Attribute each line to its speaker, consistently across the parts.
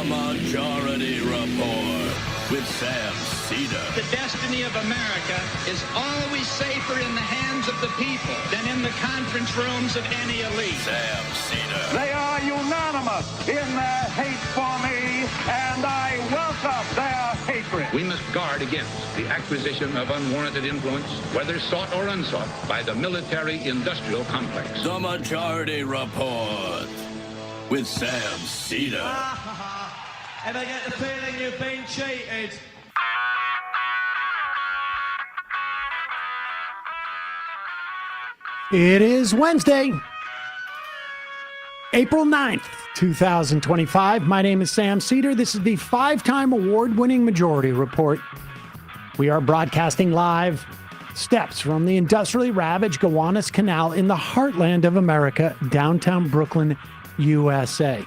Speaker 1: Majority Report with Sam Seder.
Speaker 2: The destiny of America is always safer in the hands of the people than in the conference rooms of any elite.
Speaker 1: Sam Seder.
Speaker 3: They are unanimous in their hate for me, and I welcome their hatred.
Speaker 4: We must guard against the acquisition of unwarranted influence, whether sought or unsought, by the military-industrial complex.
Speaker 1: The Majority Report with Sam Seder.
Speaker 5: Ever get the feeling you've been cheated?
Speaker 6: It is Wednesday, April 9th, 2025. My name is Sam Seder. This is the five-time award-winning Majority Report. We are broadcasting live steps from the industrially ravaged Gowanus Canal in the heartland of America, downtown Brooklyn, USA.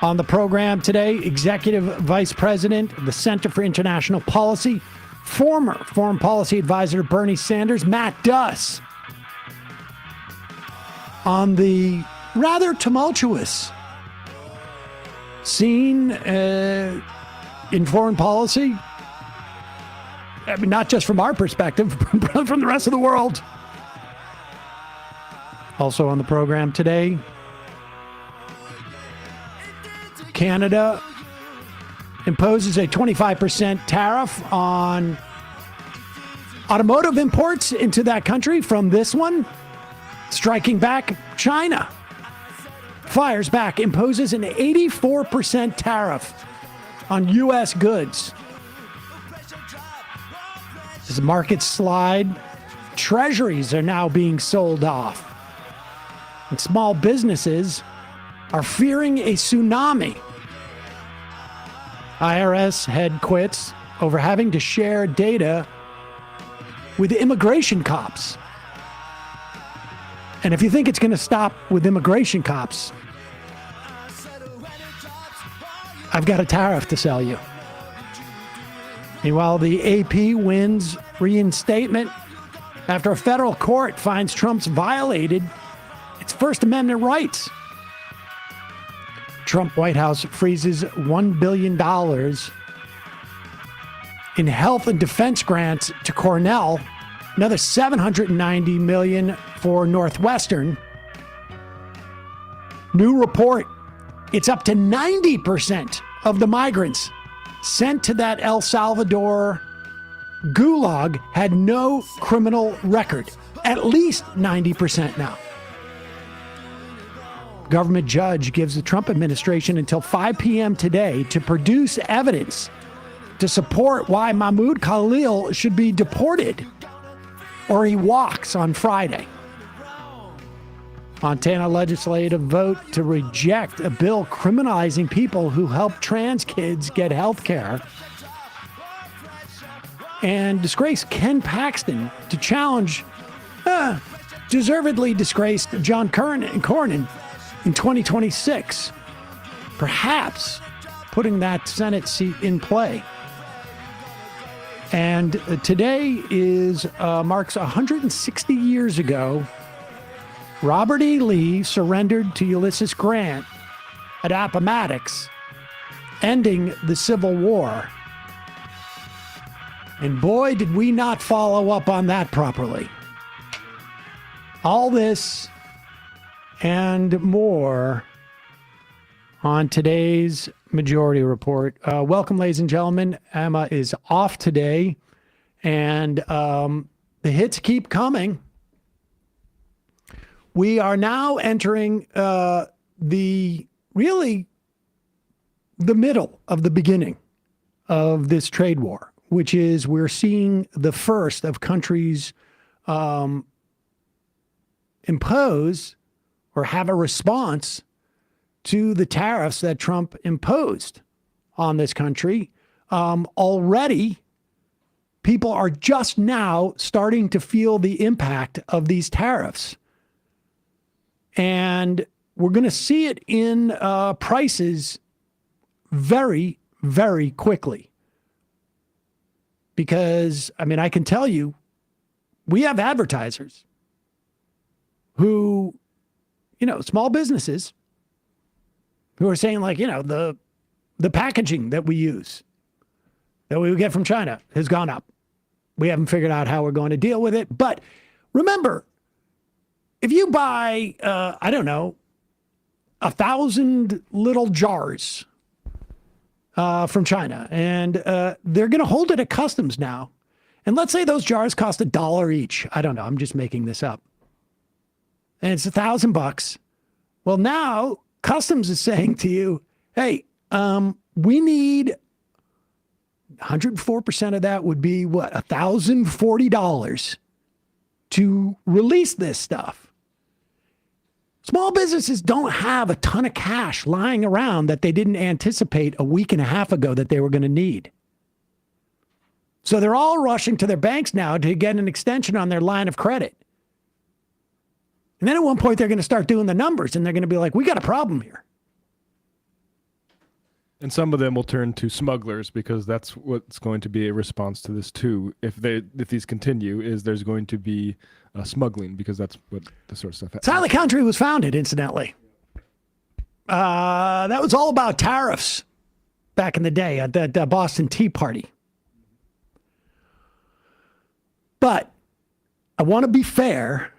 Speaker 6: On the program today, Executive Vice President of the Center for International Policy, former Foreign Policy Advisor to Bernie Sanders, Matt Duss. On the rather tumultuous scene in foreign policy, I mean, not just from our perspective, but from the rest of the world. Also on the program today, Canada imposes a 25% tariff on automotive imports into that country from this one. Striking back, China fires back, imposes an 84% tariff on U.S. goods. As the markets slide, treasuries are now being sold off. And small businesses are fearing a tsunami. IRS head quits over having to share data with immigration cops. And if you think it's going to stop with immigration cops, I've got a tariff to sell you. Meanwhile, the AP wins reinstatement after a federal court finds Trump's violated its First Amendment rights. Trump White House freezes $1 billion in health and defense grants to Cornell, another $790 million for Northwestern. New report, it's up to 90% of the migrants sent to that El Salvador gulag had no criminal record. At least 90% now. Government judge gives the Trump administration until 5 p.m. today to produce evidence to support why Mahmoud Khalil should be deported, or he walks on Friday. Montana legislative vote to reject a bill criminalizing people who help trans kids get health care. And disgraced Ken Paxton to challenge deservedly disgraced John Cornyn in 2026, perhaps putting that Senate seat in play. And today marks 160 years ago, Robert E. Lee surrendered to Ulysses Grant at Appomattox, ending the Civil War. And boy, did we not follow up on that properly. All this and more on today's Majority Report. Welcome, ladies and gentlemen. Emma is off today, and the hits keep coming. We are now entering the middle of the beginning of this trade war, which is we're seeing the first of countries impose or have a response to the tariffs that Trump imposed on this country. Already, people are just now starting to feel the impact of these tariffs. And we're going to see it in prices very, very quickly. Because, I mean, I can tell you, we have advertisers who, small businesses who are saying, like, the The packaging that we use, that we get from China, has gone up. We haven't figured out how we're going to deal with it. But remember, if you buy, 1,000 little jars from China, and they're going to hold it at customs now. And let's say those jars cost $1 each. I don't know. I'm just making this up. And it's $1,000. Well, now customs is saying to you, hey, we need 104% of that would be what? $1,040 to release this stuff. Small businesses don't have a ton of cash lying around that they didn't anticipate a week and a half ago that they were going to need. So they're all rushing to their banks now to get an extension on their line of credit. And then at one point, they're going to start doing the numbers and they're going to be like, we got a problem here.
Speaker 7: And some of them will turn to smugglers because that's what's going to be a response to this too. If these continue, is there's going to be smuggling because that's what the sort of stuff.
Speaker 6: That's how the country was founded, incidentally. That was all about tariffs back in the day at the Boston Tea Party. But I want to be fair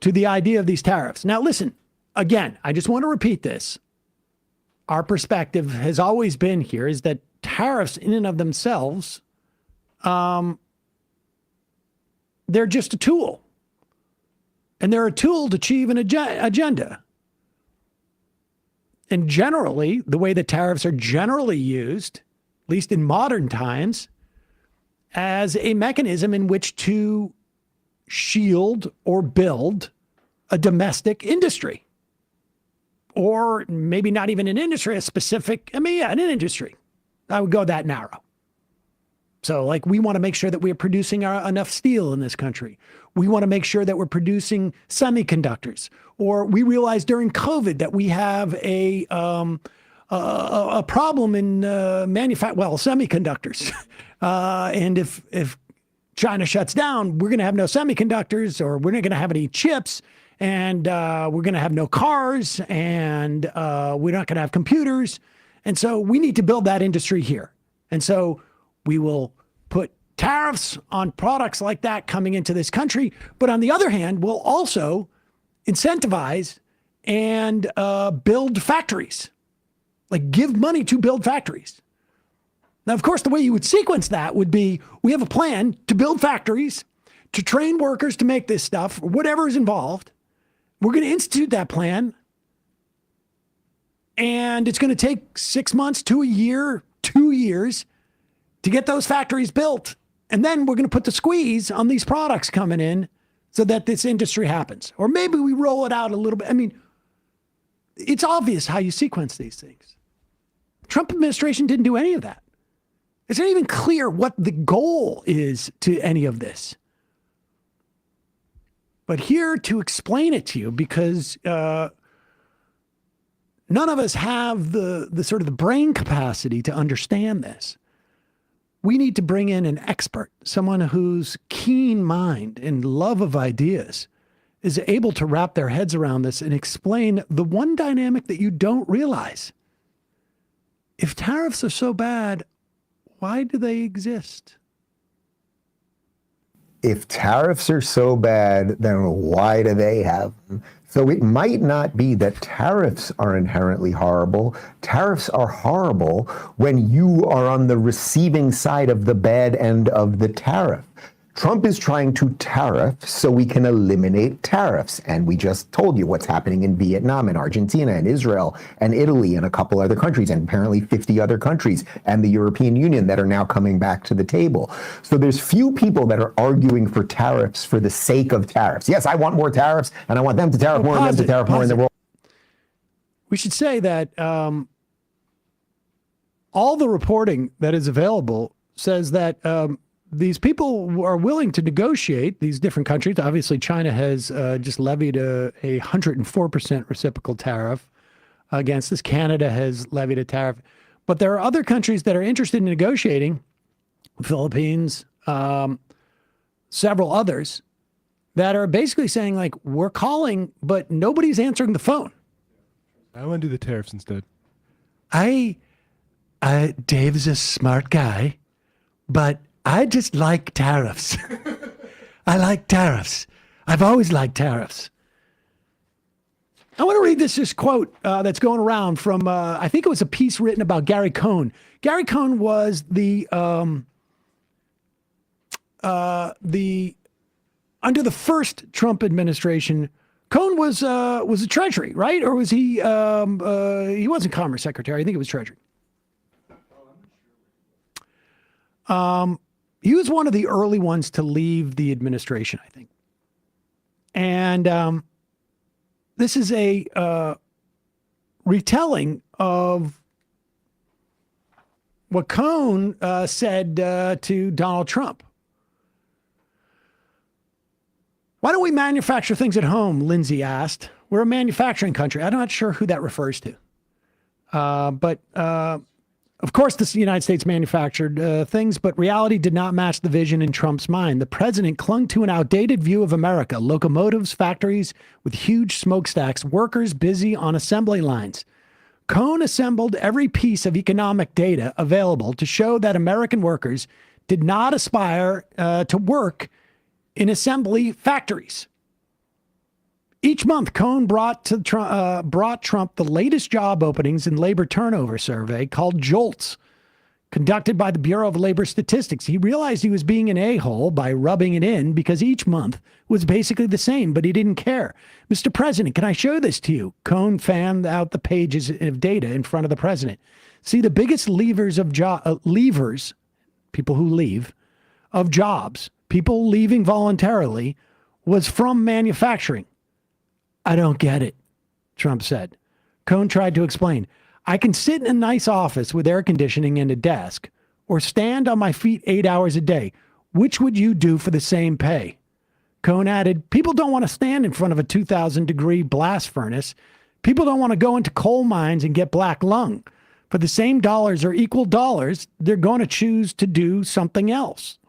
Speaker 6: to the idea of these tariffs. Now, listen, again, I just want to repeat this. Our perspective has always been here is that tariffs in and of themselves, they're just a tool. And they're a tool to achieve an agenda. And generally, the way that tariffs are generally used, at least in modern times, as a mechanism in which to shield or build a domestic industry. Or maybe not even an industry, a specific, an industry. I would go that narrow. So like we want to make sure that we're producing enough steel in this country. We want to make sure that we're producing semiconductors. Or we realized during COVID that we have a problem in semiconductors. And if China shuts down, we're going to have no semiconductors, or we're not going to have any chips. And we're going to have no cars, and we're not going to have computers. And so we need to build that industry here. And so we will put tariffs on products like that coming into this country. But on the other hand, we'll also incentivize and build factories, like give money to build factories. Now, of course, the way you would sequence that would be we have a plan to build factories, to train workers to make this stuff, or whatever is involved. We're going to institute that plan, and it's going to take 6 months to a year, 2 years to get those factories built. And then we're going to put the squeeze on these products coming in so that this industry happens. Or maybe we roll it out a little bit. I mean, it's obvious how you sequence these things. The Trump administration didn't do any of that. It's not even clear what the goal is to any of this. But here to explain it to you, because none of us have the sort of the brain capacity to understand this. We need to bring in an expert, someone whose keen mind and love of ideas is able to wrap their heads around this and explain the one dynamic that you don't realize. If tariffs are so bad, why do they exist?
Speaker 8: If tariffs are so bad, then why do they have them? So it might not be that tariffs are inherently horrible. Tariffs are horrible when you are on the receiving side of the bad end of the tariff. Trump is trying to tariff so we can eliminate tariffs. And we just told you what's happening in Vietnam and Argentina and Israel and Italy and a couple other countries, and apparently 50 other countries and the European Union that are now coming back to the table. So there's few people that are arguing for tariffs for the sake of tariffs. Yes, I want more tariffs, and I want them to tariff more and them to tariff more in the world.
Speaker 6: We should say that all the reporting that is available says that these people are willing to negotiate, these different countries. Obviously, China has just levied a 104% reciprocal tariff against this. Canada has levied a tariff. But there are other countries that are interested in negotiating, Philippines, several others, that are basically saying, like, we're calling, but nobody's answering the phone.
Speaker 7: I want to do the tariffs instead.
Speaker 6: Dave is a smart guy, but I just like tariffs. I like tariffs. I've always liked tariffs. I want to read this quote that's going around from, I think it was a piece written about Gary Cohn. Gary Cohn was under the first Trump administration, Cohn was a Treasury, right? Or was he wasn't Commerce Secretary. I think it was Treasury. He was one of the early ones to leave the administration, I think. And this is a retelling of what Cohn said to Donald Trump. Why don't we manufacture things at home? Lindsay asked. We're a manufacturing country. I'm not sure who that refers to. But of course, the United States manufactured things, but reality did not match the vision in Trump's mind. The president clung to an outdated view of America: locomotives, factories with huge smokestacks, workers busy on assembly lines. Cohn assembled every piece of economic data available to show that American workers did not aspire to work in assembly factories. Each month, Cohn brought Trump the latest job openings and labor turnover survey called JOLTS, conducted by the Bureau of Labor Statistics. He realized he was being an a-hole by rubbing it in because each month was basically the same, but he didn't care. Mr. President, can I show this to you? Cohn fanned out the pages of data in front of the president. See, the biggest levers, people who leave, of jobs, people leaving voluntarily, was from manufacturing. I don't get it, Trump said. Cohn tried to explain. I can sit in a nice office with air conditioning and a desk, or stand on my feet 8 hours a day. Which would you do for the same pay? Cohn added, people don't want to stand in front of a 2,000-degree blast furnace. People don't want to go into coal mines and get black lung. For the same dollars or equal dollars, they're going to choose to do something else.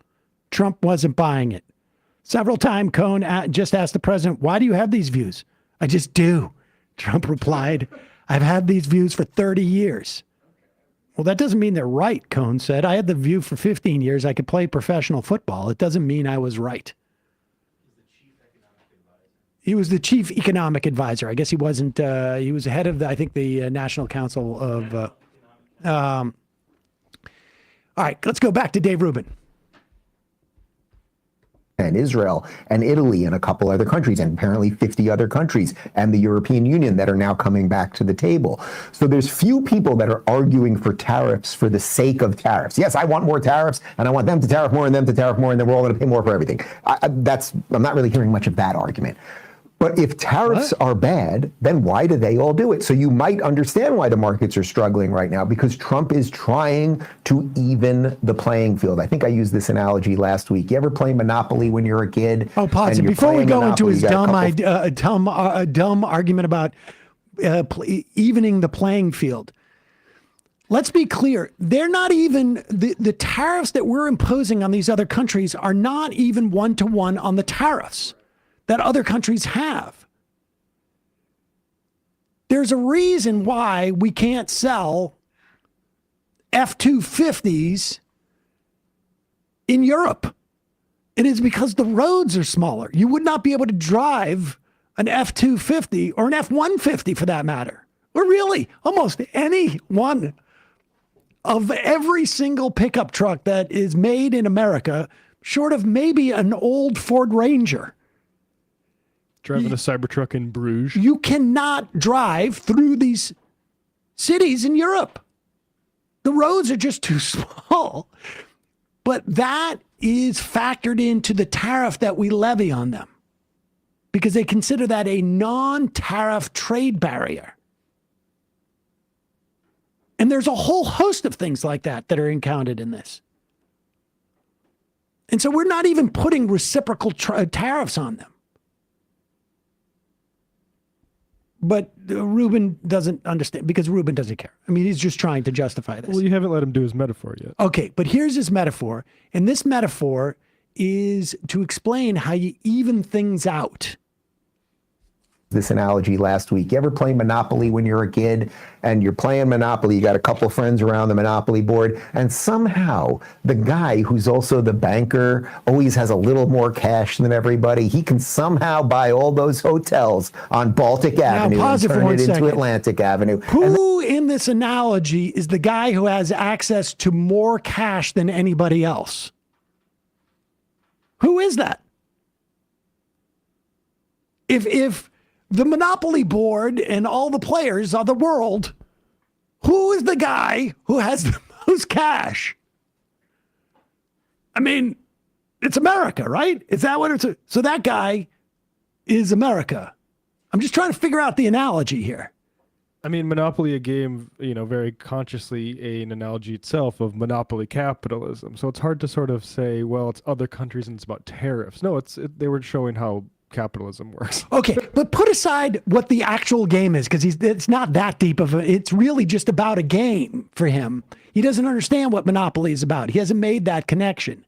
Speaker 6: Trump wasn't buying it. Several times, Cohn just asked the president, why do you have these views? I just do. Trump replied, I've had these views for 30 years. Well, that doesn't mean they're right, Cohn said. I had the view for 15 years I could play professional football. It doesn't mean I was right. He was the chief economic advisor. I guess he wasn't, he was head of, the National Council of, all right, let's go back to Dave Rubin.
Speaker 8: And Israel and Italy and a couple other countries, and apparently 50 other countries, and the European Union that are now coming back to the table. So there's few people that are arguing for tariffs for the sake of tariffs. Yes, I want more tariffs, and I want them to tariff more and them to tariff more, and then we're all going to pay more for everything. I'm not really hearing much of that argument. But if tariffs are bad, then why do they all do it? So you might understand why the markets are struggling right now, because Trump is trying to even the playing field. I think I used this analogy last week. You ever play Monopoly when you're a kid?
Speaker 6: Oh, pause it. Before we go into his dumb argument about evening the playing field, let's be clear. They're not even, the tariffs that we're imposing on these other countries are not even one-to-one on the tariffs that other countries have. There's a reason why we can't sell F-250s in Europe. It is because the roads are smaller. You would not be able to drive an F-250 or an F-150 for that matter, or really almost any one of every single pickup truck that is made in America, short of maybe an old Ford Ranger.
Speaker 7: Driving a Cybertruck in Bruges.
Speaker 6: You cannot drive through these cities in Europe. The roads are just too small. But that is factored into the tariff that we levy on them, because they consider that a non-tariff trade barrier. And there's a whole host of things like that that are encountered in this. And so we're not even putting reciprocal tariffs on them. But Rubin doesn't understand, because Rubin doesn't care. I mean, he's just trying to justify this.
Speaker 7: Well, you haven't let him do his metaphor yet.
Speaker 6: Okay, but here's his metaphor. And this metaphor is to explain how you even things out.
Speaker 8: this analogy last week. You ever play Monopoly when you're a kid and you're playing Monopoly, you got a couple friends around the Monopoly board, and somehow the guy who's also the banker always has a little more cash than everybody. He can somehow buy all those hotels on Baltic Avenue and turn it into Atlantic Avenue.
Speaker 6: Who in this analogy is the guy who has access to more cash than anybody else? Who is that? If the Monopoly board and all the players are the world, who is the guy who has the most cash? I mean, it's America, right? Is that what it's? So that guy is America. I'm just trying to figure out the analogy here.
Speaker 7: I mean, Monopoly, a game, very consciously an analogy itself of monopoly capitalism. So it's hard to sort of say, well, it's other countries and it's about tariffs. No, they were showing how capitalism works.
Speaker 6: Okay, but put aside what the actual game is, because it's not that deep of it's really just about a game for him. He doesn't understand what Monopoly is about. He hasn't made that connection.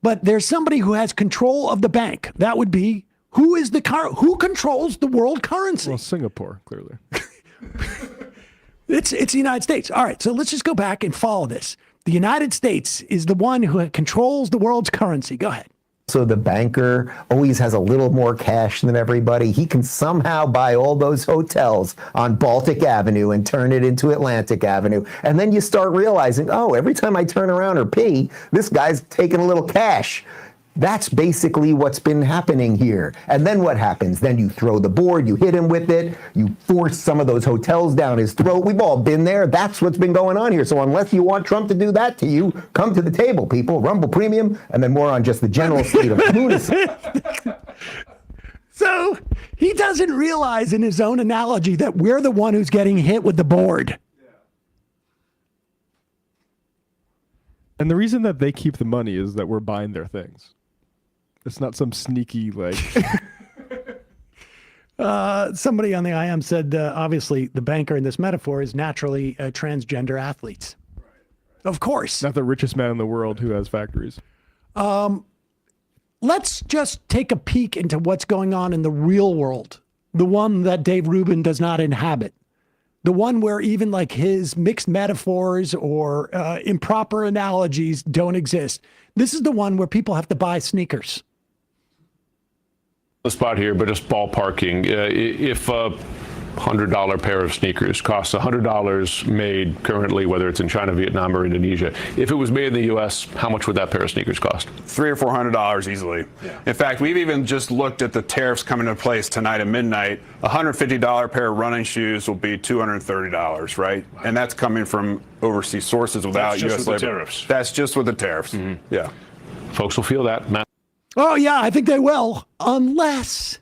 Speaker 6: But there's somebody who has control of the bank. That would be, who who controls the world currency?
Speaker 7: Well, Singapore, clearly.
Speaker 6: It's the United States. All right, so let's just go back and follow this. The United States is the one who controls the world's currency. Go ahead.
Speaker 8: So the banker always has a little more cash than everybody. He can somehow buy all those hotels on Baltic Avenue and turn it into Atlantic Avenue. And then you start realizing, oh, every time I turn around or pee, this guy's taking a little cash. That's basically what's been happening here. And then what happens? Then you throw the board, you hit him with it, you force some of those hotels down his throat. We've all been there. That's what's been going on here. So unless you want Trump to do that to you, come to the table, people. Rumble Premium, and then more on just the general state of lunacy.
Speaker 6: So he doesn't realize in his own analogy that we're the one who's getting hit with the board.
Speaker 7: And the reason that they keep the money is that we're buying their things. It's not some sneaky,
Speaker 6: Somebody on the IM said, obviously, the banker in this metaphor is naturally transgender athletes. Right. Of course.
Speaker 7: Not the richest man in the world who has factories.
Speaker 6: Let's just take a peek into what's going on in the real world, the one that Dave Rubin does not inhabit. The one where even like his mixed metaphors or improper analogies don't exist. This is the one where people have to buy sneakers.
Speaker 9: The spot here, but just ballparking. If a $100 pair of sneakers costs $100 made currently, whether it's in China, Vietnam, or Indonesia, if it was made in the U.S., how much would that pair of sneakers cost?
Speaker 10: $300 or $400 easily. Yeah. In fact, we've even just looked at the tariffs coming into place tonight at midnight. A $150 pair of running shoes will be $230, right? Wow. And that's coming from overseas sources without U.S. labor.
Speaker 9: Tariffs.
Speaker 10: That's just with the tariffs. Mm-hmm. Yeah.
Speaker 9: Folks will feel that, Matt.
Speaker 6: Oh, yeah, I think they will, unless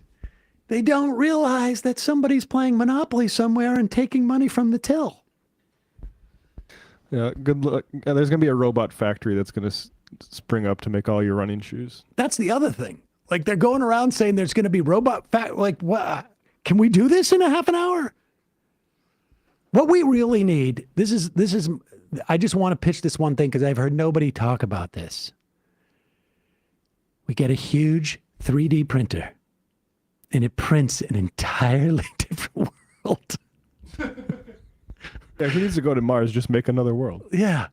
Speaker 6: they don't realize that somebody's playing Monopoly somewhere and taking money from the till.
Speaker 7: Yeah, good luck. There's going to be a robot factory that's going to spring up to make all your running shoes.
Speaker 6: That's the other thing. Like, they're going around saying there's going to be robot like, what? Can we do this in a half an hour? What we really need, this is. I just want to pitch this one thing because I've heard nobody talk about this. We get a huge 3D printer, and it prints an entirely different world.
Speaker 7: Yeah, who needs to go to Mars? Just make another world.
Speaker 6: Yeah.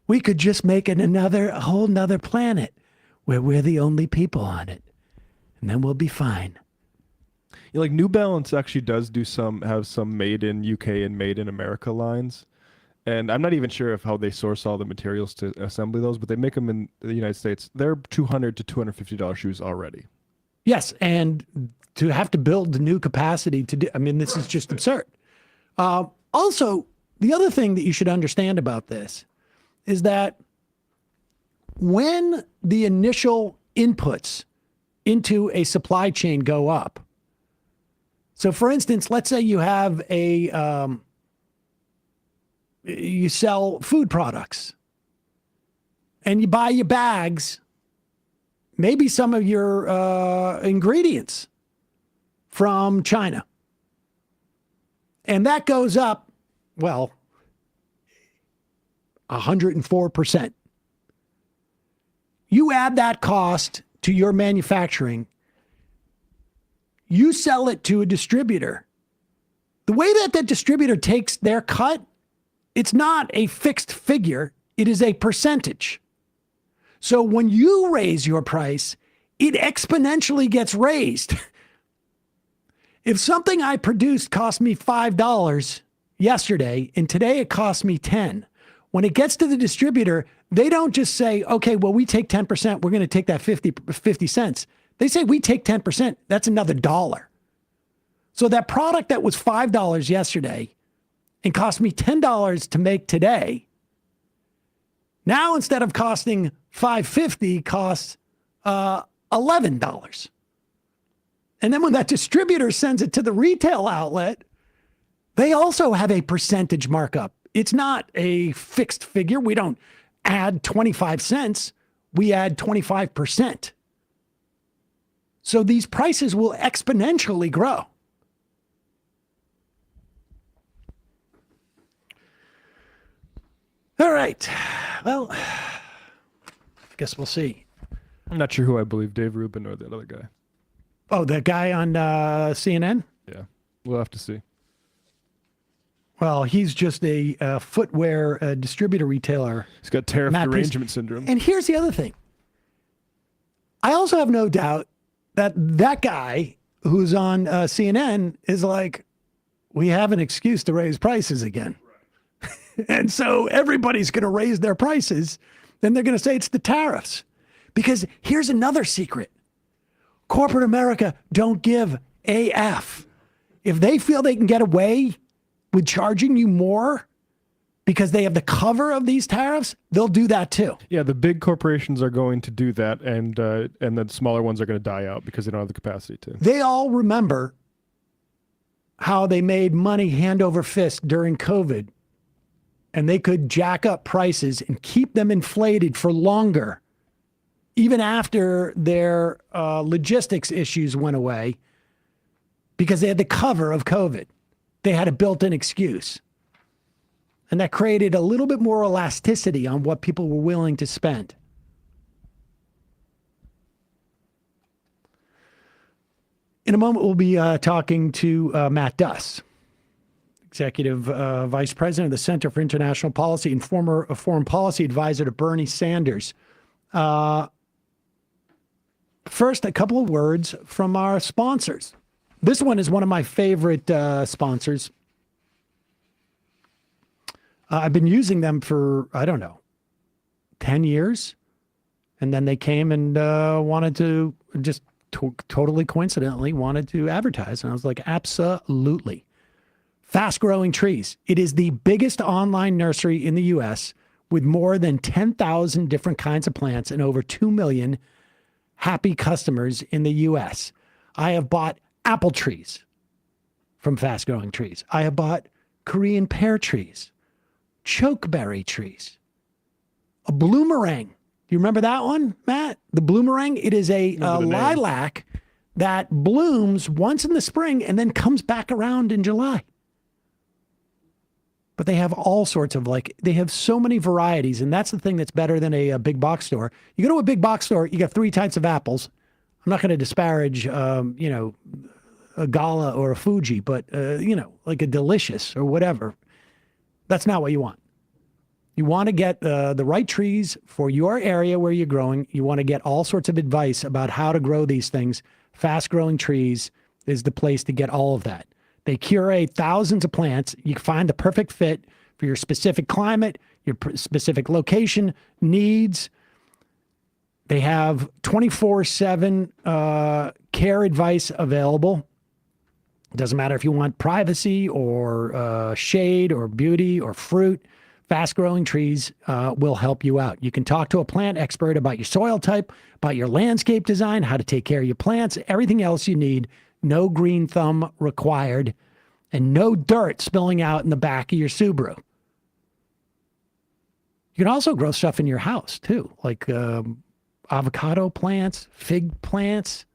Speaker 6: We could just make it a whole nother planet where we're the only people on it. And then we'll be fine.
Speaker 7: Yeah, like New Balance actually does have some made in UK and made in America lines. And I'm not even sure of how they source all the materials to assemble those, but they make them in the United States. They're $200 to $250 shoes already.
Speaker 6: Yes, and to have to build new capacity to do, this is just absurd. Also, the other thing that you should understand about this is that when the initial inputs into a supply chain go up, so for instance, let's say you have you sell food products and you buy your bags, maybe some of your ingredients from China. And that goes up, 104%. You add that cost to your manufacturing, you sell it to a distributor. The way that that distributor takes their cut, it's not a fixed figure. It is a percentage. So when you raise your price, it exponentially gets raised. If something I produced cost me $5 yesterday, and today it cost me 10, when it gets to the distributor, they don't just say, okay, well, we take 10%, we're going to take that 50 cents. They say, we take 10%, that's another $1. So that product that was $5 yesterday and cost me $10 to make today, now instead of costing $5.50, costs $11. And then when that distributor sends it to the retail outlet, they also have a percentage markup. It's not a fixed figure. We don't add 25 cents. We add 25%. So these prices will exponentially grow. All right. Well, I guess we'll see.
Speaker 7: I'm not sure who I believe, Dave Rubin or the other guy.
Speaker 6: Oh, the guy on CNN?
Speaker 7: Yeah, we'll have to see.
Speaker 6: Well, he's just a footwear distributor retailer.
Speaker 7: He's got tariff derangement syndrome.
Speaker 6: And here's the other thing. I also have no doubt that that guy who's on CNN is like, we have an excuse to raise prices again. And so everybody's going to raise their prices. Then they're going to say it's the tariffs. Because here's another secret. Corporate America don't give a F. If they feel they can get away with charging you more because they have the cover of these tariffs, they'll do that too.
Speaker 7: Yeah, the big corporations are going to do that, and the smaller ones are going to die out because they don't have the capacity to.
Speaker 6: They all remember how they made money hand over fist during COVID, and they could jack up prices and keep them inflated for longer, even after their logistics issues went away, because they had the cover of COVID. They had a built-in excuse. And that created a little bit more elasticity on what people were willing to spend. In a moment, we'll be talking to Matt Duss, Executive Vice President of the Center for International Policy and former foreign policy advisor to Bernie Sanders. First, a couple of words from our sponsors. This one is one of my favorite sponsors. I've been using them for, 10 years. And then they came and wanted to just totally coincidentally wanted to advertise. And I was like, absolutely. Fast Growing Trees. It is the biggest online nursery in the U.S. with more than 10,000 different kinds of plants and over 2 million happy customers in the U.S. I have bought apple trees from Fast Growing Trees. I have bought Korean pear trees, chokeberry trees, a bloomerang. Do you remember that one, Matt? The bloomerang? It is a lilac that blooms once in the spring and then comes back around in July. But they have all sorts of they have so many varieties. And that's the thing that's better than a big box store. You go to a big box store, you got 3 types of apples. I'm not going to disparage, a Gala or a Fuji, but, like a Delicious or whatever. That's not what you want. You want to get the right trees for your area where you're growing. You want to get all sorts of advice about how to grow these things. Fast Growing Trees is the place to get all of that. They curate thousands of plants. You can find the perfect fit for your specific climate, your specific location, needs. They have 24/7 care advice available. It doesn't matter if you want privacy or shade or beauty or fruit. Fast Growing Trees will help you out. You can talk to a plant expert about your soil type, about your landscape design, how to take care of your plants, everything else you need. No green thumb required, and no dirt spilling out in the back of your Subaru. You can also grow stuff in your house too, like avocado plants, fig plants,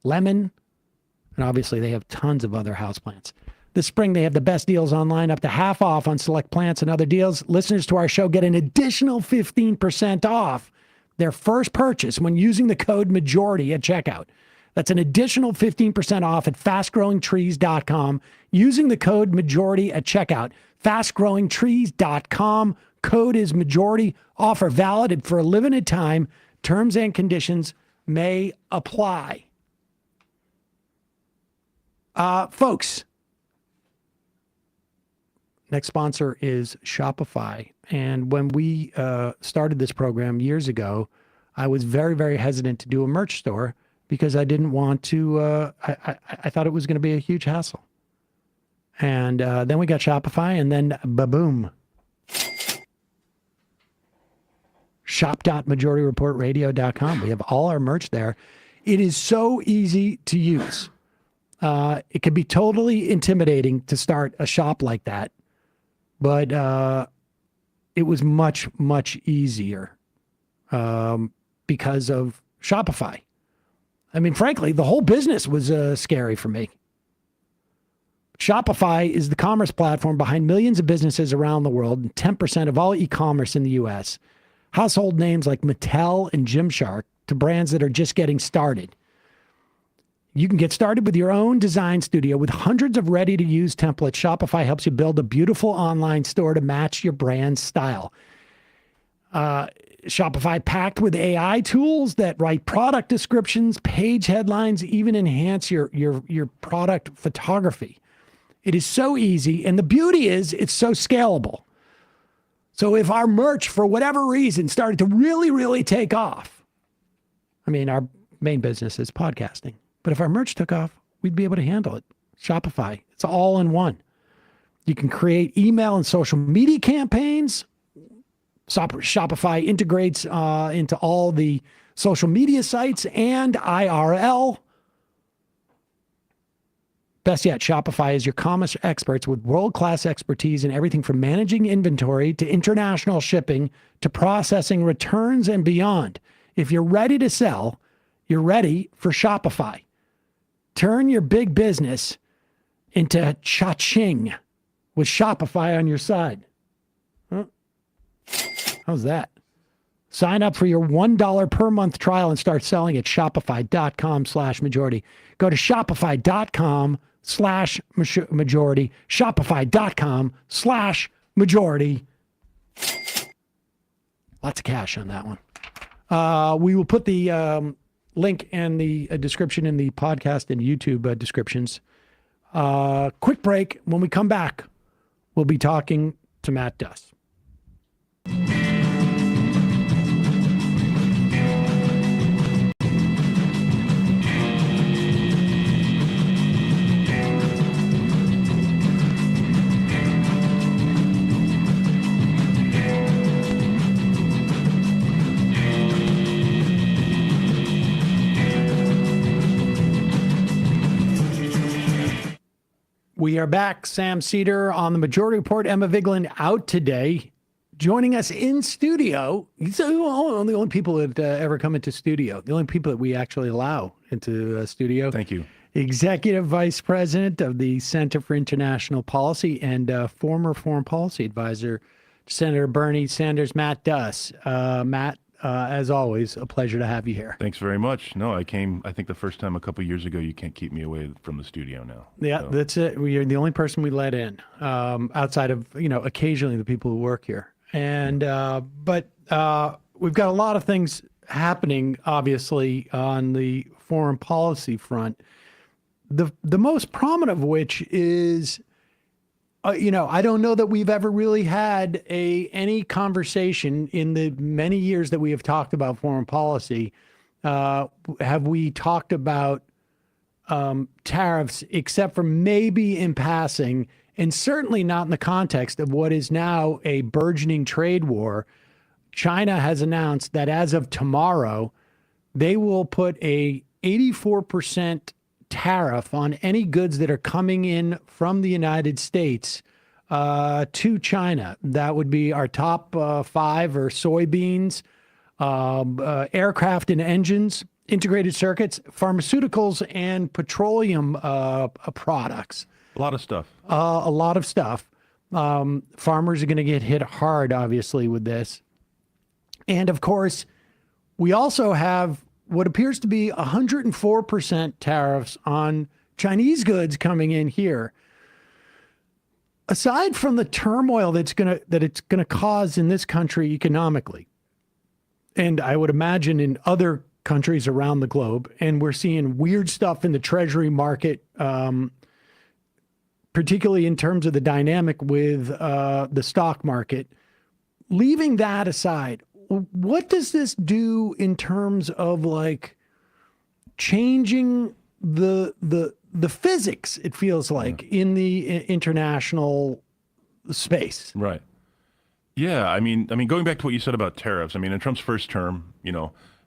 Speaker 6: lemon, and obviously they have tons of other house plants. This spring, they have the best deals online, up to half off on select plants and other deals. Listeners to our show get an additional 15% off their first purchase when using the code MAJORITY at checkout. That's an additional 15% off at fastgrowingtrees.com using the code majority at checkout. Fastgrowingtrees.com. Code is majority. Offer valid for a limited time. Terms and conditions may apply. Folks, next sponsor is Shopify. And when we started this program years ago, I was very, very hesitant to do a merch store because I didn't want to, I thought it was going to be a huge hassle. And then we got Shopify, and then ba-boom. Shop.majorityreportradio.com. We have all our merch there. It is so easy to use. It can be totally intimidating to start a shop like that, but it was much, much easier because of Shopify. I mean, frankly, the whole business was scary for me. Shopify is the commerce platform behind millions of businesses around the world and 10% of all e-commerce in the U.S. Household names like Mattel and Gymshark to brands that are just getting started. You can get started with your own design studio with hundreds of ready-to-use templates. Shopify helps you build a beautiful online store to match your brand's style. Shopify packed with AI tools that write product descriptions, page headlines, even enhance your product photography. It is so easy, and the beauty is it's so scalable. So if our merch, for whatever reason, started to really, really take off, I mean, our main business is podcasting. But if our merch took off, we'd be able to handle it. Shopify, it's all in one. You can create email and social media campaigns. Shopify integrates into all the social media sites and IRL. Best yet, Shopify is your commerce experts with world-class expertise in everything from managing inventory to international shipping to processing returns and beyond. If you're ready to sell, you're ready for Shopify. Turn your big business into cha-ching with Shopify on your side. Huh? How's that? Sign up for your $1 per month trial and start selling at shopify.com/majority. Go to shopify.com/majority. Shopify.com/majority. Lots of cash on that one. We will put the link and the description in the podcast and YouTube descriptions. Quick break. When we come back, we'll be talking to Matt Duss. We are back. Sam Seder on the Majority Report. Emma Vigeland out today. Joining us in studio. He's the only people that ever come into studio. The only people that we actually allow into studio.
Speaker 11: Thank you.
Speaker 6: Executive Vice President of the Center for International Policy and former Foreign Policy Advisor to Senator Bernie Sanders, Matt Duss. Matt, as always, a pleasure to have you here.
Speaker 11: Thanks very much. No, I think the first time a couple years ago. You can't keep me away from the studio now.
Speaker 6: Yeah, so. That's it. You're the only person we let in, outside of, occasionally the people who work here. And but we've got a lot of things happening, obviously, on the foreign policy front. The most prominent of which is, I don't know that we've ever really had any conversation in the many years that we have talked about foreign policy. Have we talked about tariffs, except for maybe in passing, and certainly not in the context of what is now a burgeoning trade war? China has announced that as of tomorrow, they will put a 84% tariff on any goods that are coming in from the United States to China. That would be our top 5 are soybeans, aircraft and engines, integrated circuits, pharmaceuticals, and petroleum products.
Speaker 11: A lot of stuff.
Speaker 6: A lot of stuff. Farmers are going to get hit hard, obviously, with this. And of course, we also have what appears to be 104% tariffs on Chinese goods coming in here. Aside from the turmoil that it's gonna cause in this country economically, and I would imagine in other countries around the globe, and we're seeing weird stuff in the treasury market, particularly in terms of the dynamic with the stock market. Leaving that aside, what does this do in terms of like changing the physics, it feels like, in the international space?
Speaker 11: Right. Yeah, I mean, going back to what you said about tariffs, I mean, in Trump's first term,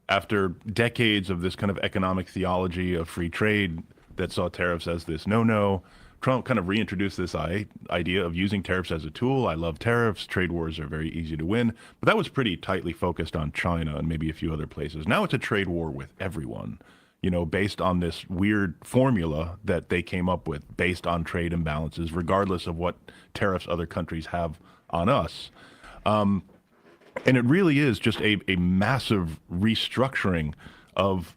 Speaker 11: after decades of this kind of economic theology of free trade that saw tariffs as this no-no, Trump kind of reintroduced this idea of using tariffs as a tool. I love tariffs. Trade wars are very easy to win. But that was pretty tightly focused on China and maybe a few other places. Now it's a trade war with everyone, based on this weird formula that they came up with based on trade imbalances, regardless of what tariffs other countries have on us. And it really is just a massive restructuring of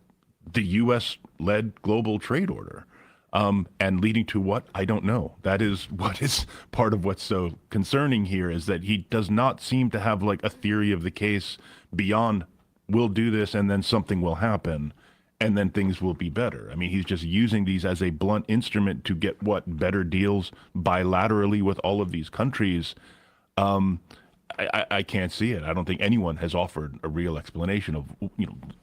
Speaker 11: the U.S.-led global trade order, and leading to what? I don't know. That is what is part of what's so concerning here, is that he does not seem to have like a theory of the case beyond we'll do this and then something will happen and then things will be better. I mean, he's just using these as a blunt instrument to get better deals bilaterally with all of these countries. I can't see it. I don't think anyone has offered a real explanation of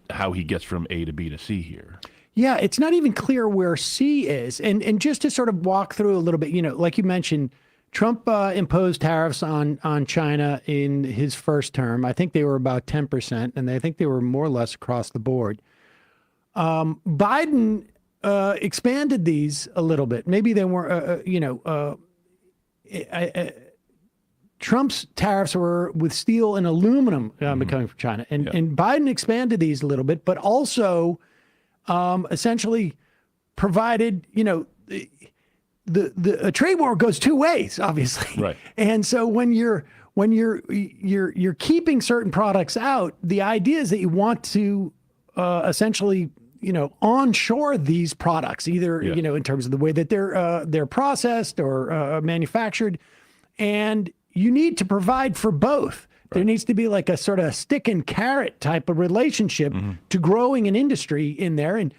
Speaker 11: how he gets from A to B to C here.
Speaker 6: Yeah, it's not even clear where C is. And just to sort of walk through a little bit, like you mentioned, Trump imposed tariffs on China in his first term. I think they were about 10%, and I think they were more or less across the board. Biden expanded these a little bit. Maybe they weren't, Trump's tariffs were with steel and aluminum coming from China. And Biden expanded these a little bit, but also essentially provided, a trade war goes two ways, obviously.
Speaker 11: Right.
Speaker 6: And so when you're keeping certain products out, the idea is that you want to essentially, onshore these products, either, in terms of the way that they're processed or manufactured. And you need to provide for both. Right. There needs to be like a sort of stick and carrot type of relationship to growing an industry in there. And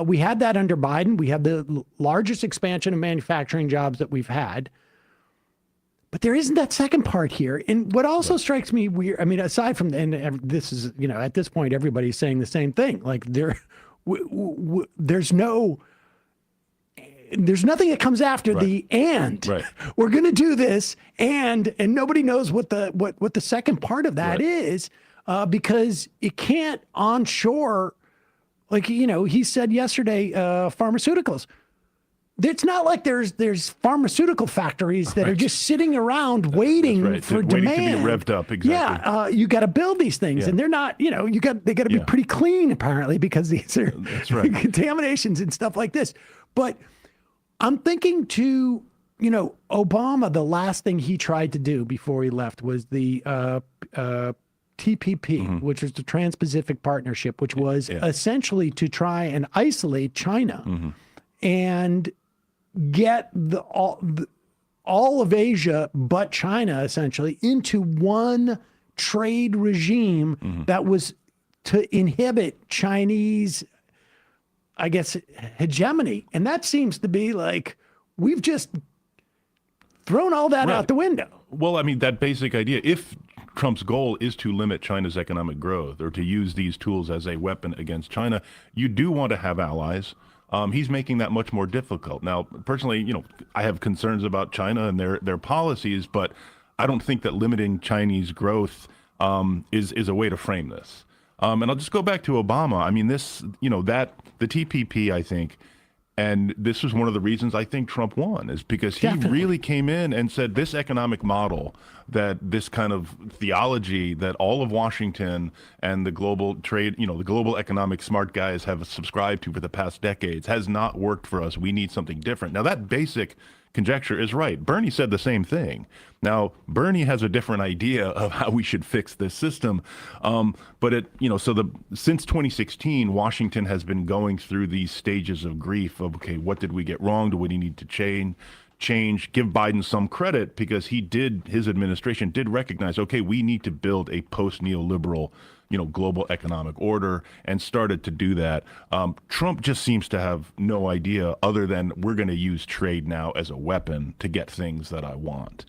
Speaker 6: we had that under Biden. We have the largest expansion of manufacturing jobs that we've had. But there isn't that second part here. And what also strikes me weird, I mean, aside from, and this is, at this point, everybody's saying the same thing. Like there's nothing that comes after the and. Right. We're going to do this and nobody knows what the second part of that is, because it can't onshore. Like, he said yesterday, pharmaceuticals. It's not like there's pharmaceutical factories that are just sitting around waiting for demand.
Speaker 11: Waiting to be revved up, exactly.
Speaker 6: Yeah, you got to build these things, and they're not. They got to be pretty clean apparently, because these are contaminations and stuff like this. But I'm thinking to, Obama, the last thing he tried to do before he left was the TPP, which was the Trans-Pacific Partnership, which was essentially to try and isolate China and get all of Asia but China essentially into one trade regime that was to inhibit Chinese, I guess, hegemony. And that seems to be like, we've just thrown all that out the window.
Speaker 11: Well, I mean, that basic idea, if Trump's goal is to limit China's economic growth or to use these tools as a weapon against China, you do want to have allies. He's making that much more difficult. Now, personally, I have concerns about China and their policies, but I don't think that limiting Chinese growth is a way to frame this. And I'll just go back to Obama. I mean, the TPP, I think, and this was one of the reasons I think Trump won, is because he really came in and said this economic model, that this kind of theology that all of Washington and the global trade, the global economic smart guys have subscribed to for the past decades has not worked for us. We need something different. Now, that basic conjecture is right. Bernie said the same thing. Now, Bernie has a different idea of how we should fix this system. But since 2016, Washington has been going through these stages of grief of, okay, what did we get wrong? Do we need to change, give Biden some credit because his administration did recognize, okay, we need to build a post-neoliberal, global economic order, and started to do that. Trump just seems to have no idea other than we're going to use trade now as a weapon to get things that I want.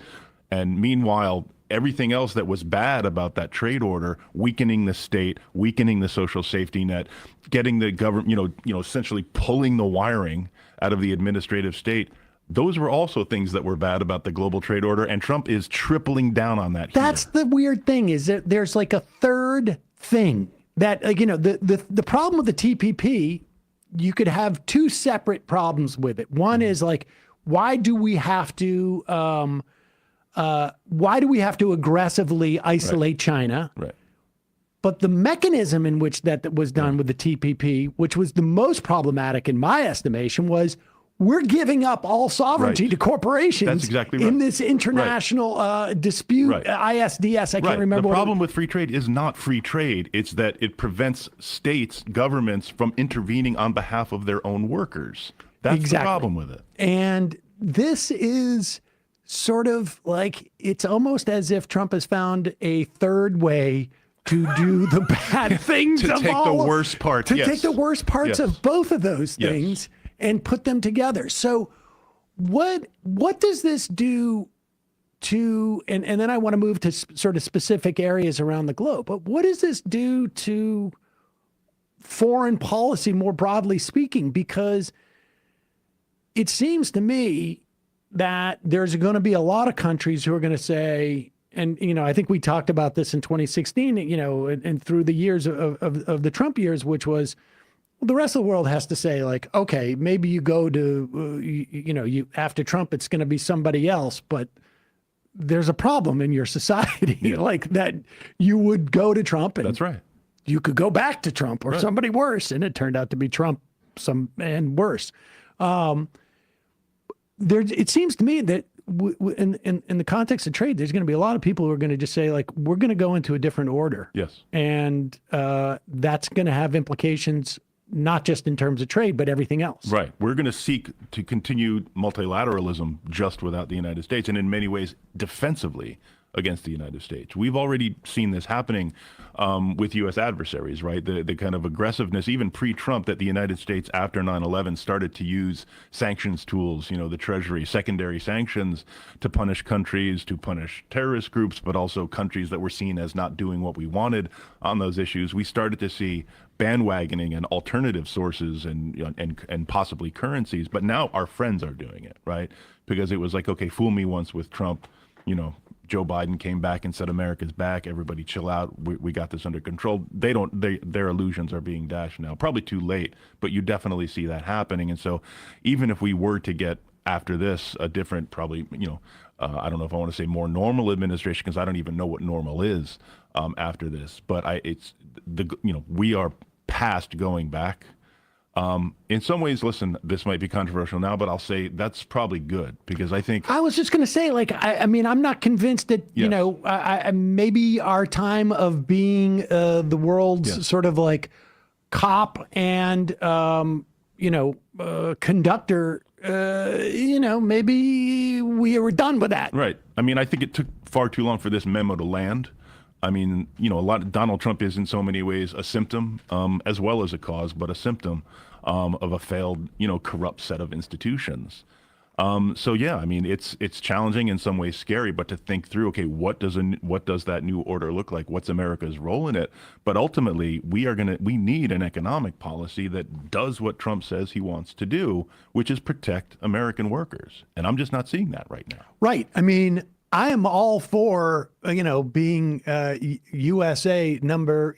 Speaker 11: And meanwhile, everything else that was bad about that trade order, weakening the state, weakening the social safety net, getting the government, essentially pulling the wiring out of the administrative state, those were also things that were bad about the global trade order, and Trump is tripling down on that.
Speaker 6: That's the weird thing, is that there's like a third thing that, the problem with the TPP, you could have two separate problems with it. One is like, why do we have to aggressively isolate China?
Speaker 11: Right.
Speaker 6: But the mechanism in which that was done with the TPP, which was the most problematic in my estimation, was we're giving up all sovereignty to corporations.
Speaker 11: That's exactly right.
Speaker 6: In this international dispute, ISDS. I can't remember.
Speaker 11: The problem with free trade is not free trade. It's that it prevents states, governments from intervening on behalf of their own workers. That's the problem with it.
Speaker 6: And this is sort of like, it's almost as if Trump has found a third way to do the bad things
Speaker 11: to
Speaker 6: of
Speaker 11: take
Speaker 6: all
Speaker 11: the worst part.
Speaker 6: To take the worst parts of both of those things and put them together. So what does this do to, and then I want to move to sort of specific areas around the globe, but what does this do to foreign policy more broadly speaking? Because it seems to me that there's going to be a lot of countries who are going to say, and, I think we talked about this in 2016, and through the years of the Trump years, which was, the rest of the world has to say, like, okay, maybe you go to, you after Trump, it's going to be somebody else, but there's a problem in your society, like that you would go to Trump, and
Speaker 11: that's right.
Speaker 6: You could go back to Trump or somebody worse, and it turned out to be Trump, and worse. It seems to me that in the context of trade, there's going to be a lot of people who are going to just say, like, we're going to go into a different order.
Speaker 11: Yes.
Speaker 6: And that's going to have implications not just in terms of trade, but everything else.
Speaker 11: Right. We're going to seek to continue multilateralism just without the United States, and in many ways defensively against the United States. We've already seen this happening with U.S. adversaries, right? The kind of aggressiveness, even pre-Trump, that the United States after 9/11 started to use sanctions tools, the Treasury, secondary sanctions to punish countries, to punish terrorist groups, but also countries that were seen as not doing what we wanted on those issues. We started to see bandwagoning and alternative sources and possibly currencies, but now our friends are doing it, right? Because it was like, okay, fool me once with Trump, Joe Biden came back and said, America's back. Everybody chill out. We got this under control. Their illusions are being dashed now. Probably too late, but you definitely see that happening. And so even if we were to get after this a different, probably, I don't know if I want to say more normal administration, because I don't even know what normal is after this. But we are past going back. In some ways, listen, this might be controversial now, but I'll say that's probably good, because I think
Speaker 6: I was just going to say, like, I mean, I'm not convinced that, maybe our time of being the world's sort of like cop and, conductor, maybe we were done with that.
Speaker 11: Right. I mean, I think it took far too long for this memo to land. I mean, Donald Trump is in so many ways a symptom, as well as a cause, but a symptom of a failed, corrupt set of institutions. So yeah, I mean, it's challenging, in some ways scary, but to think through, okay, what does that new order look like? What's America's role in it? But ultimately, we need an economic policy that does what Trump says he wants to do, which is protect American workers. And I'm just not seeing that right now.
Speaker 6: Right. I mean, I am all for, being USA number,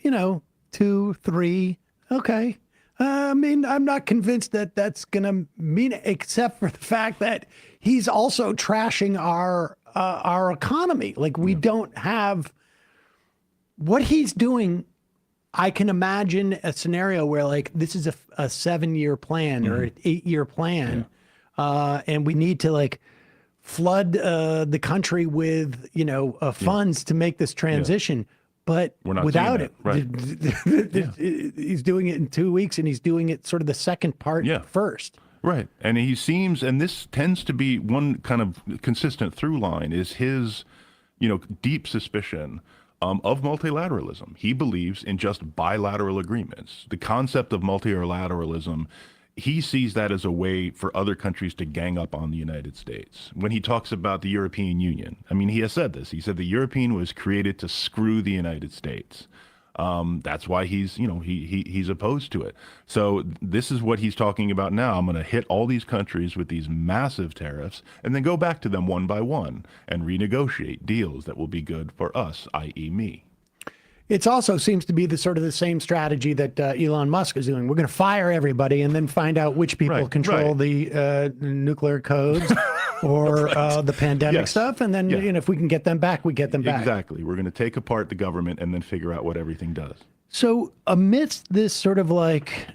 Speaker 6: 2, 3. Okay. I mean, I'm not convinced that that's going to mean it, except for the fact that he's also trashing our economy. Like, we don't have what he's doing. I can imagine a scenario where, like, this is a 7-year plan or an 8-year plan. And we need to, like, flood the country with, funds to make this transition. But
Speaker 11: We're not
Speaker 6: without
Speaker 11: seeing
Speaker 6: it,
Speaker 11: that. Right.
Speaker 6: he's doing it in 2 weeks, and he's doing it sort of the second part first.
Speaker 11: Right. And he seems, and this tends to be one kind of consistent through line, is his, deep suspicion of multilateralism. He believes in just bilateral agreements. The concept of multilateralism, he sees that as a way for other countries to gang up on the United States. When he talks about the European Union, I mean, he has said this. He said the European was created to screw the United States. That's why he's, he's opposed to it. So this is what he's talking about now. I'm going to hit all these countries with these massive tariffs and then go back to them one by one and renegotiate deals that will be good for us, i.e. me.
Speaker 6: It also seems to be the sort of the same strategy that Elon Musk is doing. We're going to fire everybody and then find out which people control the nuclear codes or the pandemic stuff. And then, if we can get them back, we get them back.
Speaker 11: Exactly. We're going to take apart the government and then figure out what everything does.
Speaker 6: So amidst this sort of like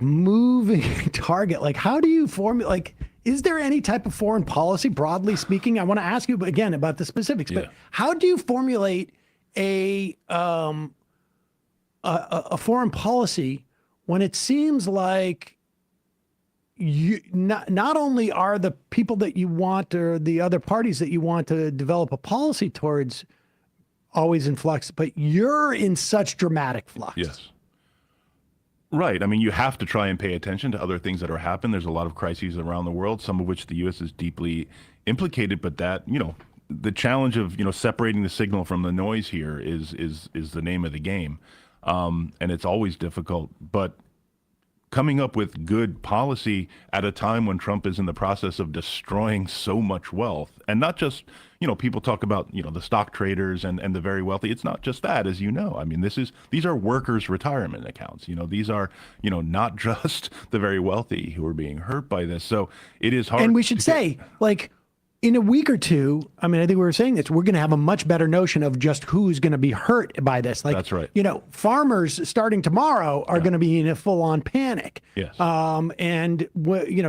Speaker 6: moving target, how do you formulate, is there any type of foreign policy, broadly speaking? I want to ask you again about the specifics, but how do you formulate a foreign policy when it seems like you not only are the people that you want or the other parties that you want to develop a policy towards always in flux, but you're in such dramatic flux?
Speaker 11: Yes. Right. I mean, you have to try and pay attention to other things that are happening. There's a lot of crises around the world, some of which the U.S. is deeply implicated, but that, the challenge of, separating the signal from the noise here is the name of the game. And it's always difficult, but coming up with good policy at a time when Trump is in the process of destroying so much wealth, and not just, people talk about, the stock traders and the very wealthy. It's not just that, as you know. I mean, these are workers' retirement accounts. These are, not just the very wealthy who are being hurt by this. So it is hard.
Speaker 6: And we should say, in a week or two, I mean, I think we were saying this, we're going to have a much better notion of just who's going to be hurt by this.
Speaker 11: That's right.
Speaker 6: Farmers starting tomorrow are going to be in a full-on panic.
Speaker 11: Yes.
Speaker 6: And,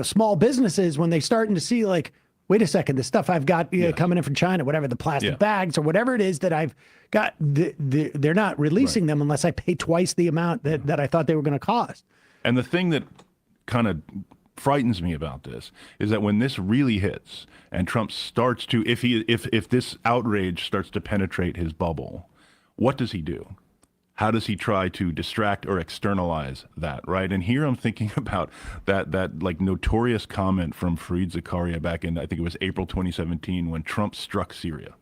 Speaker 6: small businesses, when they starting to see wait a second, the stuff I've got coming in from China, whatever, the plastic bags or whatever it is that I've got, they're not releasing them unless I pay twice the amount that I thought they were going to cost.
Speaker 11: And the thing that kind of frightens me about this is that when this really hits and Trump starts to, if this outrage starts to penetrate his bubble, what does he do? How does he try to distract or externalize that, right? And here I'm thinking about that notorious comment from Fareed Zakaria back in, I think it was April 2017, when Trump struck Syria.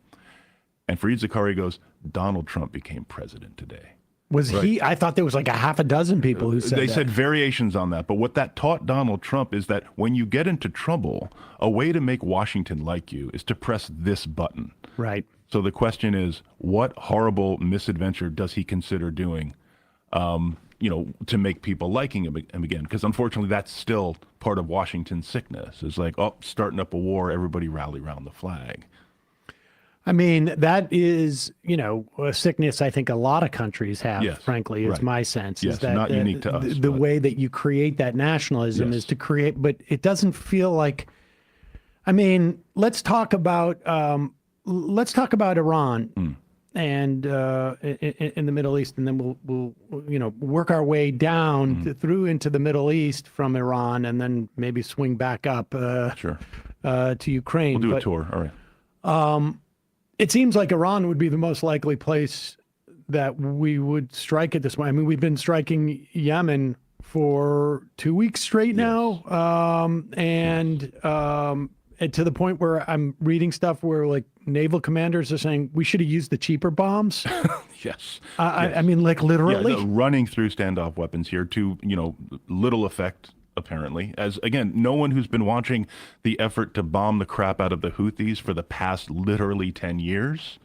Speaker 11: And Fareed Zakaria goes, Donald Trump became president today.
Speaker 6: Was he? I thought there was a half a dozen people who said
Speaker 11: They
Speaker 6: that.
Speaker 11: said variations on that. But what that taught Donald Trump is that when you get into trouble, a way to make Washington like you is to press this button.
Speaker 6: Right.
Speaker 11: So the question is, what horrible misadventure does he consider doing, to make people liking him again? Because unfortunately, that's still part of Washington's sickness. It's starting up a war, everybody rally around the flag.
Speaker 6: I mean, that is, a sickness I think a lot of countries have, frankly, is my sense.
Speaker 11: Yes,
Speaker 6: is that
Speaker 11: not unique to us.
Speaker 6: The way that you create that nationalism is to create, but it doesn't feel like, I mean, let's talk about Iran and in the Middle East, and then we'll work our way down through into the Middle East from Iran, and then maybe swing back up to Ukraine.
Speaker 11: We'll do a tour. All right.
Speaker 6: It seems like Iran would be the most likely place that we would strike at this point. I mean, we've been striking Yemen for 2 weeks straight now, and to the point where I'm reading stuff where naval commanders are saying we should have used the cheaper bombs.
Speaker 11: Yes.
Speaker 6: I mean, literally.
Speaker 11: Yeah, running through standoff weapons here to, little effect, apparently. As, again, no one who's been watching the effort to bomb the crap out of the Houthis for the past literally 10 years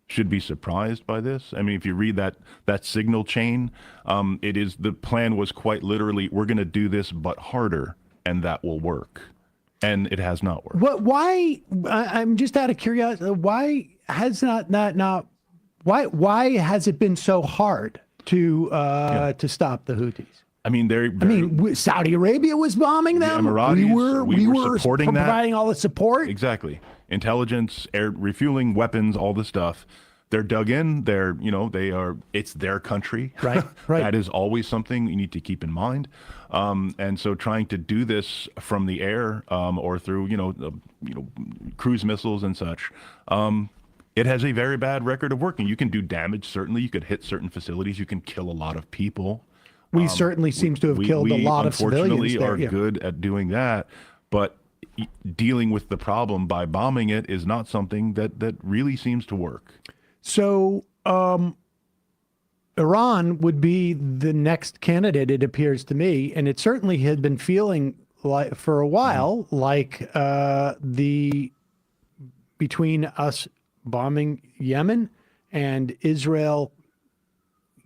Speaker 11: should be surprised by this. I mean, if you read that signal chain, the plan was quite literally, we're going to do this but harder, and that will work. And it has not worked.
Speaker 6: Why? I'm just out of curiosity. Why has why has it been so hard to stop the Houthis?
Speaker 11: I mean,
Speaker 6: Saudi Arabia was bombing them.
Speaker 11: The Emiratis,
Speaker 6: we were
Speaker 11: supporting that.
Speaker 6: Providing all the support.
Speaker 11: Exactly. Intelligence, air refueling, weapons, all the stuff. They're dug in. It's their country.
Speaker 6: Right.
Speaker 11: That is always something you need to keep in mind. And so trying to do this from the air or through, cruise missiles and such, it has a very bad record of working. You can do damage, certainly. You could hit certain facilities. You can kill a lot of people.
Speaker 6: We certainly seem to have killed a lot of civilians there.
Speaker 11: We unfortunately are good at doing that, but dealing with the problem by bombing it is not something that really seems to work.
Speaker 6: So Iran would be the next candidate, it appears to me, and it certainly had been feeling like for a while like between us bombing Yemen and Israel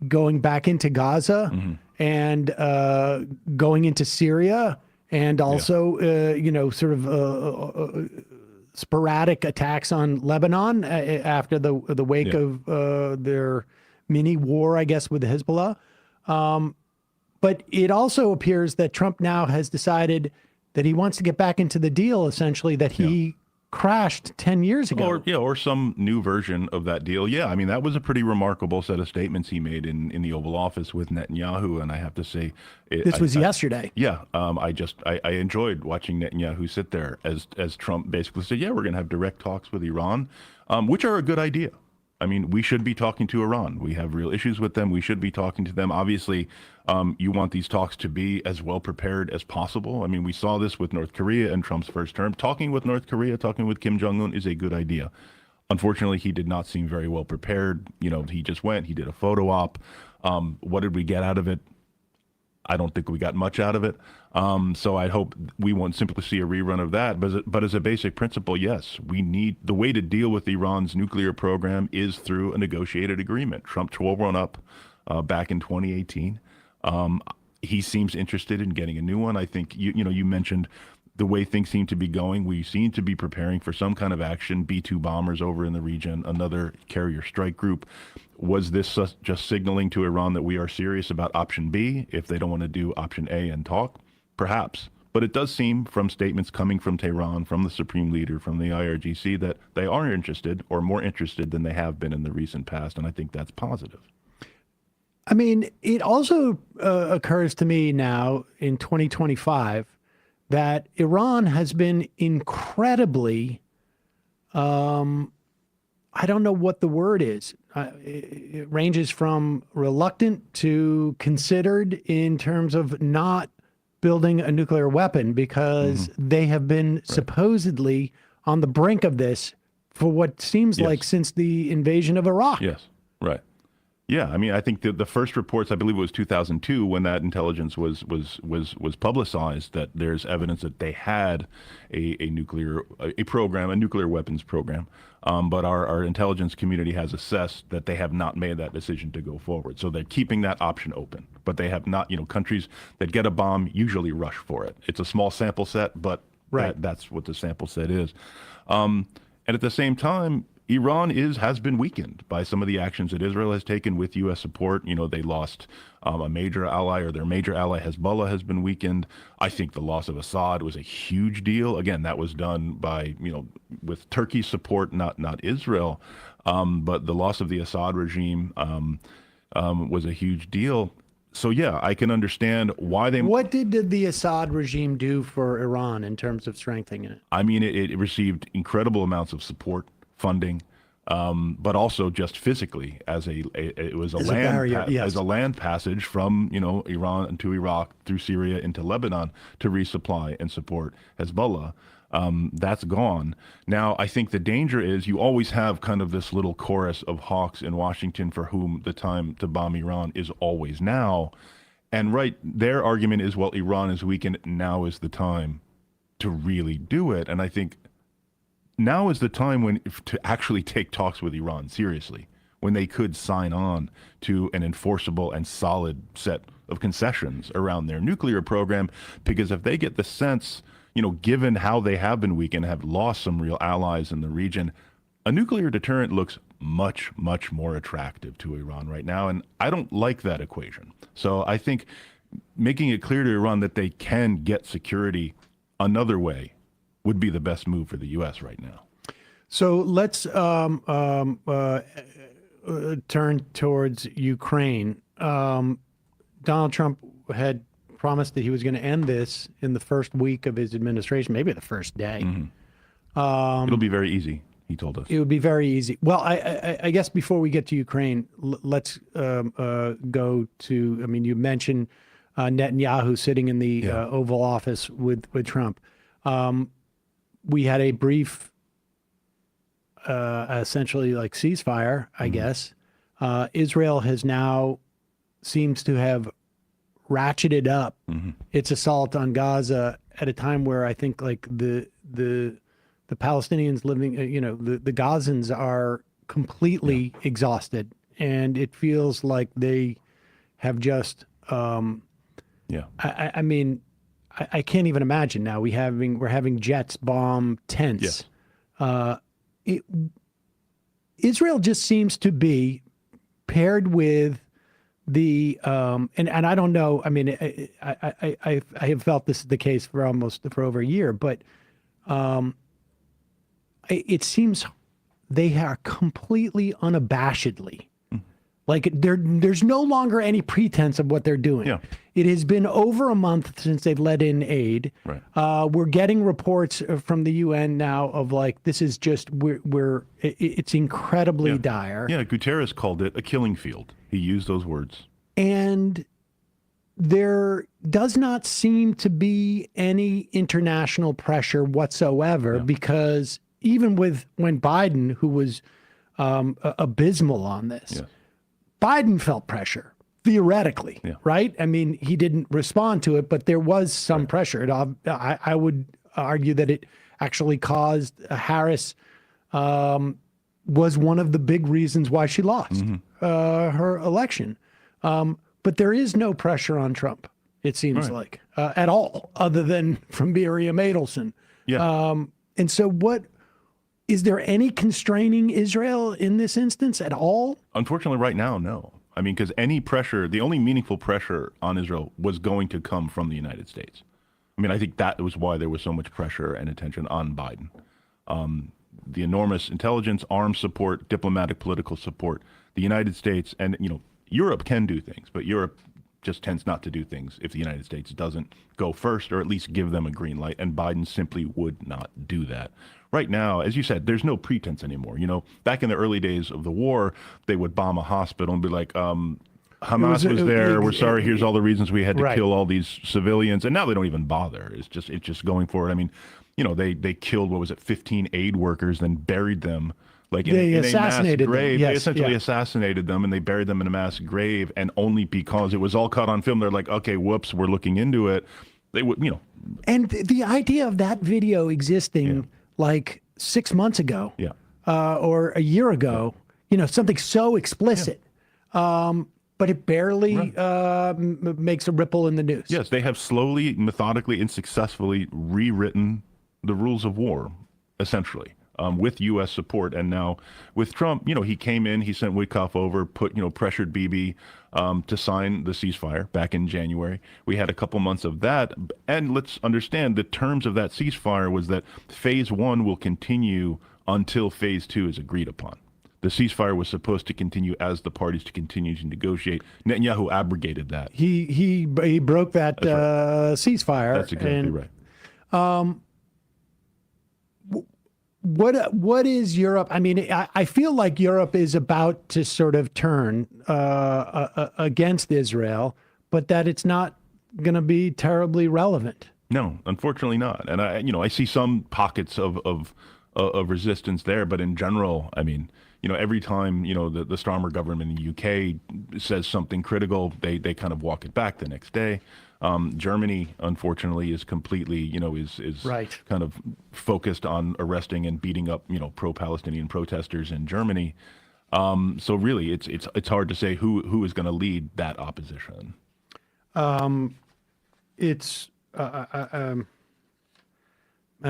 Speaker 6: going back into Gaza and going into Syria and also sort of sporadic attacks on Lebanon after the wake of their mini war, I guess, with the Hezbollah. But it also appears that Trump now has decided that he wants to get back into the deal, essentially, that he crashed 10 years ago.
Speaker 11: Or some new version of that deal. Yeah, I mean, that was a pretty remarkable set of statements he made in the Oval Office with Netanyahu, and I have to say...
Speaker 6: This was yesterday.
Speaker 11: Yeah, I enjoyed watching Netanyahu sit there as Trump basically said, we're going to have direct talks with Iran, which are a good idea. I mean, we should be talking to Iran. We have real issues with them. We should be talking to them. Obviously, you want these talks to be as well prepared as possible. I mean, we saw this with North Korea in Trump's first term. Talking with North Korea, talking with Kim Jong-un is a good idea. Unfortunately, he did not seem very well prepared. He just went, he did a photo op. What did we get out of it? I don't think we got much out of it. So I hope we won't simply see a rerun of that. But as a basic principle, yes, the way to deal with Iran's nuclear program is through a negotiated agreement. Trump tore one up back in 2018. He seems interested in getting a new one. I think, you mentioned the way things seem to be going. We seem to be preparing for some kind of action, B-2 bombers over in the region, another carrier strike group. Was this just signaling to Iran that we are serious about option B if they don't want to do option A and talk? Perhaps. But it does seem from statements coming from Tehran, from the Supreme Leader, from the IRGC, that they are interested or more interested than they have been in the recent past. And I think that's positive.
Speaker 6: I mean, it also occurs to me now in 2025 that Iran has been incredibly, I don't know what the word is. It ranges from reluctant to considered in terms of not building a nuclear weapon because they have been supposedly on the brink of this for what seems like since the invasion of Iraq.
Speaker 11: Yes, right. Yeah, I mean, I think the first reports, I believe it was 2002 when that intelligence was publicized, that there's evidence that they had a nuclear weapons program. But our intelligence community has assessed that they have not made that decision to go forward. So they're keeping that option open. But they have not, countries that get a bomb usually rush for it. It's a small sample set, but that's what the sample set is. And at the same time, Iran has been weakened by some of the actions that Israel has taken with U.S. support. They lost a major ally, or their major ally, Hezbollah, has been weakened. I think the loss of Assad was a huge deal. Again, that was done by, with Turkey's support, not Israel. But the loss of the Assad regime was a huge deal. So, yeah, I can understand why they...
Speaker 6: What did the Assad regime do for Iran in terms of strengthening it?
Speaker 11: I mean, it received incredible amounts of support, funding, but also just physically as a land passage from Iran to Iraq through Syria into Lebanon to resupply and support Hezbollah. That's gone. Now, I think the danger is you always have kind of this little chorus of hawks in Washington for whom the time to bomb Iran is always now. And their argument is, well, Iran is weakened. Now is the time to really do it. And I think now is the time to actually take talks with Iran seriously, when they could sign on to an enforceable and solid set of concessions around their nuclear program. Because if they get the sense, given how they have been weakened, have lost some real allies in the region, a nuclear deterrent looks much, much more attractive to Iran right now. And I don't like that equation. So I think making it clear to Iran that they can get security another way would be the best move for the U.S. right now.
Speaker 6: So let's turn towards Ukraine. Donald Trump had promised that he was going to end this in the first week of his administration, maybe the first day.
Speaker 11: It'll be very easy, he told us.
Speaker 6: It would be very easy. Well, I guess before we get to Ukraine, let's go to, I mean, you mentioned Netanyahu sitting in the Oval Office with Trump. We had a brief, essentially like ceasefire, I guess. Israel has now seems to have ratcheted up its assault on Gaza at a time where I think like the Palestinians living, the Gazans are completely exhausted, and it feels like they have just, I mean, I can't even imagine now. We're having jets bomb tents. Israel just seems to be paired with the and I don't know. I mean, I have felt this is the case for over a year, but it seems they are completely unabashedly. Like there's no longer any pretense of what they're doing.
Speaker 11: Yeah.
Speaker 6: It has been over a month since they've let in aid.
Speaker 11: Right.
Speaker 6: We're getting reports from the UN now of like this is just it's incredibly dire.
Speaker 11: Yeah, Guterres called it a killing field. He used those words. And
Speaker 6: there does not seem to be any international pressure whatsoever because even when Biden, who was abysmal on this, Biden felt pressure theoretically, right? I mean, he didn't respond to it, but there was some pressure. I would argue that it actually caused Harris was one of the big reasons why she lost her election. But there is no pressure on Trump, it seems like, at all, other than from Miriam Adelson. And so is there any constraining Israel in this instance at all?
Speaker 11: Unfortunately, right now, no. I mean, because any pressure, the only meaningful pressure on Israel was going to come from the United States. I mean, I think that was why there was so much pressure and attention on Biden. The enormous intelligence, arms support, diplomatic, political support. The United States and, Europe can do things, but Europe just tends not to do things if the United States doesn't go first or at least give them a green light. And Biden simply would not do that. Right now, as you said, there's no pretense anymore. Back in the early days of the war, they would bomb a hospital and be like, Hamas was there. We're sorry. Here's all the reasons we had to kill all these civilians. And now they don't even bother. It's just going forward. I mean, they killed, 15 aid workers, then buried them. Like in a mass grave. They essentially assassinated them, and they buried them in a mass grave. And only because it was all caught on film, they're like, okay, whoops, we're looking into it. They would,
Speaker 6: And the idea of that video existing like 6 months ago or a year ago, something so explicit, but it barely makes a ripple in the news.
Speaker 11: Yes, they have slowly, methodically, and successfully rewritten the rules of war, essentially. With U.S. support, and now with Trump, he came in, he sent Witkoff over, pressured Bibi to sign the ceasefire back in January. We had a couple months of that, and let's understand the terms of that ceasefire was that phase 1 will continue until phase 2 is agreed upon. The ceasefire was supposed to continue as the parties to continue to negotiate. Netanyahu abrogated that.
Speaker 6: He broke that ceasefire.
Speaker 11: That's exactly right.
Speaker 6: What is Europe? I mean, I feel like Europe is about to sort of turn against Israel, but that it's not going to be terribly relevant.
Speaker 11: No, unfortunately not. And I see some pockets of resistance there, but in general, I mean, every time the Starmer government in the UK says something critical, they kind of walk it back the next day. Germany, unfortunately, is completely, is kind of focused on arresting and beating up, pro-Palestinian protesters in Germany. So really, it's hard to say who is going to lead that opposition.
Speaker 6: I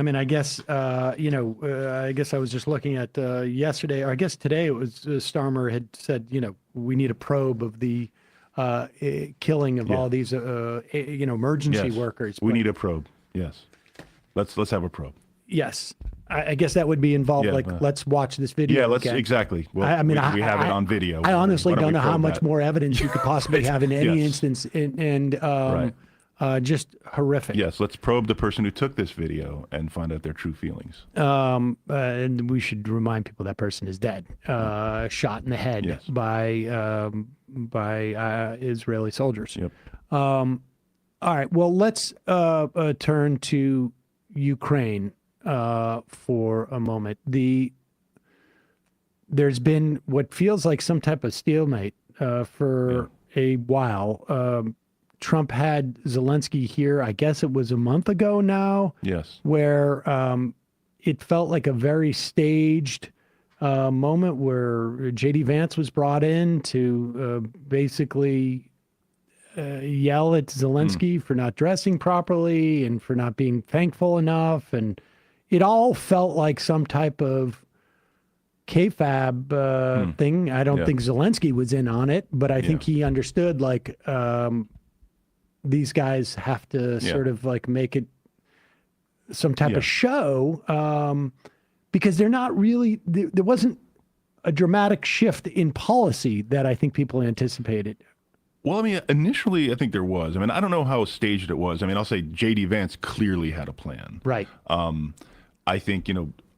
Speaker 6: mean, I guess I guess I was just looking at yesterday, or I guess today it was Starmer had said, we need a probe of the killing of all these, emergency workers.
Speaker 11: We need a probe. Yes. Let's have a probe.
Speaker 6: Yes. I guess that would be involved. Let's watch this video.
Speaker 11: Yeah, let's
Speaker 6: again.
Speaker 11: Exactly. Well, we have it on video.
Speaker 6: I honestly don't know how much more evidence you could possibly have in any instance, and just horrific.
Speaker 11: Yes, let's probe the person who took this video and find out their true feelings.
Speaker 6: And we should remind people that person is dead, shot in the head by Israeli soldiers.
Speaker 11: Yep.
Speaker 6: All right. Well, let's turn to Ukraine for a moment. There's been what feels like some type of stalemate for a while. Trump had Zelensky here, I guess it was a month ago now.
Speaker 11: Yes.
Speaker 6: Where it felt like a very staged moment where J.D. Vance was brought in to basically yell at Zelensky for not dressing properly and for not being thankful enough. And it all felt like some type of kayfabe thing. I don't think Zelensky was in on it, but I think he understood these guys have to sort of make it some type of show because they're not really, there wasn't a dramatic shift in policy that I think people anticipated.
Speaker 11: Well, I mean, initially, I think there was. I mean, I don't know how staged it was. I mean, I'll say J.D. Vance clearly had a plan.
Speaker 6: Right.
Speaker 11: I think,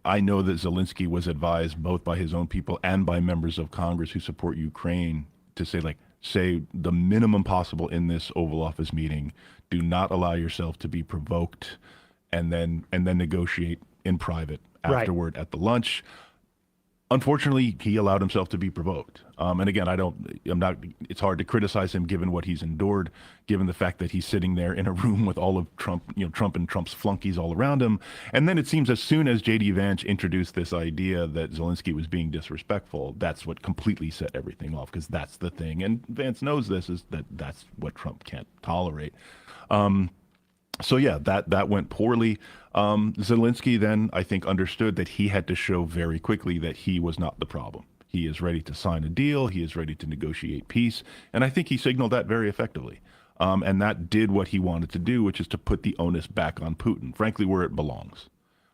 Speaker 11: I know that Zelensky was advised both by his own people and by members of Congress who support Ukraine to say the minimum possible in this Oval Office meeting. Do not allow yourself to be provoked, and then negotiate in private afterward at the lunch. Unfortunately, he allowed himself to be provoked. And again, it's hard to criticize him given what he's endured, given the fact that he's sitting there in a room with all of Trump and Trump's flunkies all around him. And then it seems as soon as J.D. Vance introduced this idea that Zelensky was being disrespectful, that's what completely set everything off, because that's the thing. And Vance knows this, is that's what Trump can't tolerate. So yeah, that went poorly. Zelensky then, I think, understood that he had to show very quickly that he was not the problem. He is ready to sign a deal. He is ready to negotiate peace. And I think he signaled that very effectively. And that did what he wanted to do, which is to put the onus back on Putin, frankly, where it belongs.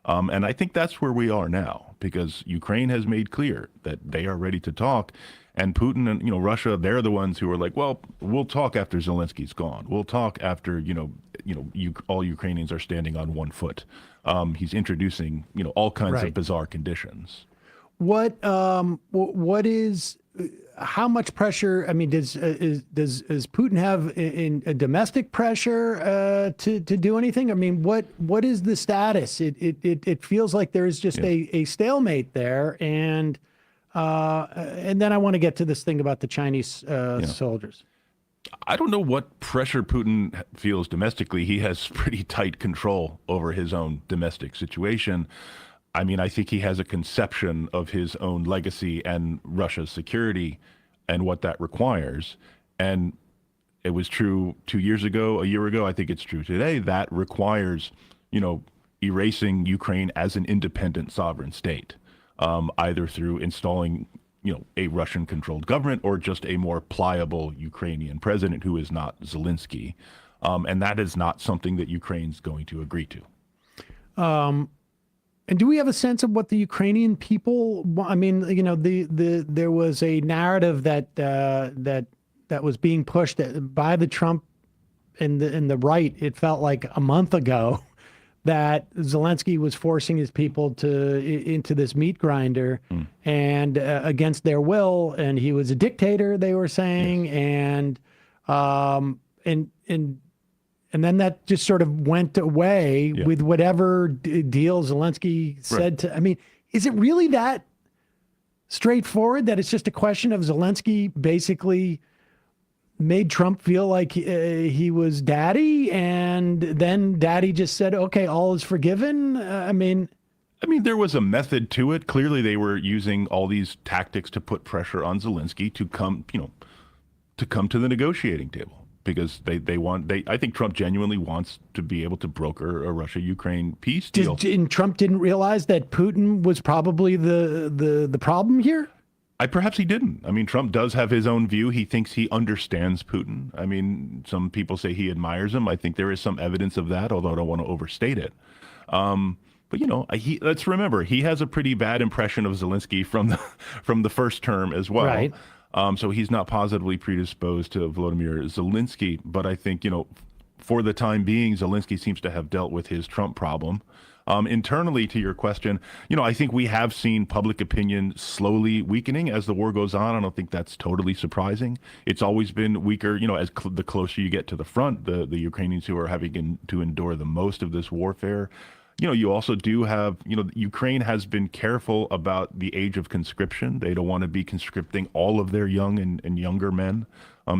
Speaker 11: And I think that's where we are now, because Ukraine has made clear that they are ready to talk. And Putin and Russia, they're the ones who are like, well, we'll talk after Zelensky's gone. We'll talk after all Ukrainians are standing on one foot. He's introducing all kinds of bizarre conditions.
Speaker 6: What is how much pressure? I mean, does Putin have in a domestic pressure to do anything? I mean, what is the status? It feels like there is just a stalemate there, and then I want to get to this thing about the Chinese soldiers.
Speaker 11: I don't know what pressure Putin feels domestically. He has pretty tight control over his own domestic situation. I mean, I think he has a conception of his own legacy and Russia's security and what that requires. And it was true 2 years ago, a year ago. I think it's true today. That requires, erasing Ukraine as an independent sovereign state, either through installing a Russian-controlled government or just a more pliable Ukrainian president who is not Zelensky. And that is not something that Ukraine's going to agree to.
Speaker 6: And do we have a sense of what the Ukrainian people want? I mean, there was a narrative that was being pushed by the Trump and the right. It felt like a month ago that Zelensky was forcing his people into this meat grinder and against their will, and he was a dictator, they were saying, and then that just sort of went away with whatever deal Zelensky said to. I mean, is it really that straightforward that it's just a question of Zelensky basically made Trump feel like he was daddy, and then daddy just said, okay, all is forgiven? I mean,
Speaker 11: there was a method to it. Clearly, they were using all these tactics to put pressure on Zelensky to come to the negotiating table, because I think Trump genuinely wants to be able to broker a Russia-Ukraine peace deal.
Speaker 6: And Trump didn't realize that Putin was probably the problem here?
Speaker 11: Perhaps he didn't. I mean, Trump does have his own view. He thinks he understands Putin. I mean, some people say he admires him. I think there is some evidence of that, although I don't want to overstate it. But let's remember, he has a pretty bad impression of Zelensky from the first term as well.
Speaker 6: Right.
Speaker 11: So he's not positively predisposed to Volodymyr Zelensky. But I think, for the time being, Zelensky seems to have dealt with his Trump problem. Internally, to your question, I think we have seen public opinion slowly weakening as the war goes on. I don't think that's totally surprising. It's always been weaker, as the closer you get to the front, the Ukrainians who are having to endure the most of this warfare. You also do have, Ukraine has been careful about the age of conscription. They don't want to be conscripting all of their young and younger men.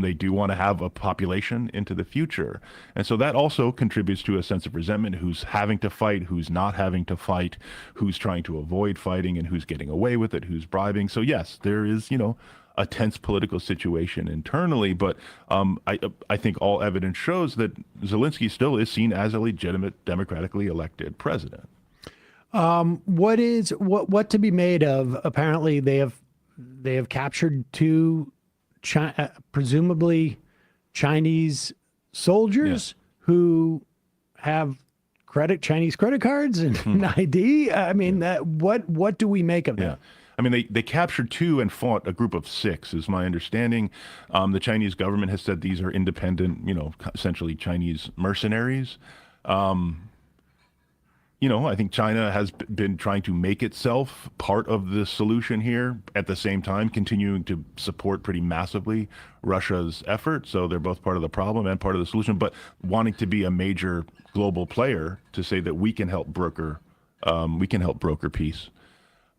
Speaker 11: They do want to have a population into the future. And so that also contributes to a sense of resentment, who's having to fight, who's not having to fight, who's trying to avoid fighting, and who's getting away with it, who's bribing. So yes, there is, a tense political situation internally, but I think all evidence shows that Zelensky still is seen as a legitimate, democratically elected president.
Speaker 6: What to be made of? Apparently, they have captured two presumably Chinese soldiers who have Chinese credit cards and an ID. I mean, what do we make of that?
Speaker 11: Yeah. I mean, they captured two and fought a group of 6, is my understanding. The Chinese government has said these are independent, essentially Chinese mercenaries. I think China has been trying to make itself part of the solution here, at the same time continuing to support pretty massively Russia's effort. So they're both part of the problem and part of the solution, but wanting to be a major global player to say that we can help broker peace.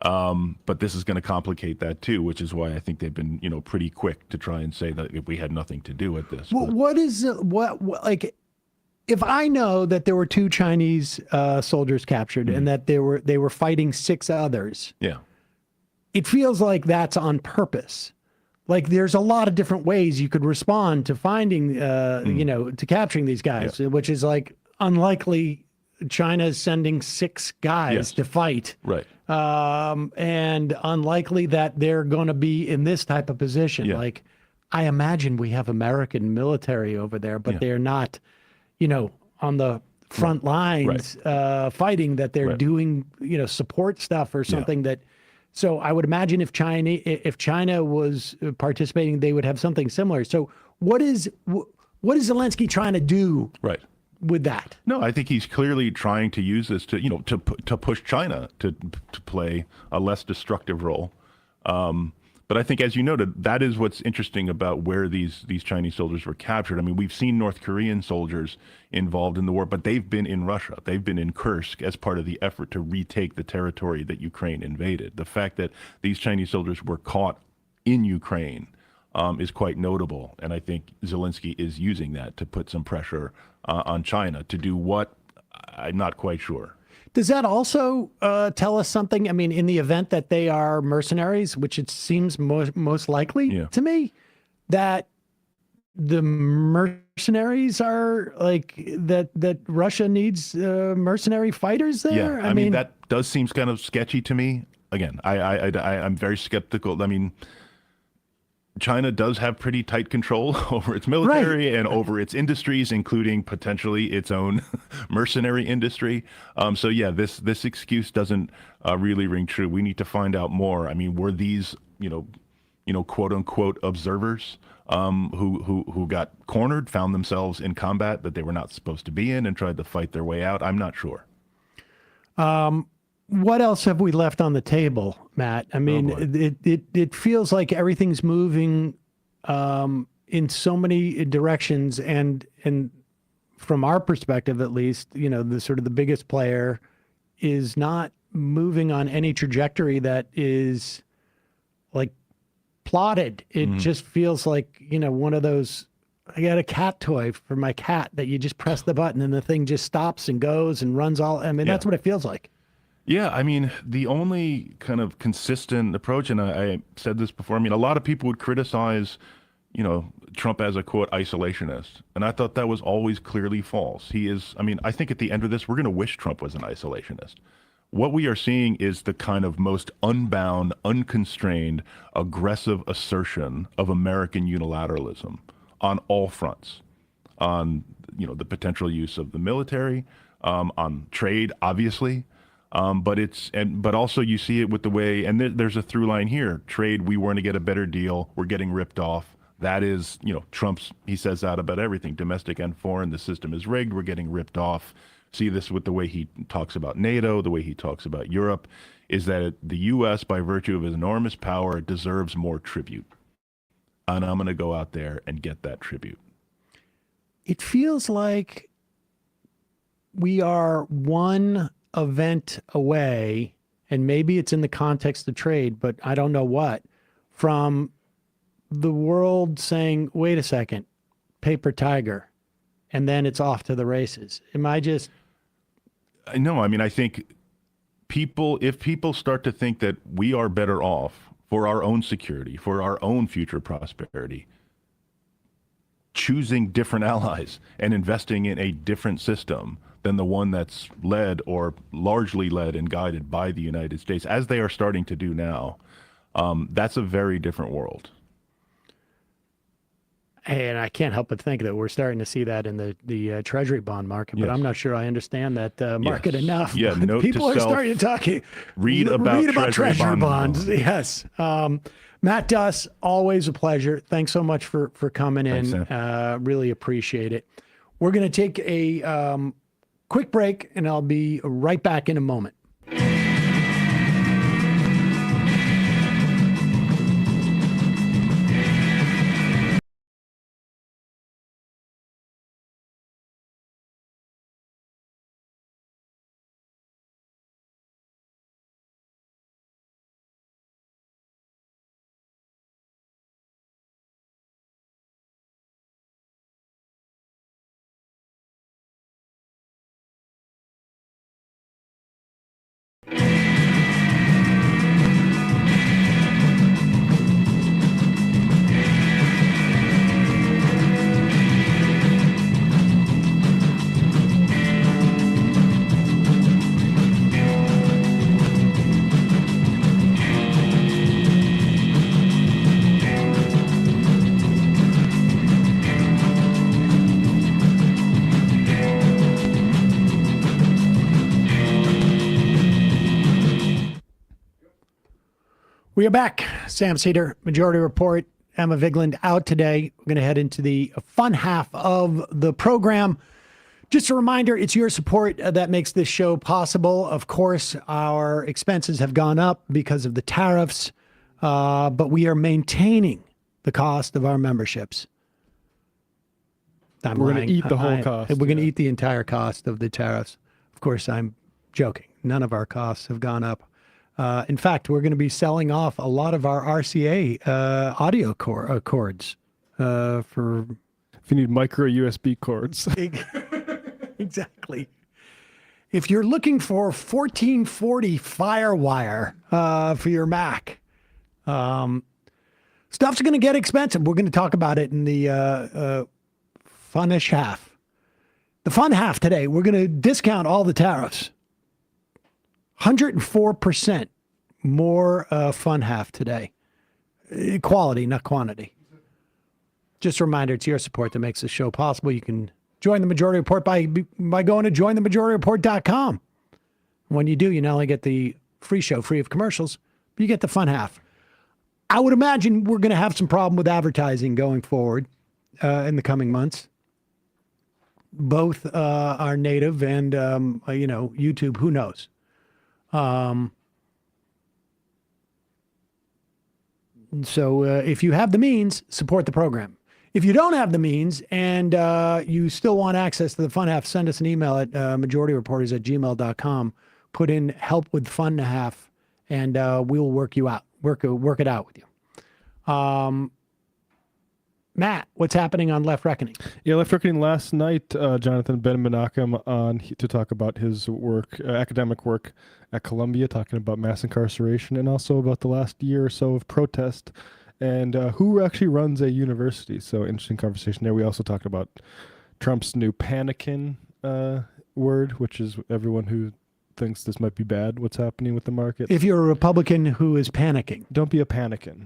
Speaker 11: But this is going to complicate that too, which is why I think they've been, pretty quick to try and say that we had nothing to do with this.
Speaker 6: Well, if I know that there were 2 Chinese soldiers captured and that they were fighting 6 others, it feels like that's on purpose. Like there's a lot of different ways you could respond to finding, to capturing these guys, which is like unlikely. China is sending 6 guys to fight,
Speaker 11: right?
Speaker 6: And unlikely that they're going to be in this type of position. Like I imagine we have American military over there, but they're not. On the front lines fighting, that they're doing, support stuff or something that. So I would imagine if China was participating, they would have something similar. So what is Zelensky trying to do with that?
Speaker 11: No, I think he's clearly trying to use this to push China to play a less destructive role. But I think, as you noted, that is what's interesting about where these Chinese soldiers were captured. I mean, we've seen North Korean soldiers involved in the war, but they've been in Russia. They've been in Kursk as part of the effort to retake the territory that Ukraine invaded. The fact that these Chinese soldiers were caught in Ukraine is quite notable. And I think Zelensky is using that to put some pressure on China to do what? I'm not quite sure.
Speaker 6: Does that also tell us something? I mean, in the event that they are mercenaries, which it seems most likely to me, that the mercenaries are like that Russia needs mercenary fighters there?
Speaker 11: Yeah, I mean, that does seem kind of sketchy to me. Again, I'm very skeptical. I mean, China does have pretty tight control over its military and over its industries, including potentially its own mercenary industry. So yeah, this excuse doesn't really ring true. We need to find out more. I mean, were these quote unquote observers who got cornered, found themselves in combat that they were not supposed to be in, and tried to fight their way out? I'm not sure.
Speaker 6: What else have we left on the table, Matt? I mean, it feels like everything's moving in so many directions, and from our perspective, at least, the sort of the biggest player is not moving on any trajectory that is like plotted. It just feels like, one of those. I got a cat toy for my cat that you just press the button and the thing just stops and goes and runs all. I mean, that's what it feels like.
Speaker 11: Yeah, I mean, the only kind of consistent approach, and I said this before, I mean, a lot of people would criticize, Trump as a, quote, isolationist. And I thought that was always clearly false. He is, I mean, I think at the end of this, we're going to wish Trump was an isolationist. What we are seeing is the kind of most unbound, unconstrained, aggressive assertion of American unilateralism on all fronts, on the potential use of the military, on trade, obviously, but also you see it with the way, and there's a through line here: trade. We want to get a better deal. We're getting ripped off. That is, Trump's. He says that about everything, domestic and foreign. The system is rigged. We're getting ripped off. See this with the way he talks about NATO, the way he talks about Europe, is that the U.S., by virtue of his enormous power, deserves more tribute. And I'm going to go out there and get that tribute.
Speaker 6: It feels like we are one event away, and maybe it's in the context of trade, but I don't know what, from the world saying, wait a second, paper tiger, and then it's off to the races. Am I just...
Speaker 11: No, I mean, I think if people start to think that we are better off for our own security, for our own future prosperity, choosing different allies and investing in a different system than the one that's led or largely led and guided by the United States, as they are starting to do now, that's a very different world.
Speaker 6: And I can't help but think that we're starting to see that in the Treasury bond market, but I'm not sure I understand that market enough.
Speaker 11: Yeah, note
Speaker 6: people
Speaker 11: to
Speaker 6: are
Speaker 11: self,
Speaker 6: starting to talk.
Speaker 11: Read about
Speaker 6: Treasury bonds. Yes. Matt Duss, always a pleasure. Thanks so much for coming in. Really appreciate it. We're going to take a quick break, and I'll be right back in a moment. We are back. Sam Seder, Majority Report. Emma Vigeland out today. We're going to head into the fun half of the program. Just a reminder, it's your support that makes this show possible. Of course, our expenses have gone up because of the tariffs, but we are maintaining the cost of our memberships.
Speaker 7: We're going to eat the whole cost.
Speaker 6: We're going to eat the entire cost of the tariffs. Of course, I'm joking. None of our costs have gone up. In fact, we're going to be selling off a lot of our RCA audio cords for...
Speaker 7: If you need micro USB cords.
Speaker 6: Exactly. If you're looking for 1440 FireWire for your Mac, stuff's going to get expensive. We're going to talk about it in the funnish half. The fun half today, we're going to discount all the tariffs. 104% more fun half today. Quality, not quantity. Just a reminder, it's your support that makes this show possible. You can join the Majority Report by going to jointhemajorityreport.com. When you do, you not only get the free show, free of commercials, but you get the fun half. I would imagine we're going to have some problem with advertising going forward in the coming months. Both our native and, YouTube, who knows? So if you have the means, support the program. If you don't have the means and you still want access to the fun half, send us an email at majorityreporters@gmail.com. Put in help with fun half, and we'll work you out. Work it out with you. Matt, what's happening on Left Reckoning?
Speaker 7: Yeah, Left Reckoning last night, Jonathan Ben-Menachem on to talk about his work, academic work at Columbia, talking about mass incarceration and also about the last year or so of protest and who actually runs a university. So interesting conversation there. We also talked about Trump's new panicking word, which is everyone who thinks this might be bad, what's happening with the market.
Speaker 6: If you're a Republican who is panicking.
Speaker 7: Don't be a panican.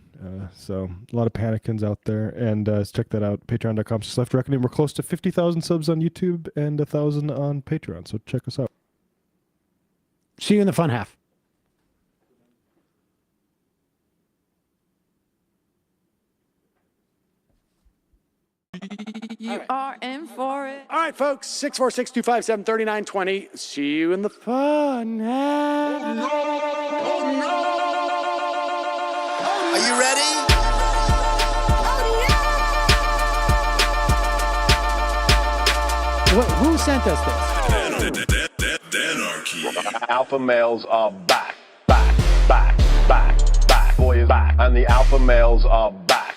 Speaker 7: So a lot of panicans out there. And check that out, patreon.com/leftreckoning. We're close to 50,000 subs on YouTube and 1,000 on Patreon. So check us out.
Speaker 6: See you in the fun half.
Speaker 12: You are in for it.
Speaker 6: All right, folks, 646-257-3920. See you in the fun half.
Speaker 13: Are you ready?
Speaker 6: Who sent us this?
Speaker 14: Alpha males are back. Boy is back. And the alpha males are back.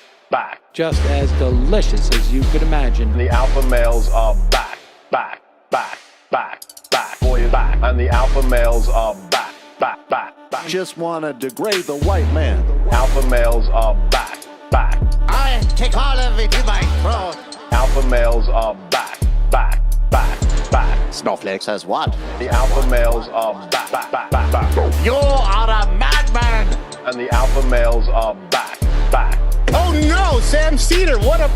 Speaker 6: Just as delicious as you could imagine.
Speaker 14: The alpha males are back. Boy is back. And the alpha males are back.
Speaker 15: Just want to degrade the white man.
Speaker 14: Alpha males are back.
Speaker 13: I take all of it in my throat.
Speaker 14: Alpha males are back.
Speaker 15: Snowflakes has what?
Speaker 14: The alpha males are back.
Speaker 13: You are a madman.
Speaker 14: And the alpha males are back.
Speaker 13: Oh no, Sam Seder! What a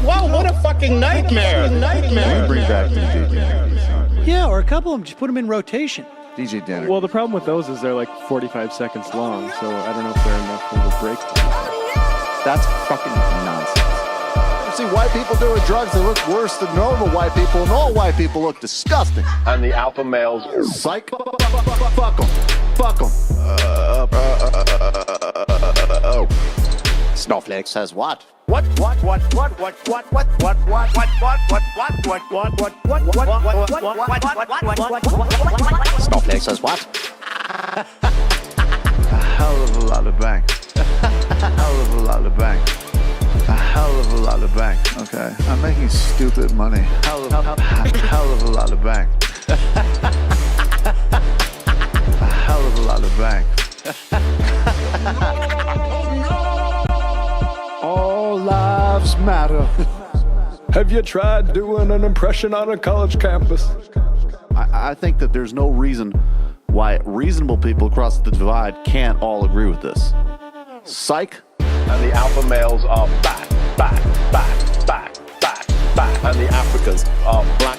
Speaker 13: fucking nightmare!
Speaker 15: Bring back DJ Danner.
Speaker 6: Yeah, or a couple of them. Just put them in rotation.
Speaker 15: DJ Danner.
Speaker 7: Well, the problem with those is they're like 45 seconds long, so I don't know if they're enough of a break.
Speaker 15: That's fucking nonsense. You see white people doing drugs that look worse than normal white people, and all white people look disgusting.
Speaker 14: And the alpha males
Speaker 15: psych. Fuck them. Snowflakes says what? Snowflake says what?
Speaker 16: A hell of a lot of bank. A hell of a lot of bank. A hell of a lot of bank. Okay, I'm making stupid money. Hell of a lot of bank. A hell of a lot of bank.
Speaker 15: All lives matter.
Speaker 7: Have you tried doing an impression on a college campus?
Speaker 16: I think that there's no reason why reasonable people across the divide can't all agree with this. Psych.
Speaker 14: And the alpha males are back. And the Africans are black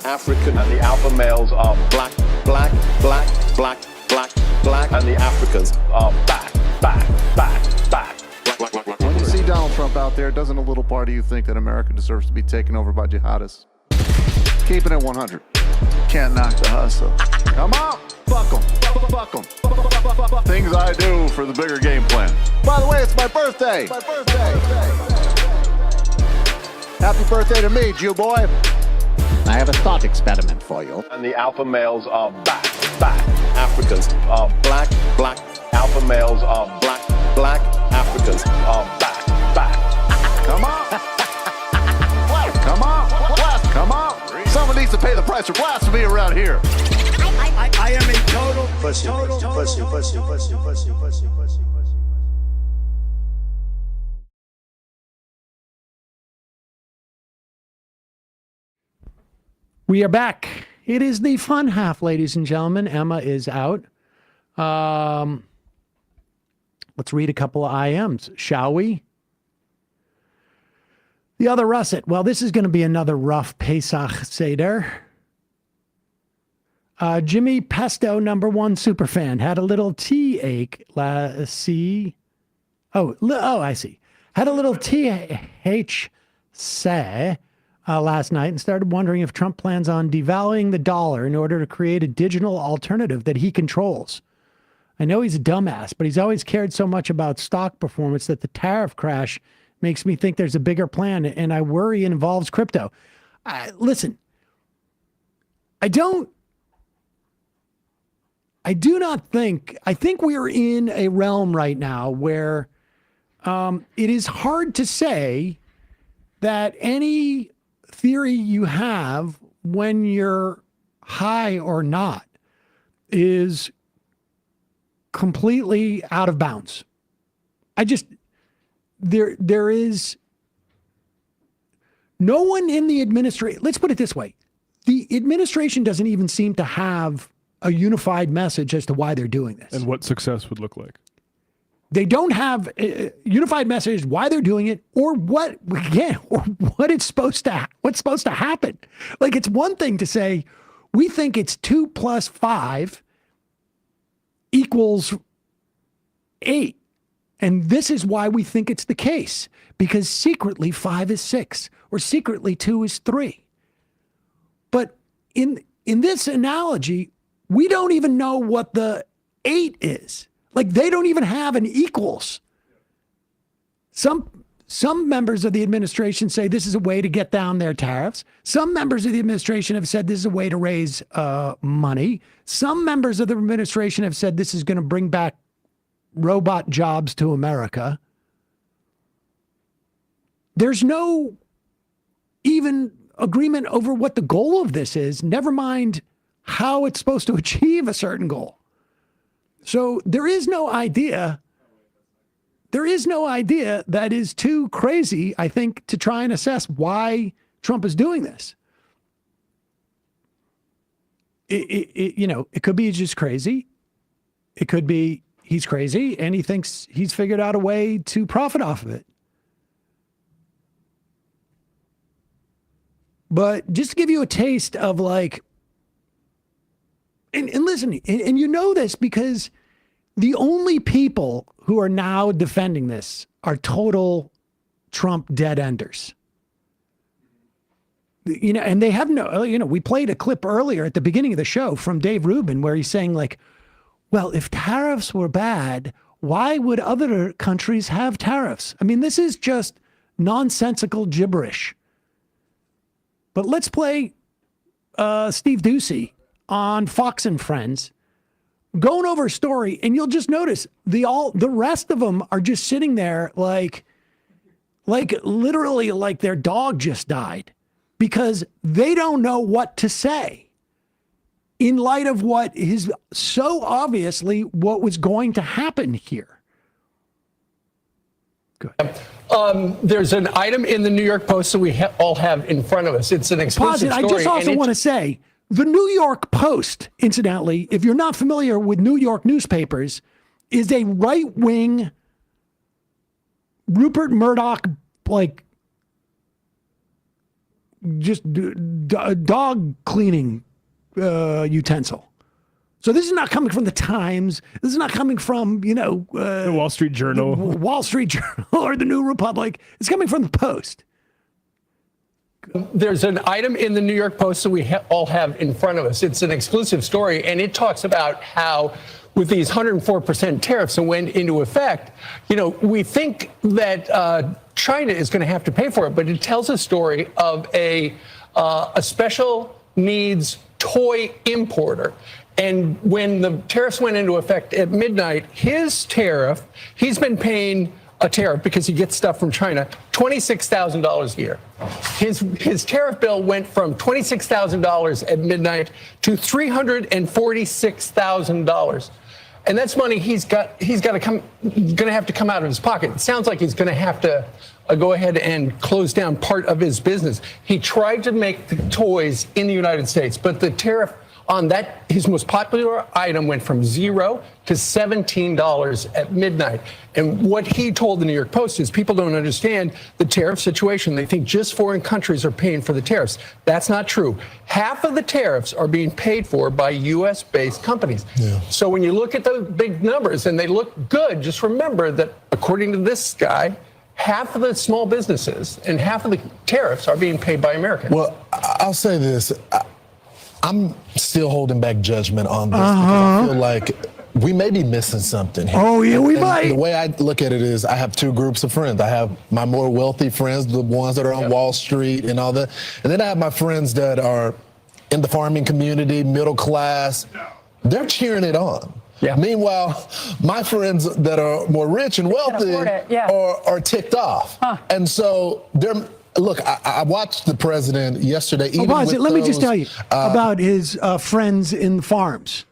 Speaker 14: African. And the alpha males are black. And the Africans are back.
Speaker 16: When you see Donald Trump out there, doesn't a little part of you think that America deserves to be taken over by jihadists? Keep it at 100. Can't knock the hustle. Come on, fuck them. Things I do for the bigger game plan. By the way, it's my birthday. Happy birthday to me, Jew boy.
Speaker 15: I have a thought experiment for you.
Speaker 14: And the alpha males are back. Africans are black. Alpha males are black. Africans are back.
Speaker 16: Come on. Someone needs to pay the price for blasphemy around here.
Speaker 13: I am a total pussy.
Speaker 6: We are back. It is the fun half, ladies and gentlemen. Emma is out. Let's read a couple of IMs, shall we? The other russet. Well, this is going to be another rough Pesach Seder. Jimmy Pesto, #1 superfan, had a little tea ache. I see. Had a little TH say last night and started wondering if Trump plans on devaluing the dollar in order to create a digital alternative that he controls. I know he's a dumbass, but he's always cared so much about stock performance that the tariff crash makes me think there's a bigger plan, and I worry it involves crypto. Listen, I do not think, I think we're in a realm right now where it is hard to say that any theory you have when you're high or not is completely out of bounds. There is no one in the administration. Let's put it this way. the administration doesn't even seem to have a unified message as to why they're doing this.
Speaker 7: And what success would look like.
Speaker 6: They don't have a unified message why they're doing it, or what it's supposed to happen. Like, it's one thing to say, we think it's 2 + 5 = 8. And this is why we think it's the case, because secretly 5 is 6, or secretly 2 is 3. But in this analogy, we don't even know what the 8 is. Like, they don't even have an equals. Some members of the administration say this is a way to get down their tariffs. Some members of the administration have said this is a way to raise money. Some members of the administration have said this is going to bring back robot jobs to America. There's no even agreement over what the goal of this is, never mind how it's supposed to achieve a certain goal. So there is no idea that is too crazy, I think, to try and assess why Trump is doing this. It could be just crazy. It could be he's crazy and he thinks he's figured out a way to profit off of it. But just to give you a taste of like, and listen, and you know this because the only people who are now defending this are total Trump dead enders. And they have we played a clip earlier at the beginning of the show from Dave Rubin where he's saying like, well, if tariffs were bad, why would other countries have tariffs? I mean, this is just nonsensical gibberish. But let's play Steve Ducey on Fox and Friends going over a story, and you'll just notice the rest of them are just sitting there like literally like their dog just died because they don't know what to say in light of what is so obviously what was going to happen here.
Speaker 17: There's an item in the New York Post that we all have in front of us. It's an exclusive story.
Speaker 6: I just also want to say, the New York Post, incidentally, if you're not familiar with New York newspapers, is a right-wing Rupert Murdoch, like, just dog cleaning utensil. So this is not coming from the Times. This is not coming from, the
Speaker 7: Wall Street Journal.
Speaker 6: Wall Street Journal or the New Republic. It's coming from the Post.
Speaker 17: There's an item in the New York Post that we all have in front of us. It's an exclusive story, and it talks about how with these 104% tariffs that went into effect, we think that China is going to have to pay for it, but it tells a story of a special needs toy importer. And when the tariffs went into effect at midnight, his tariff, he's been paying a tariff because he gets stuff from China, $26,000 a year. His tariff bill went from $26,000 at midnight to $346,000. And that's money he's going to have to come out of his pocket. It sounds like he's going to have to go ahead and close down part of his business. He tried to make the toys in the United States, but the tariff on that, his most popular item went from $0 to $17 at midnight. And what he told the New York Post is people don't understand the tariff situation. They think just foreign countries are paying for the tariffs. That's not true. Half of the tariffs are being paid for by U.S.-based companies. Yeah. So when you look at the big numbers and they look good, just remember that according to this guy, half of the small businesses and half of the tariffs are being paid by Americans.
Speaker 18: Well, I'll say this. I'm still holding back judgment on this because I feel like we may be missing something here.
Speaker 6: Oh, yeah, we might.
Speaker 18: The way I look at it is I have two groups of friends. I have my more wealthy friends, the ones that are on Wall Street and all that. And then I have my friends that are in the farming community, middle class. They're cheering it on. Yeah. Meanwhile, my friends that are more rich and wealthy are ticked off. And so they're... Look, I watched the president yesterday.
Speaker 6: Let me just tell you about his friends in the farms.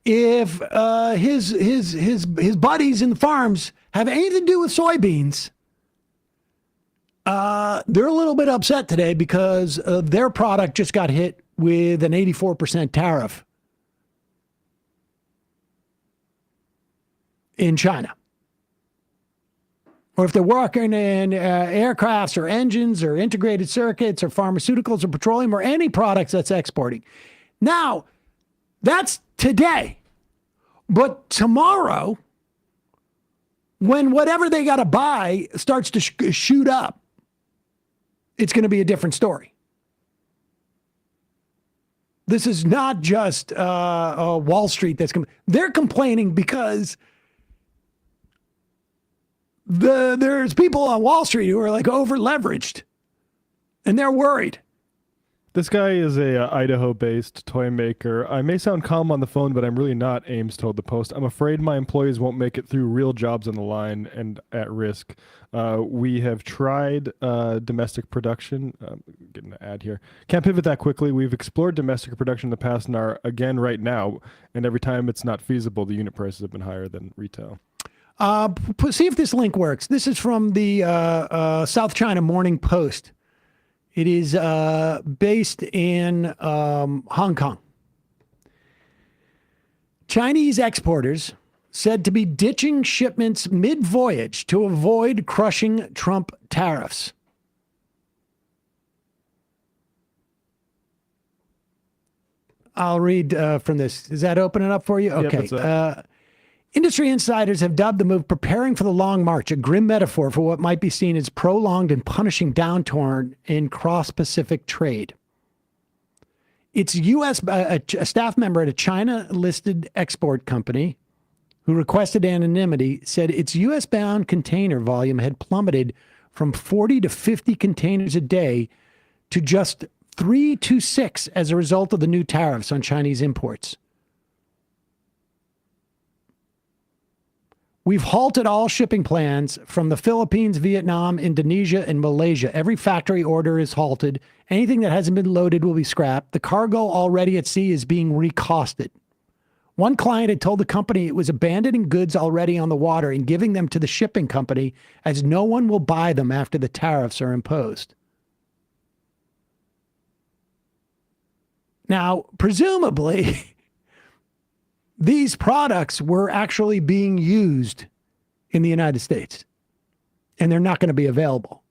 Speaker 6: If his buddies in the farms have anything to do with soybeans, They're a little bit upset today because their product just got hit with an 84% tariff in China. Or if they're working in aircrafts or engines or integrated circuits or pharmaceuticals or petroleum or any products that's exporting. Now, that's today. But tomorrow, when whatever they got to buy starts to shoot up, it's going to be a different story. This is not just Wall Street that's they're complaining because there's people on Wall Street who are like over leveraged and they're worried.
Speaker 7: This guy is a Idaho-based toy maker. I may sound calm on the phone, but I'm really not, Ames told the Post. I'm afraid my employees won't make it through, real jobs on the line and at risk. We have tried domestic production. Getting an ad here. Can't pivot that quickly. We've explored domestic production in the past and are again right now, and every time it's not feasible, the unit prices have been higher than retail.
Speaker 6: See if this link works. This is from the South China Morning Post. It is based in Hong Kong. Chinese exporters said to be ditching shipments mid-voyage to avoid crushing Trump tariffs. I'll read from this. Does that open it up for you? Okay.
Speaker 7: Yep,
Speaker 6: industry insiders have dubbed the move preparing for the long march, a grim metaphor for what might be seen as prolonged and punishing downturn in cross-Pacific trade. It's a staff member at a China-listed export company who requested anonymity said its U.S.-bound container volume had plummeted from 40 to 50 containers a day to just 3 to 6 as a result of the new tariffs on Chinese imports. We've halted all shipping plans from the Philippines, Vietnam, Indonesia, and Malaysia. Every factory order is halted. Anything that hasn't been loaded will be scrapped. The cargo already at sea is being recosted. One client had told the company it was abandoning goods already on the water and giving them to the shipping company as no one will buy them after the tariffs are imposed. Now, presumably, these products were actually being used in the United States, and they're not going to be available.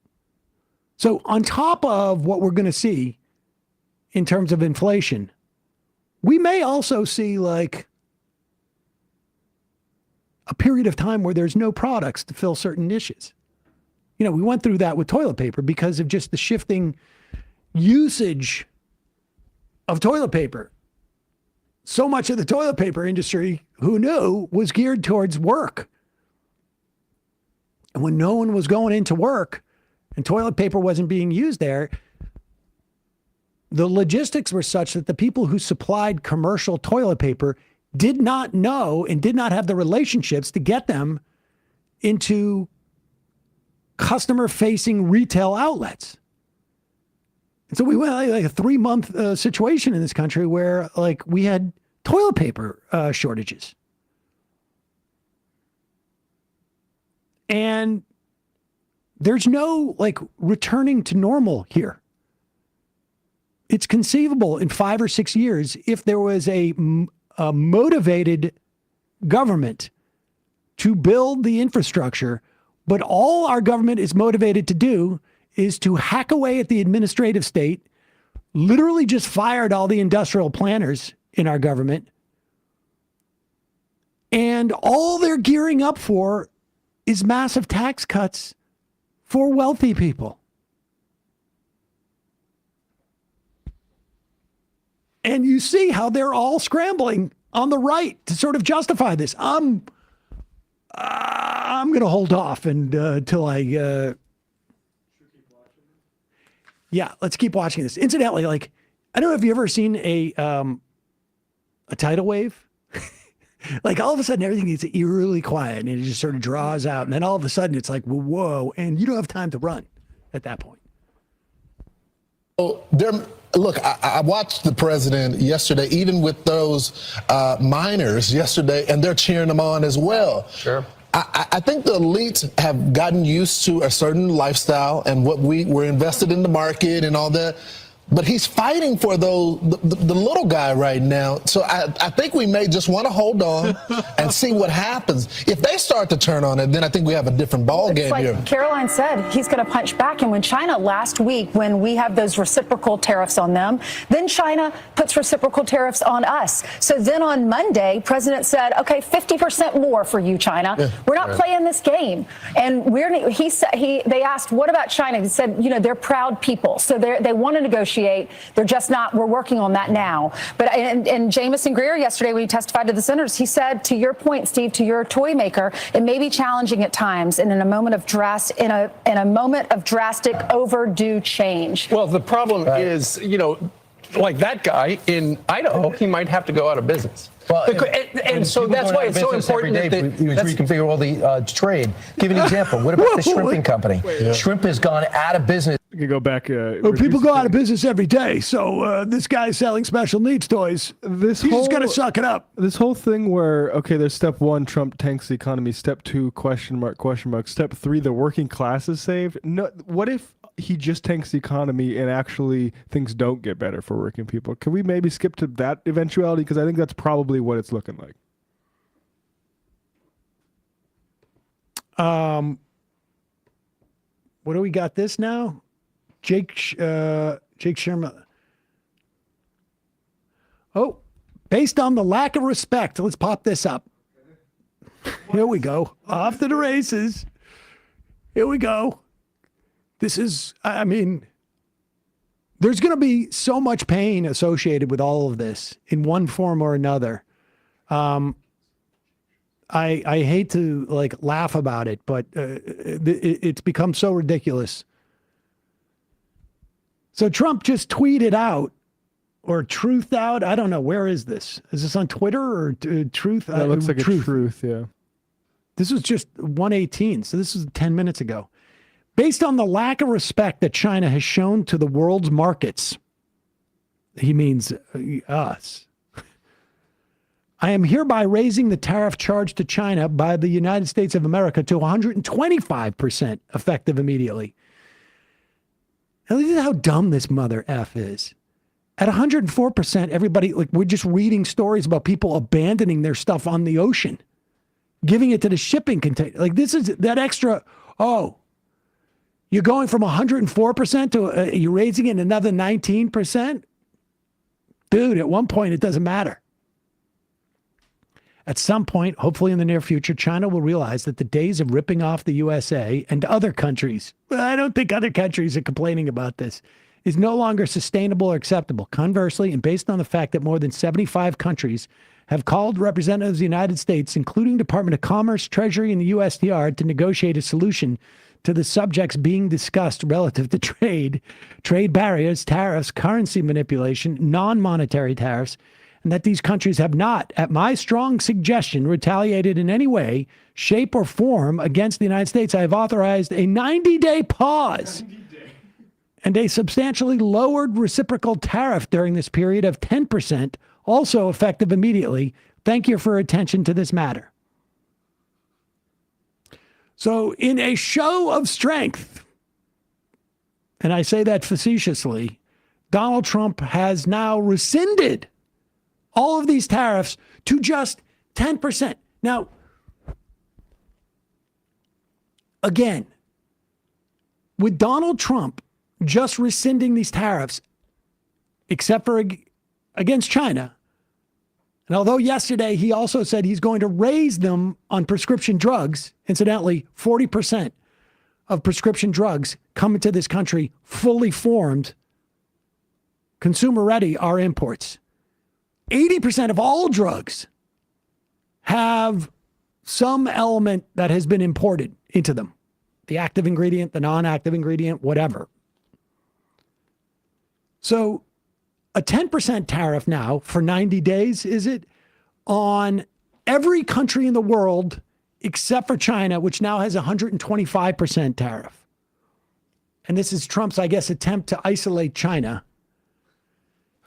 Speaker 6: So on top of what we're going to see in terms of inflation, we may also see like a period of time where there's no products to fill certain niches. You know, we went through that with toilet paper because of just the shifting usage of toilet paper. So much of the toilet paper industry, who knew, was geared towards work. And when no one was going into work and toilet paper wasn't being used there, the logistics were such that the people who supplied commercial toilet paper did not know and did not have the relationships to get them into customer-facing retail outlets. And so we went like a 3-month situation in this country where like we had toilet paper shortages. And there's no like returning to normal here. It's conceivable in 5 or 6 years if there was a motivated government to build the infrastructure, but all our government is motivated to do is to hack away at the administrative state, literally just fired all the industrial planners in our government. And all they're gearing up for is massive tax cuts for wealthy people. And you see how they're all scrambling on the right to sort of justify this. I'm going to hold off until I... Yeah, let's keep watching this. Incidentally, like, I don't know if you've ever seen a tidal wave. Like all of a sudden everything gets eerily quiet and it just sort of draws out. And then all of a sudden it's like, whoa, and you don't have time to run at that point.
Speaker 18: Oh, look, I watched the president yesterday, even with those miners yesterday, and they're cheering him on as well.
Speaker 17: Sure.
Speaker 18: I think the elites have gotten used to a certain lifestyle and what we're invested in the market and all that. But he's fighting for the little guy right now. So I think we may just want to hold on and see what happens. If they start to turn on it, then I think we have a different ball game
Speaker 19: like
Speaker 18: here.
Speaker 19: Caroline said, he's going to punch back. And when China last week, when we have those reciprocal tariffs on them, then China puts reciprocal tariffs on us. So then on Monday, President said, okay, 50% more for you, China.
Speaker 18: Yeah,
Speaker 19: we're not playing this game. And they asked, what about China? He said, they're proud people. So they want to negotiate. They're just not. We're working on that now. But and Jamison Greer yesterday, when he testified to the senators, he said, to your point, Steve, to your toy maker, it may be challenging at times, and in a moment of drastic overdue change.
Speaker 17: Well, the problem is, like that guy in Idaho, he might have to go out of business.
Speaker 20: Well,
Speaker 17: and so that's why it's so important that
Speaker 20: you reconfigure all the trade. Give an example. What about the shrimping company? Yeah. Shrimp has gone out of business.
Speaker 7: You can go back.
Speaker 6: People go out of business every day. So this guy's selling special needs toys. He's just going to suck it up.
Speaker 7: This whole thing where, okay, there's step 1, Trump tanks the economy. Step 2, question mark. Step 3, the working class is saved. No, what if he just tanks the economy and actually things don't get better for working people? Can we maybe skip to that eventuality? Because I think that's probably what it's looking like.
Speaker 6: What do we got this now? Jake Sherman. Oh, based on the lack of respect, let's pop this up. Here we go. Off to the races. Here we go. This is, I mean, there's going to be so much pain associated with all of this in one form or another. I hate to laugh about it, but it's become so ridiculous. So Trump just tweeted out or truthed out. I don't know. Where is this? Is this on Twitter or Truth?
Speaker 7: That looks like a truth, yeah.
Speaker 6: This was just 1:18. So this was 10 minutes ago. Based on the lack of respect that China has shown to the world's markets, he means us. I am hereby raising the tariff charge to China by the United States of America to 125% effective immediately. Now, this is how dumb this mother F is. At 104%, everybody, we're just reading stories about people abandoning their stuff on the ocean, giving it to the shipping container. This is that extra, you're going from 104% to you're raising it another 19%? Dude, at one point, it doesn't matter. At some point, hopefully in the near future, China will realize that the days of ripping off the USA and other countries, I don't think other countries are complaining about this, is no longer sustainable or acceptable. Conversely, and based on the fact that more than 75 countries have called representatives of the United States, including Department of Commerce, Treasury, and the USTR, to negotiate a solution to the subjects being discussed relative to trade barriers, tariffs, currency manipulation, non-monetary tariffs, and that these countries have not, at my strong suggestion, retaliated in any way, shape, or form against the United States, I have authorized a 90-day pause and a substantially lowered reciprocal tariff during this period of 10%, also effective immediately. Thank you for attention to this matter. So in a show of strength, and I say that facetiously, Donald Trump has now rescinded all of these tariffs to just 10%. Now, again, with Donald Trump just rescinding these tariffs, except for against China, and although yesterday he also said he's going to raise them on prescription drugs, incidentally, 40% of prescription drugs come into this country fully formed, consumer ready, are imports. 80% of all drugs have some element that has been imported into them. The active ingredient, the non-active ingredient, whatever. So a 10% tariff now for 90 days, is it, on every country in the world except for China, which now has a 125% tariff. And this is Trump's, I guess, attempt to isolate China.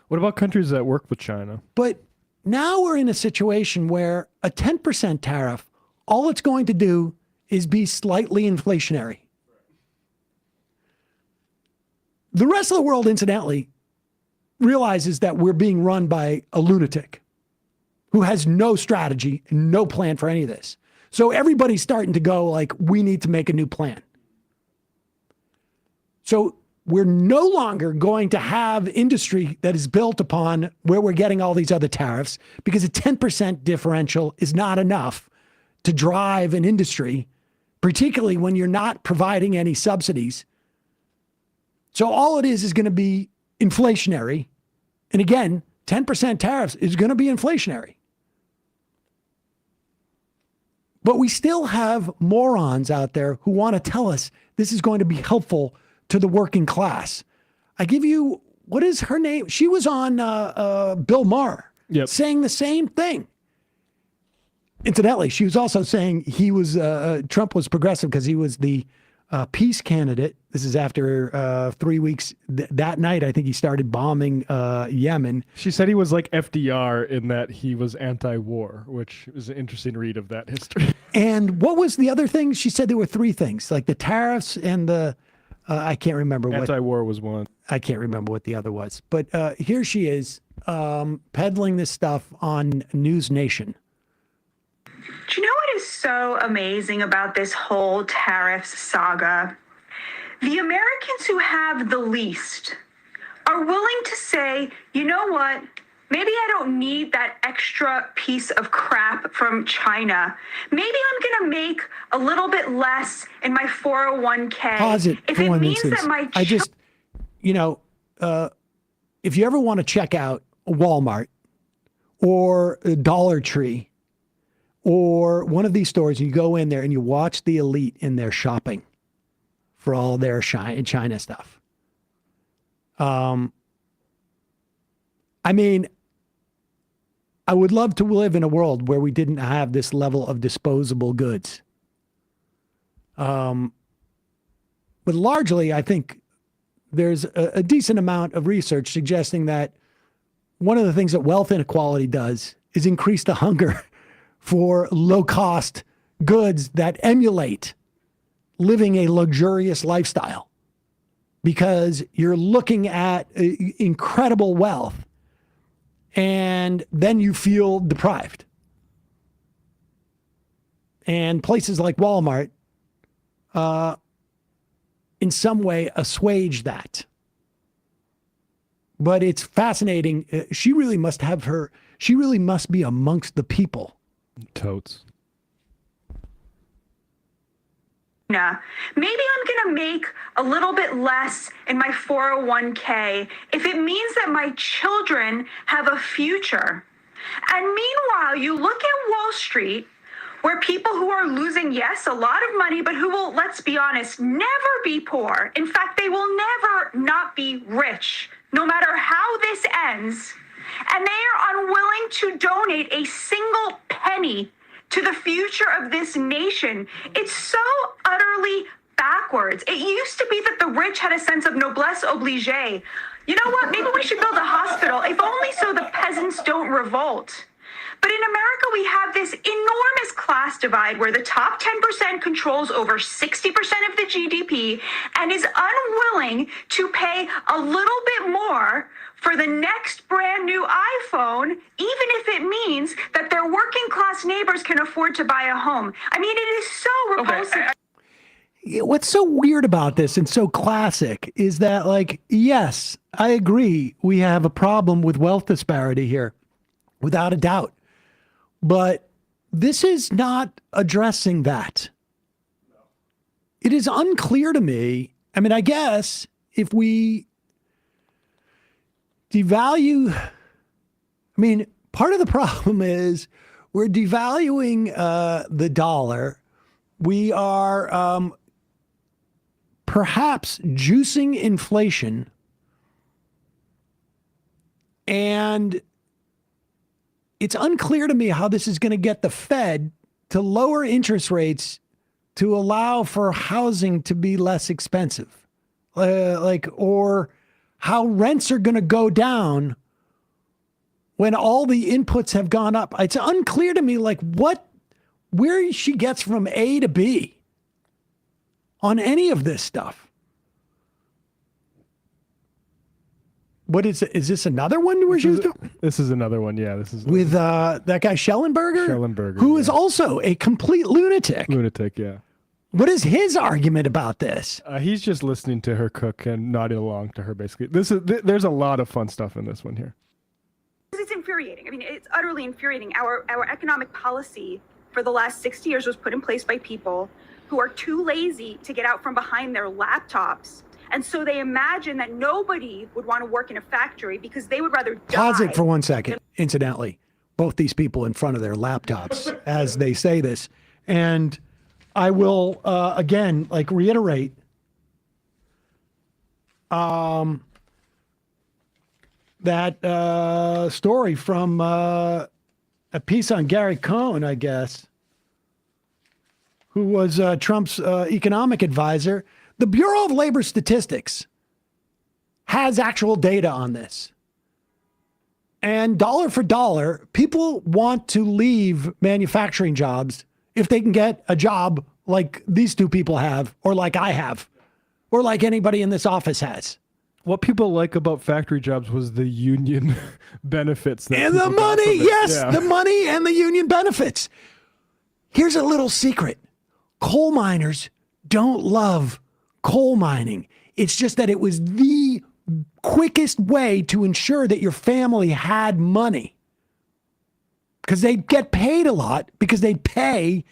Speaker 7: What about countries that work with China?
Speaker 6: But now we're in a situation where a 10% tariff all it's going to do is be slightly inflationary. The rest of the world, incidentally, realizes that we're being run by a lunatic who has no strategy and no plan for any of this. So everybody's starting to go like, we need to make a new plan. So we're no longer going to have industry that is built upon where we're getting all these other tariffs, because a 10% differential is not enough to drive an industry, particularly when you're not providing any subsidies. So all it is going to be inflationary. And again, 10% tariffs is going to be inflationary. But we still have morons out there who want to tell us this is going to be helpful to the working class. I give you, what is her name? She was on Bill Maher saying the same thing. Incidentally, she was also saying he was Trump was progressive because he was the peace candidate. This is after 3 weeks. That night, I think he started bombing Yemen.
Speaker 7: She said he was like FDR in that he was anti-war, which is an interesting read of that history.
Speaker 6: And what was the other thing? She said there were three things, like the tariffs and the, I can't remember what.
Speaker 7: Anti-war was one.
Speaker 6: I can't remember what the other was. But here she is peddling this stuff on News Nation.
Speaker 21: Do you know what is so amazing about this whole tariffs saga? The Americans who have the least are willing to say, you know what? Maybe I don't need that extra piece of crap from China. Maybe I'm going to make a little bit less in my 401k.
Speaker 6: Pause it
Speaker 21: if
Speaker 6: for
Speaker 21: it
Speaker 6: one
Speaker 21: means
Speaker 6: instance.
Speaker 21: that my
Speaker 6: I just, if you ever want to check out Walmart or Dollar Tree or one of these stores, you go in there and you watch the elite in their shopping for all their China stuff. I mean, I would love to live in a world where we didn't have this level of disposable goods. But largely, I think there's a decent amount of research suggesting that one of the things that wealth inequality does is increase the hunger for low-cost goods that emulate living a luxurious lifestyle, because you're looking at incredible wealth and then you feel deprived. And places like Walmart, in some way, assuage that. But it's fascinating. She really must be amongst the people.
Speaker 7: Totes.
Speaker 21: Maybe I'm going to make a little bit less in my 401k if it means that my children have a future. And meanwhile, you look at Wall Street, where people who are losing, yes, a lot of money, but who will, let's be honest, never be poor. In fact, they will never not be rich, no matter how this ends. And they are unwilling to donate a single penny to the future of this nation. It's so utterly backwards. It used to be that the rich had a sense of noblesse oblige. You know what? Maybe we should build a hospital, if only so the peasants don't revolt. But in America, we have this enormous class divide where the top 10% controls over 60% of the GDP and is unwilling to pay a little bit more for the next brand new iPhone, even if it means that their working class neighbors can afford to buy a home. I mean, it is so repulsive.
Speaker 6: What's so weird about this and so classic is that, like, yes, I agree, we have a problem with wealth disparity here, without a doubt. But this is not addressing that. It is unclear to me. I mean, I guess if we devalue, part of the problem is we're devaluing the dollar. We are perhaps juicing inflation, and it's unclear to me how this is going to get the Fed to lower interest rates to allow for housing to be less expensive, or how rents are going to go down when all the inputs have gone up. It's unclear to me, like, what where she gets from A to B on any of this stuff. What is it? Is this another one where she was doing?
Speaker 7: This is another one. Yeah, this is
Speaker 6: with that guy Schellenberger?
Speaker 7: Schellenberger,
Speaker 6: who is also a complete lunatic.
Speaker 7: Lunatic, yeah.
Speaker 6: What is his argument about this?
Speaker 7: He's just listening to her cook and nodding along to her, basically. There's a lot of fun stuff in this one here.
Speaker 21: It's infuriating. I mean, it's utterly infuriating. Our economic policy for the last 60 years was put in place by people who are too lazy to get out from behind their laptops. And so they imagine that nobody would want to work in a factory because they would rather die.
Speaker 6: Pause it for 1 second. Incidentally, both these people in front of their laptops as they say this. And I will, again, reiterate, that story from a piece on Gary Cohn, I guess, who was Trump's economic advisor. The Bureau of Labor Statistics has actual data on this. And dollar for dollar, people want to leave manufacturing jobs if they can get a job like these two people have, or like I have, or like anybody in this office has.
Speaker 7: What people like about factory jobs was the union benefits.
Speaker 6: And the money, yes, the money and the union benefits. Here's a little secret. Coal miners don't love coal mining. It's just that it was the quickest way to ensure that your family had money. Because they get paid a lot, because they pay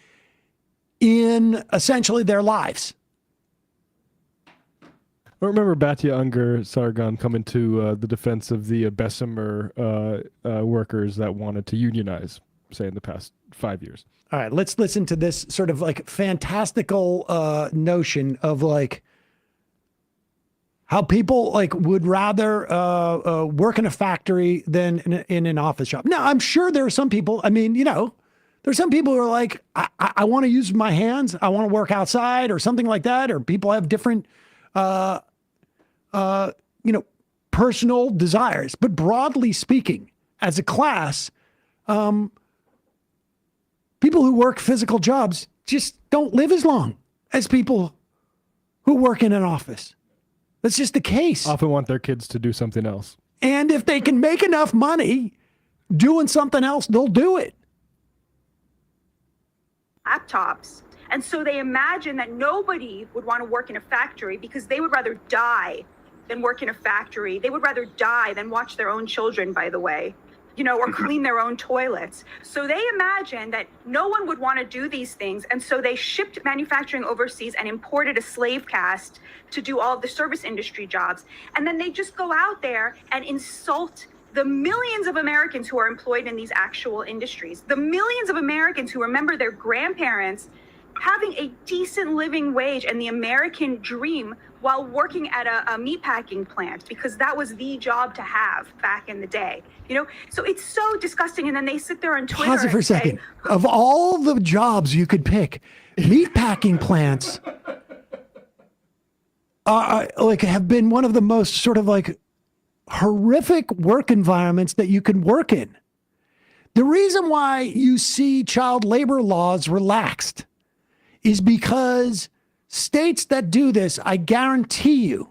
Speaker 6: in essentially their lives.
Speaker 7: I remember Batya Unger Sargon coming to the defense of the Bessemer workers that wanted to unionize, say, in the past 5 years.
Speaker 6: All right, let's listen to this sort of fantastical notion of how people would rather work in a factory than in an office job. Now, I'm sure there are some people, there's some people who are like, I want to use my hands. I want to work outside or something like that. Or people have different, personal desires. But broadly speaking, as a class, people who work physical jobs just don't live as long as people who work in an office. That's just the case.
Speaker 7: Often want their kids to do something else.
Speaker 6: And if they can make enough money doing something else, they'll do it.
Speaker 21: Laptops. And so they imagine that nobody would want to work in a factory because they would rather die than work in a factory. They would rather die than watch their own children, by the way, or clean their own toilets. So they imagine that no one would want to do these things. And so they shipped manufacturing overseas and imported a slave caste to do all of the service industry jobs. And then they just go out there and insult the millions of Americans who are employed in these actual industries, the millions of Americans who remember their grandparents having a decent living wage and the American dream while working at a meatpacking plant, because that was the job to have back in the day. So it's so disgusting. And then they sit there on Twitter.
Speaker 6: Pause it for a second. Of all the jobs you could pick, meatpacking plants have been one of the most sort of horrific work environments that you can work in. The reason why you see child labor laws relaxed is because states that do this, I guarantee you,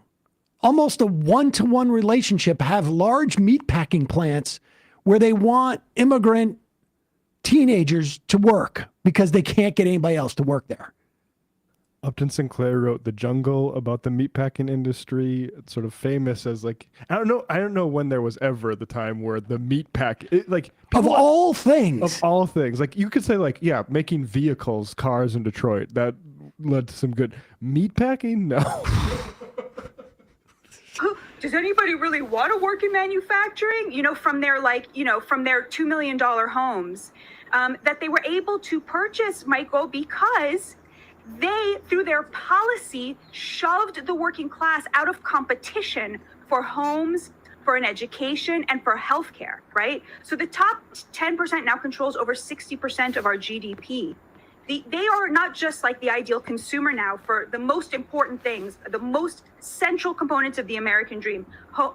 Speaker 6: almost a one-to-one relationship, have large meatpacking plants where they want immigrant teenagers to work because they can't get anybody else to work there.
Speaker 7: Upton Sinclair wrote The Jungle about the meatpacking industry. It's sort of famous as I don't know when there was ever the time where the meatpack
Speaker 6: of all things.
Speaker 7: You could say making vehicles, cars in Detroit, that led to some good meatpacking. No.
Speaker 21: Does anybody really want to work in manufacturing? From their $2 million homes that they were able to purchase, Michael, because they, through their policy, shoved the working class out of competition for homes, for an education, and for healthcare, right? So the top 10% now controls over 60% of our GDP. They are not just like the ideal consumer now for the most important things, the most central components of the American dream: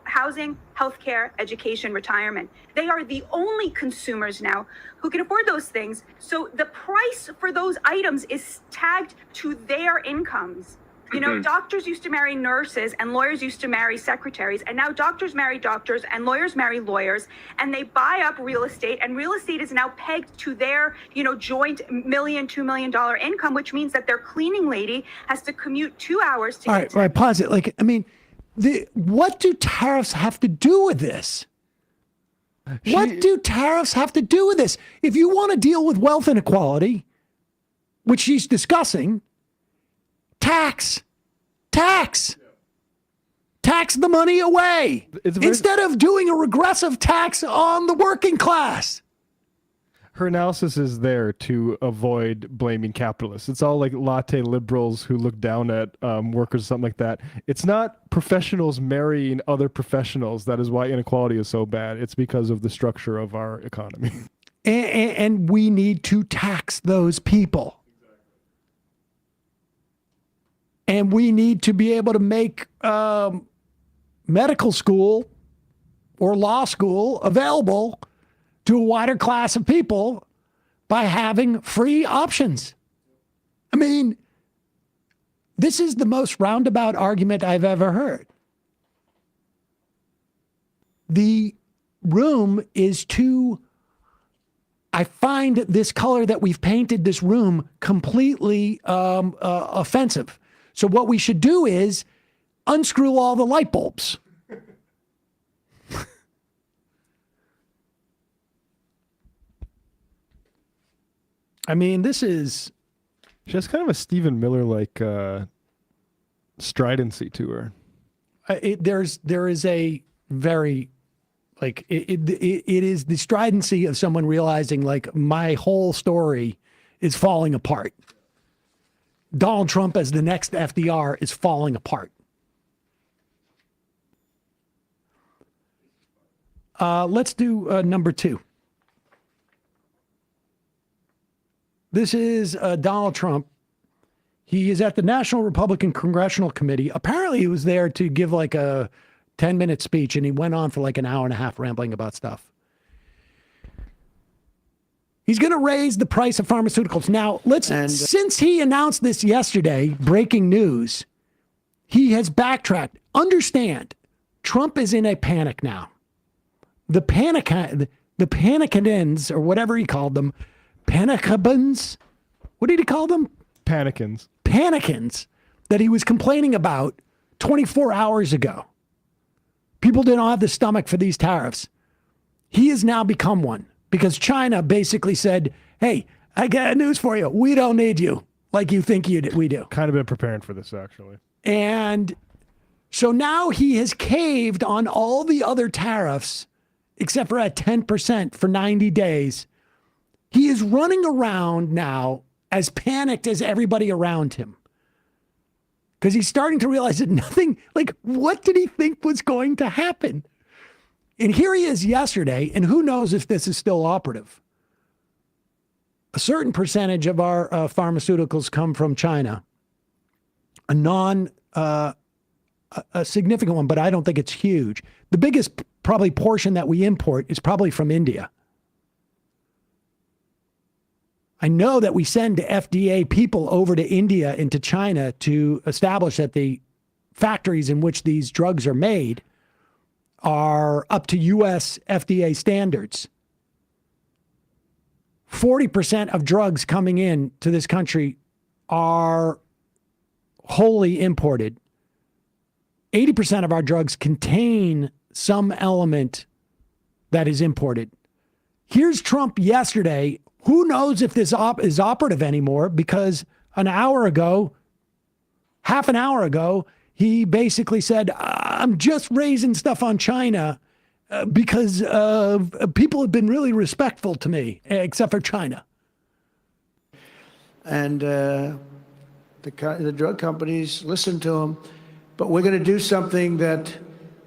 Speaker 21: housing, healthcare, education, retirement. They are the only consumers now who can afford those things. So the price for those items is tagged to their incomes. You know, doctors used to marry nurses and lawyers used to marry secretaries, and now doctors marry doctors and lawyers marry lawyers, and they buy up real estate, and real estate is now pegged to their, you know, joint $1 million, $2 million income, which means that their cleaning lady has to commute 2 hours to
Speaker 6: All right, pause it. Like, I mean, what do tariffs have to do with this? What do tariffs have to do with this? If you want to deal with wealth inequality, which she's discussing, tax the money away instead of doing a regressive tax on the working class.
Speaker 7: Her analysis is there to avoid blaming capitalists. It's all like latte liberals who look down at workers or something like that. It's not professionals marrying other professionals. That is why inequality is so bad. It's because of the structure of our economy.
Speaker 6: And we need to tax those people. And we need to be able to make medical school or law school available to a wider class of people by having free options. I mean, this is the most roundabout argument I've ever heard. The room is too... I find this color that we've painted this room completely offensive. So what we should do is unscrew all the light bulbs. I mean, this is...
Speaker 7: She has kind of a Stephen Miller-like stridency to her.
Speaker 6: There is a very... Like, it is the stridency of someone realizing, like, my whole story is falling apart. Donald Trump as the next FDR is falling apart. Let's do number 2. This is Donald Trump. He is at the National Republican Congressional Committee. Apparently he was there to give like a 10-minute speech, and he went on for like an hour and a half rambling about stuff. He's going to raise the price of pharmaceuticals. Now, since he announced this yesterday, breaking news, he has backtracked. Understand, Trump is in a panic now. The panicans, or whatever he called them, panicabans, what did he call them?
Speaker 7: Panicans.
Speaker 6: Panicans that he was complaining about 24 hours ago. People didn't have the stomach for these tariffs. He has now become one. Because China basically said, hey, I got news for you. We don't need you like you think we do.
Speaker 7: Kind of been preparing for this, actually.
Speaker 6: And so now he has caved on all the other tariffs, except for at 10% for 90 days. He is running around now as panicked as everybody around him. Because he's starting to realize that nothing, like, what did he think was going to happen? And here he is yesterday, and who knows if this is still operative. A certain percentage of our pharmaceuticals come from China. A significant one, but I don't think it's huge. The biggest probably portion that we import is probably from India. I know that we send FDA people over to India and to China to establish that the factories in which these drugs are made are up to U.S. FDA standards. 40% of drugs coming in to this country are wholly imported. 80% of our drugs contain some element that is imported. Here's Trump yesterday. Who knows if this is operative anymore, because half an hour ago, he basically said, I'm just raising stuff on China because people have been really respectful to me, except for China.
Speaker 2: And the drug companies listen to him. But we're going to do something that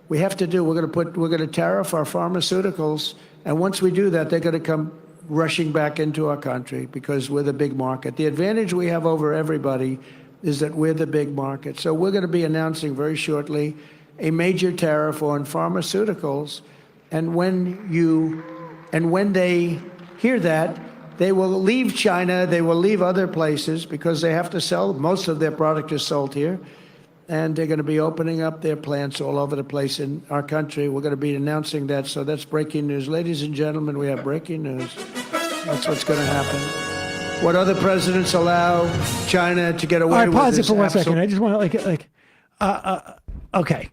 Speaker 2: we have to do. We're going to tariff our pharmaceuticals. And once we do that, they're going to come rushing back into our country because we're the big market. The advantage we have over everybody is that we're the big market. So we're going to be announcing very shortly a major tariff on pharmaceuticals. And when they hear that, they will leave China, they will leave other places because they have to sell. Most of their product is sold here. And they're going to be opening up their plants all over the place in our country. We're going to be announcing that. So that's breaking news. Ladies and gentlemen, we have breaking news. That's what's going to happen. What other presidents allow China to get away with?
Speaker 6: All right, pause it for 1 second. I just want to okay.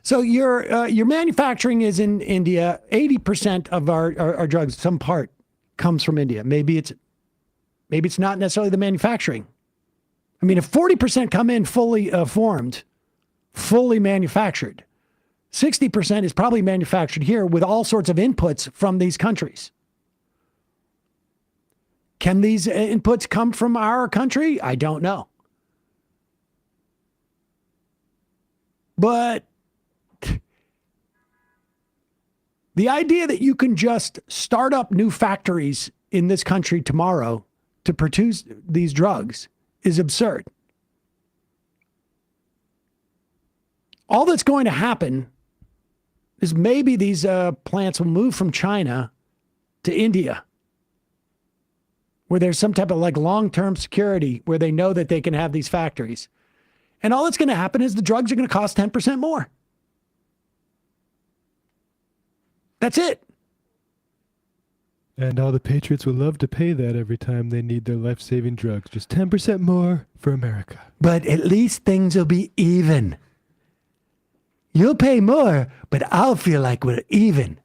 Speaker 6: So your manufacturing is in India. 80% of our drugs, some part, comes from India. Maybe it's not necessarily the manufacturing. I mean, if 40% come in fully formed, fully manufactured, 60% is probably manufactured here with all sorts of inputs from these countries. Can these inputs come from our country? I don't know. But the idea that you can just start up new factories in this country tomorrow to produce these drugs is absurd. All that's going to happen is maybe these plants will move from China to India, where there's some type of like long-term security where they know that they can have these factories. And all that's going to happen is the drugs are going to cost 10% more. That's it.
Speaker 7: And all the patriots will love to pay that every time they need their life-saving drugs. Just 10% more for America.
Speaker 6: But at least things will be even. You'll pay more, but I'll feel like we're even.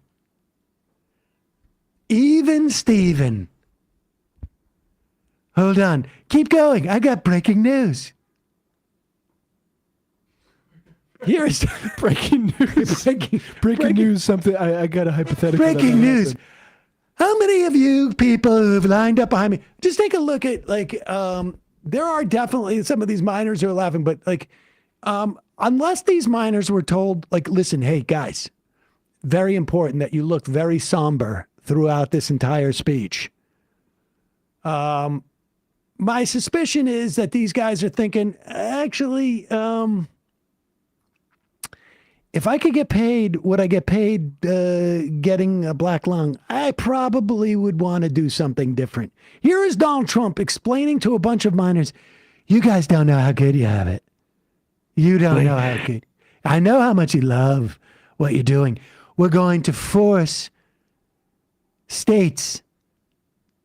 Speaker 6: Even Steven. Hold on. Keep going. I got breaking news. Here's
Speaker 7: breaking news. breaking news. Something. I got a hypothetical.
Speaker 6: Breaking news. How many of you people who've lined up behind me, just take a look at there are definitely some of these miners who are laughing, but unless these miners were told, listen, hey guys, very important that you look very somber throughout this entire speech. My suspicion is that these guys are thinking, actually, if I could get paid what I get paid getting a black lung, I probably would want to do something different. Here is Donald Trump explaining to a bunch of miners, you guys don't know how good you have it. You don't know how good. I know how much you love what you're doing. We're going to force states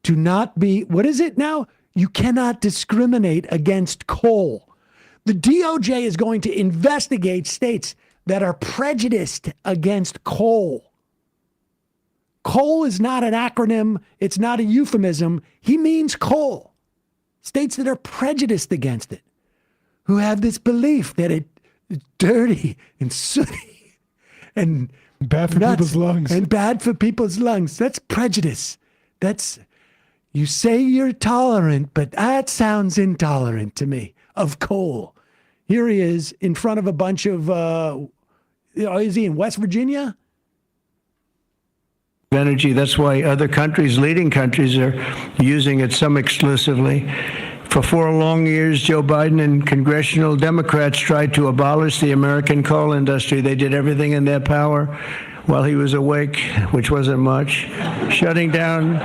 Speaker 6: to not be, what is it now? You cannot discriminate against coal. The DOJ is going to investigate states that are prejudiced against coal. Coal is not an acronym. It's not a euphemism. He means coal. States that are prejudiced against it, who have this belief that it's dirty and sooty and
Speaker 7: bad for people's lungs.
Speaker 6: And bad for people's lungs. That's prejudice. You say you're tolerant, but that sounds intolerant to me, of coal. Here he is in front of a bunch of, is he in West Virginia?
Speaker 2: Energy. That's why other countries, leading countries, are using it, some exclusively. For 4 long years, Joe Biden and congressional Democrats tried to abolish the American coal industry. They did everything in their power while he was awake, which wasn't much, shutting down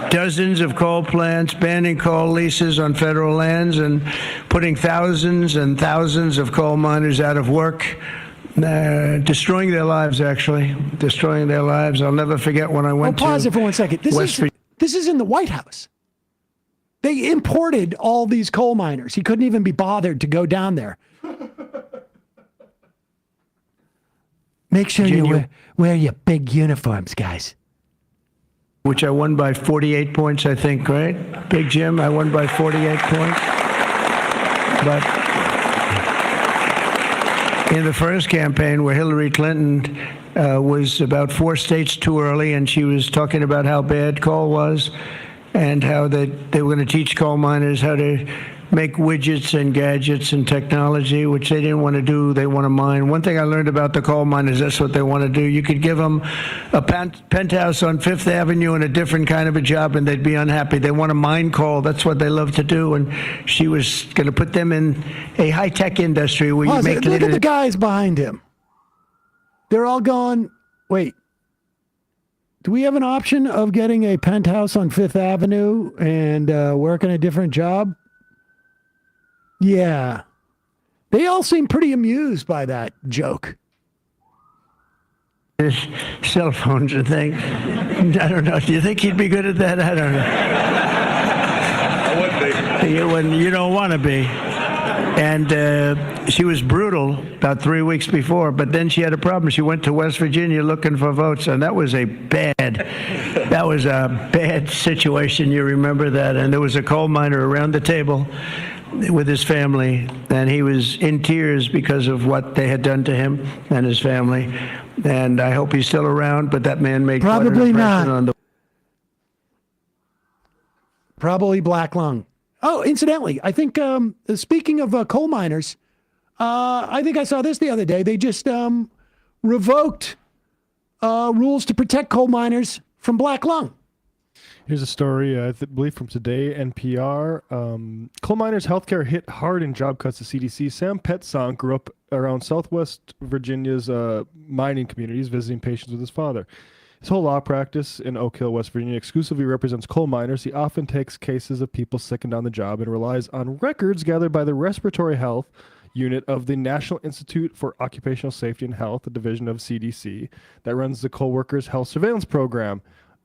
Speaker 2: dozens of coal plants, banning coal leases on federal lands, and putting thousands and thousands of coal miners out of work, destroying their lives, actually. Destroying their lives. I'll never forget when I went to...
Speaker 6: Pause it for 1 second. This is in the White House. They imported all these coal miners. He couldn't even be bothered to go down there. Make sure you wear your big uniforms, guys.
Speaker 2: Which I won by 48 points, I think, right? Big Jim, I won by 48 points. But in the first campaign where Hillary Clinton was about 4 states too early, and she was talking about how bad coal was and how they were going to teach coal miners how to make widgets and gadgets and technology, which they didn't want to do. They want to mine. One thing I learned about the coal miners, that's what they want to do. You could give them a penthouse on Fifth Avenue and a different kind of a job, and they'd be unhappy. They want to mine coal. That's what they love to do. And she was going to put them in a high-tech industry where you make...
Speaker 6: Look at the guys behind him. They're all going, wait, do we have an option of getting a penthouse on Fifth Avenue and working a different job? Yeah. They all seem pretty amused by that joke.
Speaker 2: Cell phones and things. I don't know. Do you think he'd be good at that? I don't know. I would be. You don't want to be. And she was brutal about 3 weeks before, but then she had a problem. She went to West Virginia looking for votes, and that was a bad situation. You remember that? And there was a coal miner around the table with his family, and he was in tears because of what they had done to him and his family. And I hope he's still around, but that man made quite an
Speaker 6: Probably
Speaker 2: impression
Speaker 6: not.
Speaker 2: on the...
Speaker 6: Probably black lung. Oh, incidentally, I think, speaking of coal miners, I think I saw this the other day. They just revoked rules to protect coal miners from black lung.
Speaker 7: Here's a story, I believe from today, NPR. Coal miners' healthcare hit hard in job cuts to CDC. Sam Petzonk grew up around Southwest Virginia's mining communities, visiting patients with his father. His whole law practice in Oak Hill, West Virginia, exclusively represents coal miners. He often takes cases of people sickened on the job and relies on records gathered by the Respiratory Health Unit of the National Institute for Occupational Safety and Health, a division of CDC, that runs the Coal Workers Health Surveillance Program.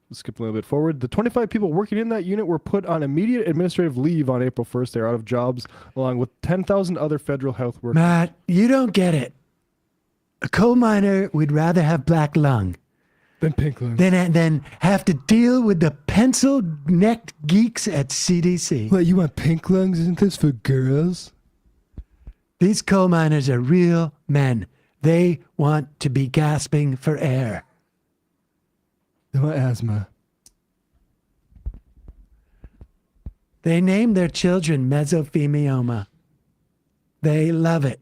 Speaker 7: Let's skip a little bit forward. The 25 people working in that unit were put on immediate administrative leave on April 1st. They're out of jobs, along with 10,000 other federal health workers.
Speaker 6: Matt, you don't get it. A coal miner would rather have black lung
Speaker 7: than pink lung.
Speaker 6: Than have to deal with the pencil-necked geeks at CDC.
Speaker 7: What, you want pink lungs? Isn't this for girls?
Speaker 6: These coal miners are real men. They want to be gasping for air.
Speaker 7: They want asthma.
Speaker 6: They name their children mesothelioma. They love it.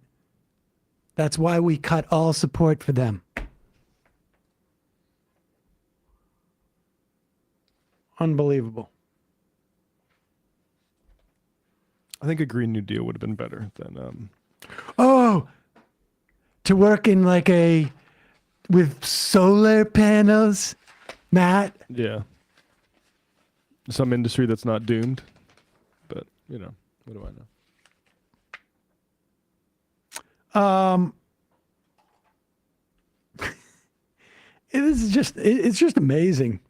Speaker 6: That's why we cut all support for them. Unbelievable.
Speaker 7: I think a Green New Deal would have been better than...
Speaker 6: Oh, to work in with solar panels, Matt?
Speaker 7: Yeah. Some industry that's not doomed. But, what do I know?
Speaker 6: It's just amazing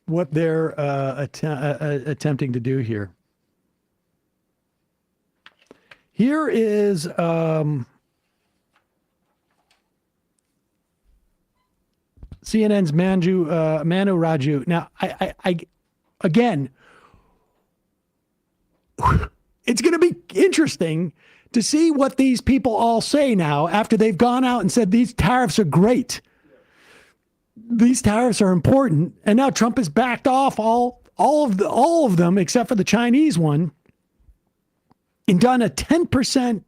Speaker 6: what they're attempting to do here. Here is CNN's Manu Raju. Now, I again, it's going to be interesting to see what these people all say now after they've gone out and said these tariffs are great. These tariffs are important, and now Trump has backed off all of them except for the Chinese one, and done a 10%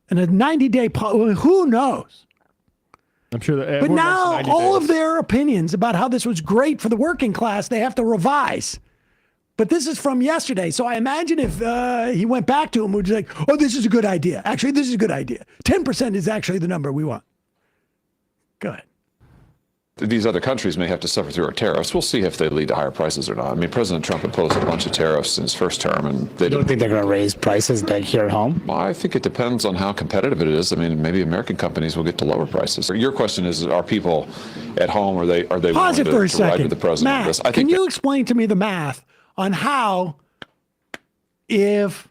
Speaker 6: in a 90-day. Who knows?
Speaker 7: I'm sure that.
Speaker 6: But now all of their opinions about how this was great for the working class, they have to revise. But this is from yesterday, so I imagine if he went back to him, would be like, "Oh, this is a good idea. Actually, this is a good idea. 10% is actually the number we want." Go ahead.
Speaker 3: These other countries may have to suffer through our tariffs. We'll see if they lead to higher prices or not. I mean, President Trump imposed a bunch of tariffs in his first term, and they
Speaker 22: don't think they're going to raise prices here at home?
Speaker 3: Well, I think it depends on how competitive it is. I mean, maybe American companies will get to lower prices. Your question is, are people at home, are they
Speaker 6: Pause it
Speaker 3: willing
Speaker 6: for a
Speaker 3: to ride
Speaker 6: second.
Speaker 3: with the president?
Speaker 6: Matt,
Speaker 3: on this? I
Speaker 6: can
Speaker 3: think
Speaker 6: you explain to me the math on how, if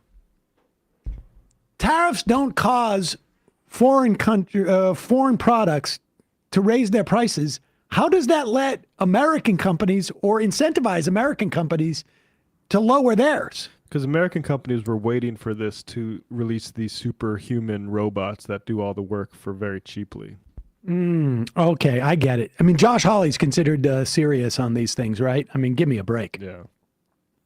Speaker 6: tariffs don't cause foreign products to raise their prices, how does that let American companies or incentivize American companies to lower theirs?
Speaker 7: Because American companies were waiting for this to release these superhuman robots that do all the work for very cheaply.
Speaker 6: Okay, I get it. I mean, Josh Hawley's considered serious on these things, right? I mean, give me a break.
Speaker 7: Yeah.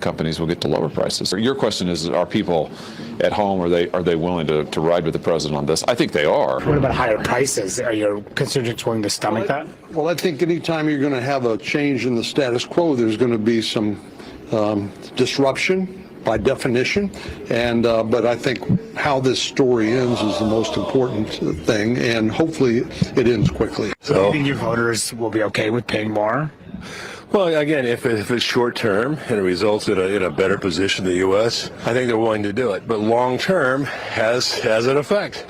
Speaker 3: companies will get to lower prices. Your question is, are people at home, are they willing to ride with the president on this? I think they are.
Speaker 22: What about higher prices? Are your constituents willing to stomach that?
Speaker 1: Well, I think anytime you're going to have a change in the status quo, there's going to be some disruption by definition, and but I think how this story ends is the most important thing, and hopefully it ends quickly.
Speaker 22: So do you think your voters will be okay with paying more?
Speaker 4: Well, again, if it's short term and it results in a better position in the U.S., I think they're willing to do it. But long term has an effect.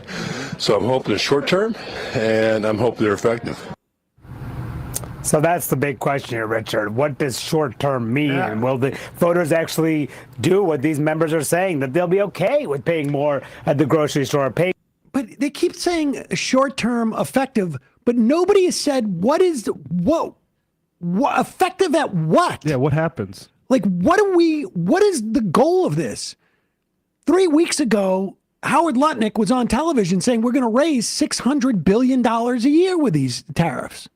Speaker 4: So I'm hoping it's short term, and I'm hoping they're effective.
Speaker 22: So that's the big question here, Richard. What does short term mean? Yeah. Will the voters actually do what these members are saying, that they'll be okay with paying more at the grocery store?
Speaker 6: But they keep saying short term effective, but nobody has said what effective at what?
Speaker 7: Yeah, what happens?
Speaker 6: Like, what is the goal of this? 3 weeks ago, Howard Lutnick was on television saying we're going to raise $600 billion a year with these tariffs.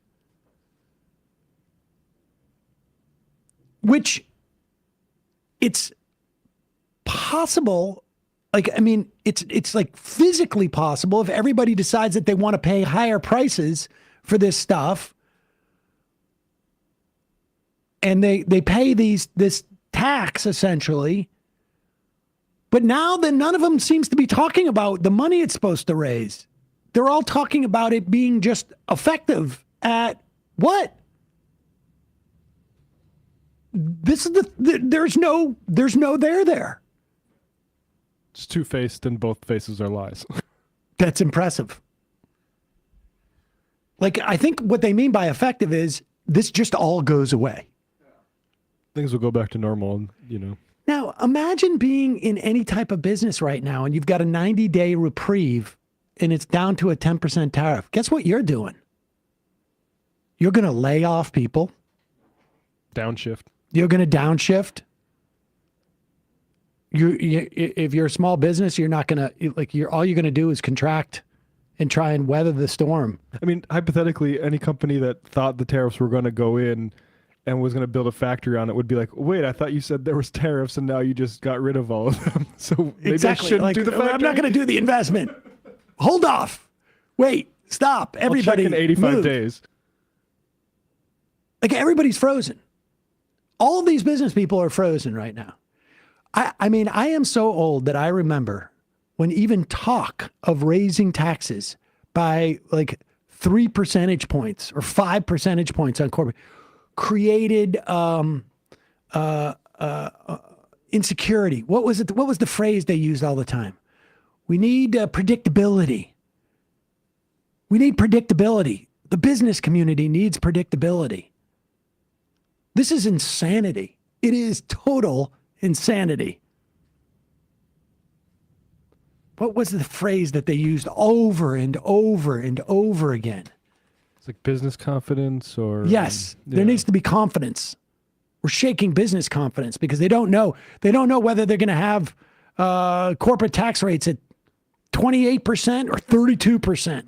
Speaker 6: Which it's possible, like, I mean, it's like physically possible if everybody decides that they want to pay higher prices for this stuff. And they pay this tax essentially. But now then none of them seems to be talking about the money it's supposed to raise. They're all talking about it being just effective at what? This is there's no there.
Speaker 7: It's two-faced and both faces are lies.
Speaker 6: That's impressive. Like, I think what they mean by effective is this just all goes away.
Speaker 7: Things will go back to normal, and, you know.
Speaker 6: Now, imagine being in any type of business right now and you've got a 90-day reprieve and it's down to a 10% tariff. Guess what you're doing? You're going to lay off people.
Speaker 7: Downshift.
Speaker 6: You're going to downshift. If you're a small business, you're not going to, all you're going to do is contract and try and weather the storm.
Speaker 7: I mean, hypothetically, any company that thought the tariffs were going to go in and was going to build a factory on it would be like, wait, I thought you said there was tariffs and now you just got rid of all of them. So maybe
Speaker 6: exactly.
Speaker 7: I shouldn't do the factory.
Speaker 6: I'm not going to do the investment. Hold off. Wait, stop. Everybody
Speaker 7: I'll check in 85
Speaker 6: move.
Speaker 7: days.
Speaker 6: Like, everybody's frozen. All of these business people are frozen right now. I mean, I am so old that I remember when even talk of raising taxes by like 3 percentage points or 5 percentage points on corporate created insecurity. What was it? What was the phrase they used all the time? We need predictability. We need predictability. The business community needs predictability. This is insanity. It is total insanity. What was the phrase that they used over and over and over again?
Speaker 7: It's like business confidence or...
Speaker 6: Yes, there needs to be confidence. We're shaking business confidence because they don't know. They don't know whether they're going to have corporate tax rates at 28% or 32%.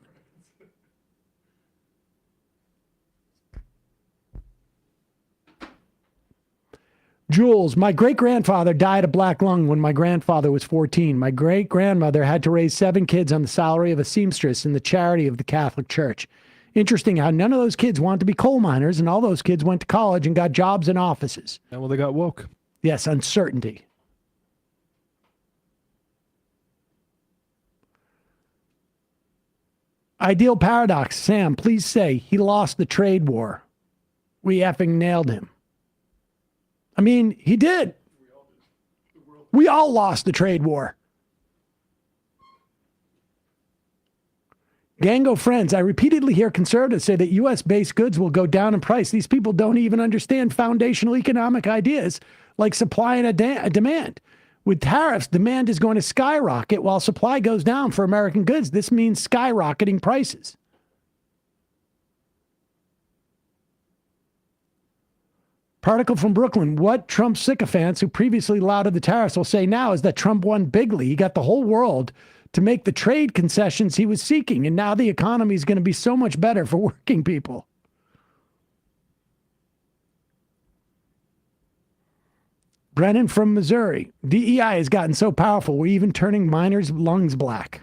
Speaker 6: Jules, my great-grandfather died of black lung when my grandfather was 14. My great-grandmother had to raise 7 kids on the salary of a seamstress in the charity of the Catholic Church. Interesting how none of those kids wanted to be coal miners, and all those kids went to college and got jobs in offices.
Speaker 7: And well, they got woke.
Speaker 6: Yes, uncertainty. Ideal Paradox, Sam, please say he lost the trade war. We effing nailed him. I mean, he did. We all lost the trade war. Gango friends, I repeatedly hear conservatives say that U.S.-based goods will go down in price. These people don't even understand foundational economic ideas like supply and demand. With tariffs, demand is going to skyrocket while supply goes down for American goods. This means skyrocketing prices. Particle from Brooklyn. What Trump sycophants who previously lauded the tariffs will say now is that Trump won bigly. He got the whole world to make the trade concessions he was seeking, and now the economy is going to be so much better for working people. Brennan from Missouri. DEI has gotten so powerful, we're even turning minors' lungs black.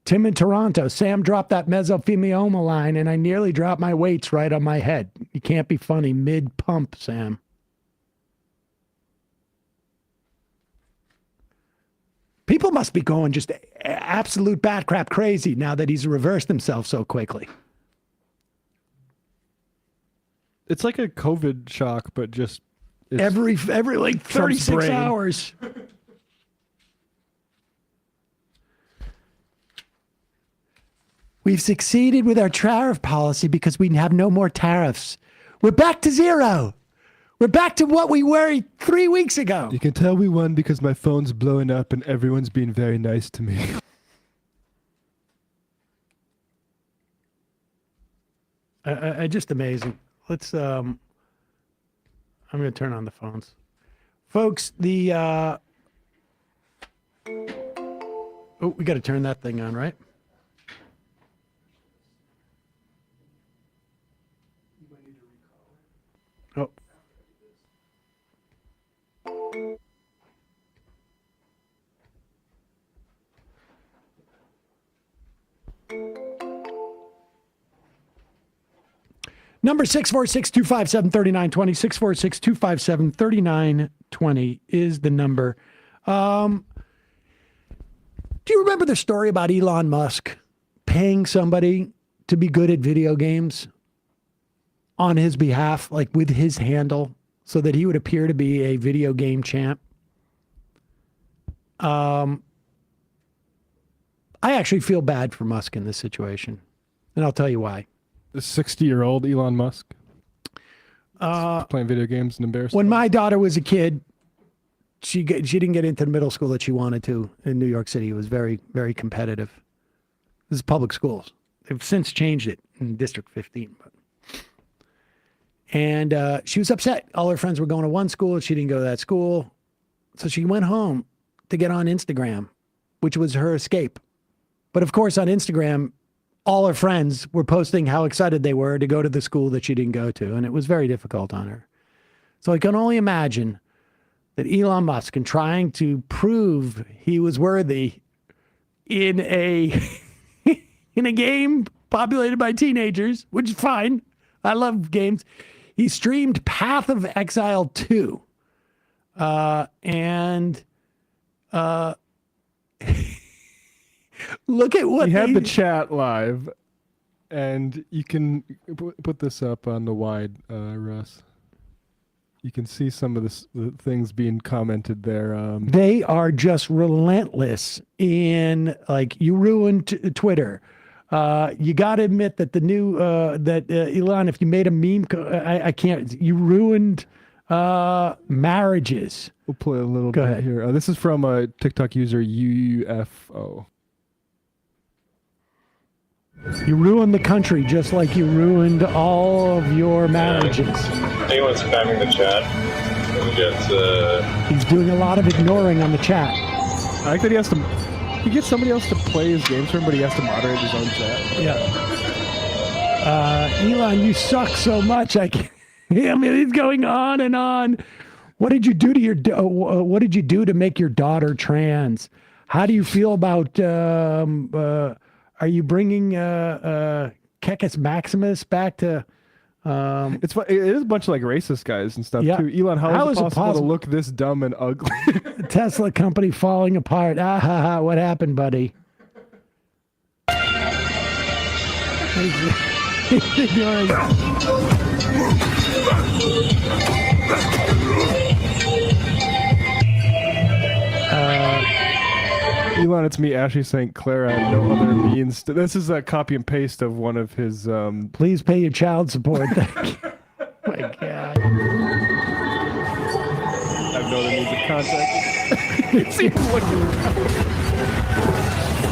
Speaker 6: Tim in Toronto. Sam dropped that mesothelioma line, and I nearly dropped my weights right on my head. You can't be funny mid-pump, Sam. People must be going just absolute bat crap crazy now that he's reversed himself so quickly.
Speaker 7: It's like a COVID shock, but just
Speaker 6: every like 36 hours. We've succeeded with our tariff policy because we have no more tariffs. We're back to zero. We're back to what we were 3 weeks ago.
Speaker 7: You can tell we won because my phone's blowing up and everyone's being very nice to me.
Speaker 6: Just amazing. Let's. I'm going to turn on the phones, folks. The. Oh, we got to turn that thing on, right? Oh. Number 646-257-3920, 646-257-3920 is the number. Do you remember the story about Elon Musk paying somebody to be good at video games on his behalf, like with his handle, so that he would appear to be a video game champ? I actually feel bad for Musk in this situation, and I'll tell you why.
Speaker 7: The 60-year-old Elon Musk playing video games and embarrassed.
Speaker 6: When my daughter was a kid, she didn't get into the middle school that she wanted to in New York City. It was very, very competitive. This is public schools. They've since changed it in District 15. And she was upset. All her friends were going to one school. She didn't go to that school. So she went home to get on Instagram, which was her escape. But of course, on Instagram, all her friends were posting how excited they were to go to the school that she didn't go to. And it was very difficult on her. So I can only imagine that Elon Musk, in trying to prove he was worthy in a in a game populated by teenagers, which is fine. I love games. He streamed Path of Exile 2. Look at what
Speaker 7: he had the chat live, and you can put this up on the wide, Russ. You can see some of the things being commented there.
Speaker 6: They are just relentless in, like, you ruined Twitter. You got to admit that the new Elon, if you made a meme, I can't. You ruined marriages.
Speaker 7: We'll play a little bit here. This is from a TikTok user, UFO.
Speaker 6: You ruined the country just like you ruined all of your marriages.
Speaker 5: Anyone's spamming the chat.
Speaker 6: He's doing a lot of ignoring on the chat.
Speaker 7: I like that he has to. He gets somebody else to play his games for him, but he has to moderate his own chat.
Speaker 6: Yeah. Elon, you suck so much. I mean, he's going on and on. What did you do to your? What did you do to make your daughter trans? How do you feel about? Are you bringing Kekis Maximus back to?
Speaker 7: It is a bunch of like racist guys and stuff too. Elon, how is it possible to look this dumb and ugly?
Speaker 6: Tesla company falling apart. Ah ha ha! What happened, buddy?
Speaker 7: Elon, it's me, Ashley St. Clara. No other means. This is a copy and paste of one of his.
Speaker 6: Please pay your child support. Thank you. Oh my God.
Speaker 7: I have no other means of contact. It's even looking.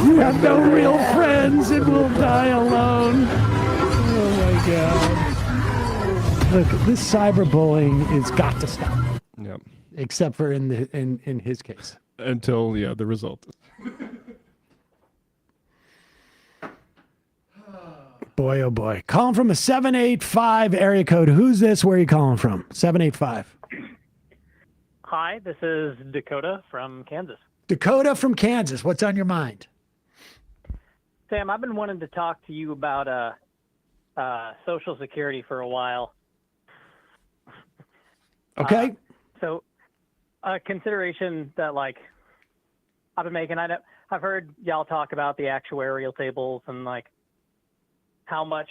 Speaker 6: You have no real friends and will die alone. Oh my God. Look, this cyberbullying has got to stop.
Speaker 7: Yep.
Speaker 6: Except for in his case.
Speaker 7: Until the result.
Speaker 6: Boy, oh boy. Calling from a 785 area code. Who's this? Where are you calling from? 785.
Speaker 8: Hi, this is Dakota from Kansas.
Speaker 6: Dakota from Kansas. What's on your mind?
Speaker 8: Sam, I've been wanting to talk to you about Social Security for a while.
Speaker 6: Okay.
Speaker 8: So a consideration that, like, I've been making, I've heard y'all talk about the actuarial tables and, like, how much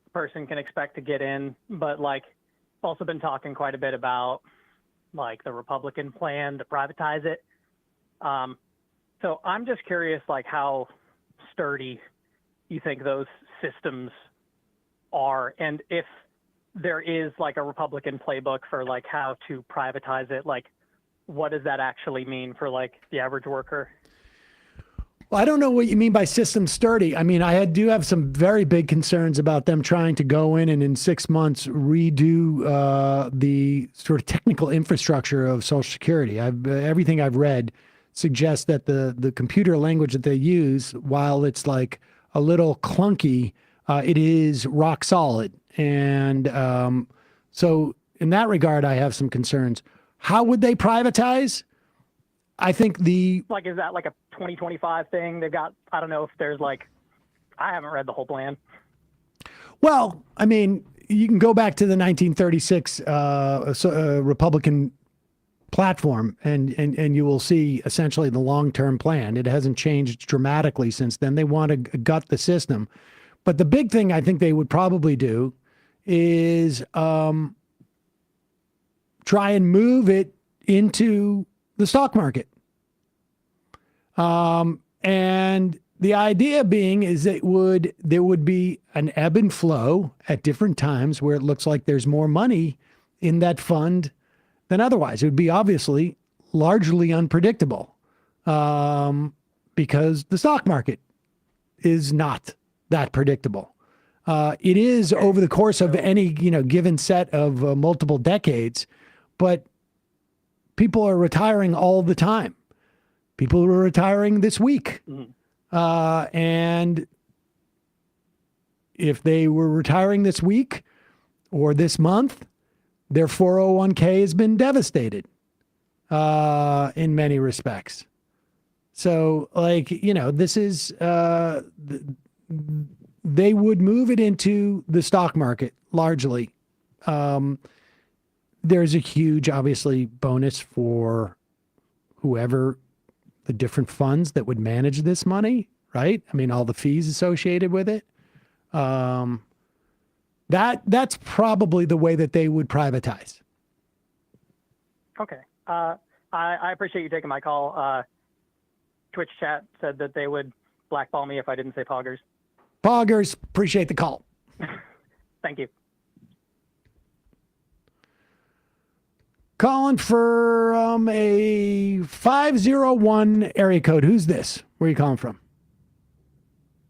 Speaker 8: a person can expect to get in, but, like, also been talking quite a bit about, like, the Republican plan to privatize it. So I'm just curious, like, how sturdy you think those systems are, and if there is, like, a Republican playbook for, like, how to privatize it, like, what does that actually mean for, like, the average worker?
Speaker 6: Well, I don't know what you mean by system sturdy. I mean, I do have some very big concerns about them trying to go in and in 6 months redo the sort of technical infrastructure of Social Security. Everything I've read suggests that the computer language that they use, while it's like a little clunky, it is rock solid. And so in that regard, I have some concerns. How would they privatize? I think
Speaker 8: like, is that like a 2025 thing? They've got, I don't know if there's, like, I haven't read the whole plan.
Speaker 6: Well, I mean, you can go back to the 1936 Republican platform and you will see essentially the long-term plan. It hasn't changed dramatically since then. They want to gut the system. But the big thing I think they would probably do is try and move it into the stock market. And the idea being is that there would be an ebb and flow at different times where it looks like there's more money in that fund than otherwise. It would be obviously largely unpredictable because the stock market is not that predictable. It is over the course of any given set of multiple decades, but people are retiring all the time. People are retiring this week. And if they were retiring this week or this month, their 401k has been devastated in many respects. So, like, this is, they would move it into the stock market largely. There's a huge, obviously, bonus for whoever the different funds that would manage this money, right? I mean, all the fees associated with it. That's probably the way that they would privatize.
Speaker 8: Okay. I appreciate you taking my call. Twitch chat said that they would blackball me if I didn't say poggers.
Speaker 6: Poggers, appreciate the call.
Speaker 8: Thank you.
Speaker 6: Calling for a 501 area code. Who's this? Where are you calling from?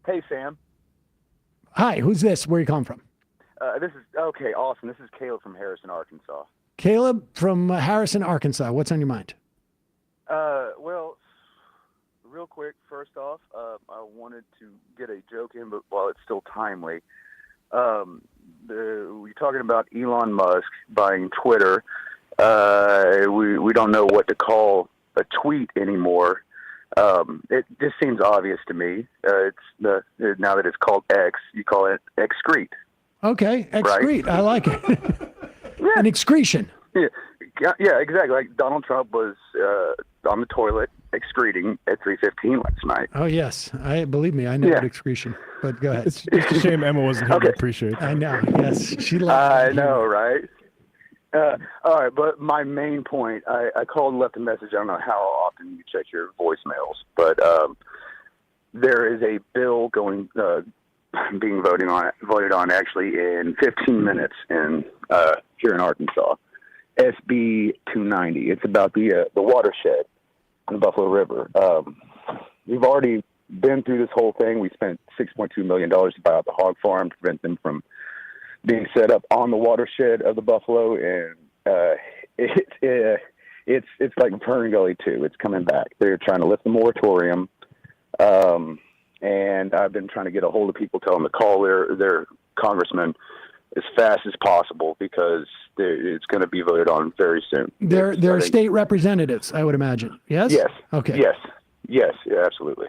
Speaker 10: Hey, Sam.
Speaker 6: Hi, who's this? Where are you calling from?
Speaker 10: This is, okay, awesome. This is Caleb from Harrison, Arkansas.
Speaker 6: Caleb from Harrison, Arkansas. What's on your mind?
Speaker 10: Well, real quick, first off, I wanted to get a joke in, but while it's still timely, we're talking about Elon Musk buying Twitter. We don't know what to call a tweet anymore. It just seems obvious to me. Now that it's called X, you call it excrete.
Speaker 6: Okay, excrete. Right? I like it.
Speaker 10: Yeah.
Speaker 6: An excretion.
Speaker 10: Yeah, exactly. Like Donald Trump was on the toilet excreting at 3:15 last night.
Speaker 6: Oh yes, believe me, I know what excretion. But go ahead.
Speaker 7: It's just a shame Emma wasn't here to appreciate it.
Speaker 6: I know. Yes, she loved
Speaker 10: I know, right? All right, but my main point, I called and left a message. I don't know how often you check your voicemails, but there is a bill being voted on actually in 15 minutes here in Arkansas. SB 290. It's about the watershed in the Buffalo River. We've already been through this whole thing. We spent $6.2 million to buy out the hog farm, to prevent them from being set up on the watershed of the Buffalo, and it's like Fern Gully 2. It's coming back. They're trying to lift the moratorium. and I've been trying to get a hold of people, tell them to call their congressman as fast as possible because it's going to be voted on very soon.
Speaker 6: They're state representatives, I would imagine. Yes?
Speaker 10: Yes.
Speaker 6: Okay.
Speaker 10: Yes. Yeah, absolutely.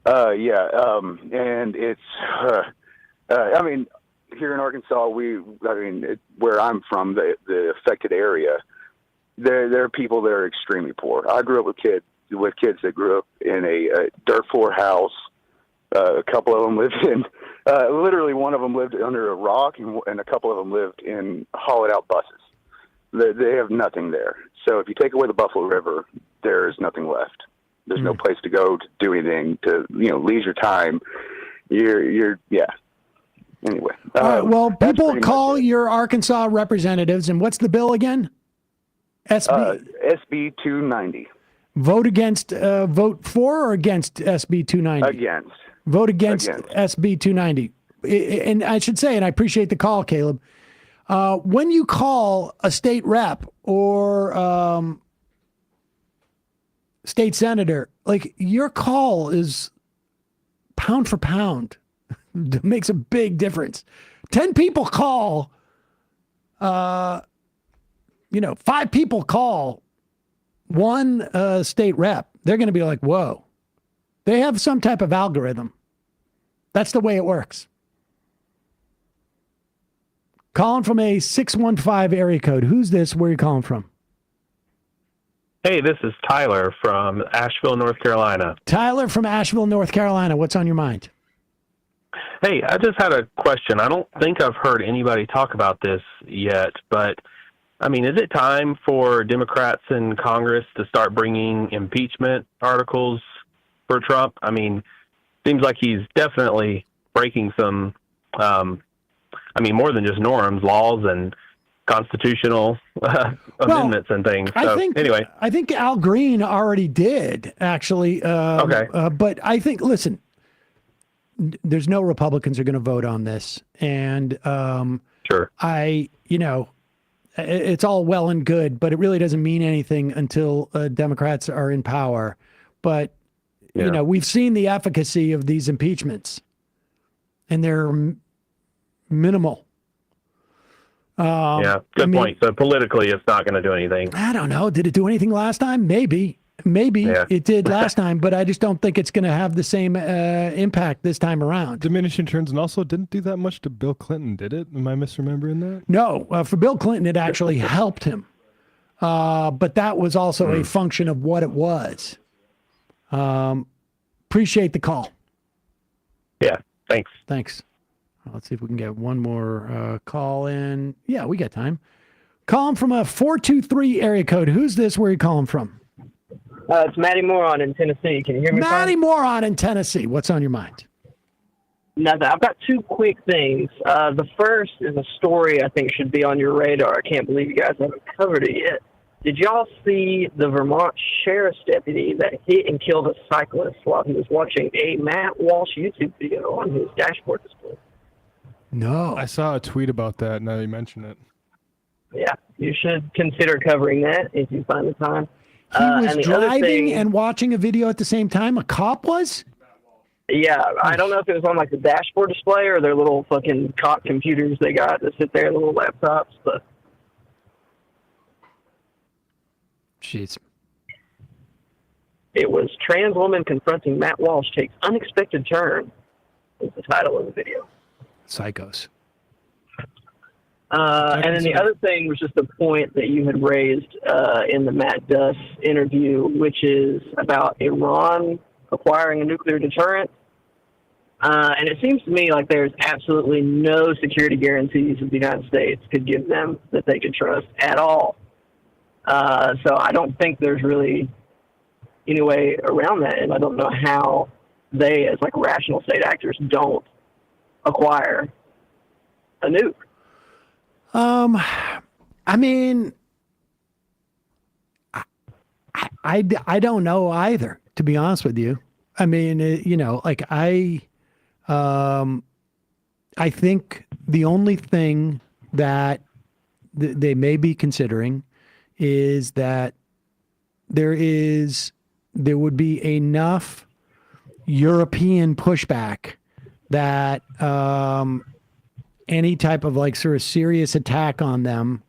Speaker 10: And it's, I mean, here in Arkansas, where I'm from, the affected area, there are people that are extremely poor. I grew up with kids that grew up in a dirt floor house. A couple of them lived in, literally one of them lived under a rock, and a couple of them lived in hollowed out buses. They have nothing there. So if you take away the Buffalo River, there's nothing left. There's no place to go to do anything, to leisure time. You're Anyway.
Speaker 6: All right, well, people call your Arkansas representatives, and what's the bill again?
Speaker 10: SB 290.
Speaker 6: Vote for or against SB 290?
Speaker 10: Against.
Speaker 6: Vote against SB 290. And I should say, and I appreciate the call, Caleb, when you call a state rep or state senator, like, your call is pound for pound. It makes a big difference. 10 people call, 5 people call one state rep. They're going to be like, whoa. They have some type of algorithm. That's the way it works. Calling from a 615 area code. Who's this? Where are you calling from?
Speaker 9: Hey, this is Tyler from Asheville, North Carolina.
Speaker 6: Tyler from Asheville, North Carolina. What's on your mind?
Speaker 9: Hey, I just had a question. I don't think I've heard anybody talk about this yet, but, I mean, is it time for Democrats in Congress to start bringing impeachment articles for Trump? I mean, seems like he's definitely breaking some, more than just norms, laws, and constitutional amendments and things. So, anyway.
Speaker 6: I think Al Green already did, actually.
Speaker 9: Okay.
Speaker 6: But I think, listen, there's no Republicans are going to vote on this. And
Speaker 9: sure.
Speaker 6: It's all well and good, but it really doesn't mean anything until Democrats are in power. But, we've seen the efficacy of these impeachments, and they're minimal.
Speaker 9: Good point. So politically, it's not going to do anything.
Speaker 6: I don't know. Did it do anything last time? Maybe it did last time, but I just don't think it's going to have the same impact this time around.
Speaker 7: Diminishing returns, and also didn't do that much to Bill Clinton, did it? Am I misremembering that?
Speaker 6: No, for Bill Clinton, it actually helped him. But that was also a function of what it was. Appreciate the call.
Speaker 9: Yeah, thanks.
Speaker 6: Thanks. Let's see if we can get one more call in. Yeah, we got time. Calling from a 423 area code. Who's this? Where are you calling from?
Speaker 11: It's Matty Moron in Tennessee. Can you hear me?
Speaker 6: Matty Moron in Tennessee. What's on your mind?
Speaker 11: Nothing. I've got two quick things. The first is a story I think should be on your radar. I can't believe you guys haven't covered it yet. Did y'all see the Vermont sheriff's deputy that hit and killed a cyclist while he was watching a Matt Walsh YouTube video on his dashboard display?
Speaker 6: No.
Speaker 7: I saw a tweet about that now you mention it.
Speaker 11: Yeah, you should consider covering that if you find the time.
Speaker 6: He was driving and watching a video at the same time? A cop was?
Speaker 11: Yeah, I don't know if it was on like the dashboard display or their little fucking cop computers they got that sit there, little laptops, but...
Speaker 6: Jeez.
Speaker 11: It was Trans Woman Confronting Matt Walsh Takes Unexpected Turn is the title of the video.
Speaker 6: Psychos.
Speaker 11: And then the other thing was just the point that you had raised in the Matt Duss interview, which is about Iran acquiring a nuclear deterrent. And it seems to me like there's absolutely no security guarantees that the United States could give them that they could trust at all. So I don't think there's really any way around that, and I don't know how they, as like rational state actors, don't acquire a nuke.
Speaker 6: I mean, I don't know either, to be honest with you. I mean, I think the only thing that they may be considering is that there would be enough European pushback that any type of like sort of serious attack on them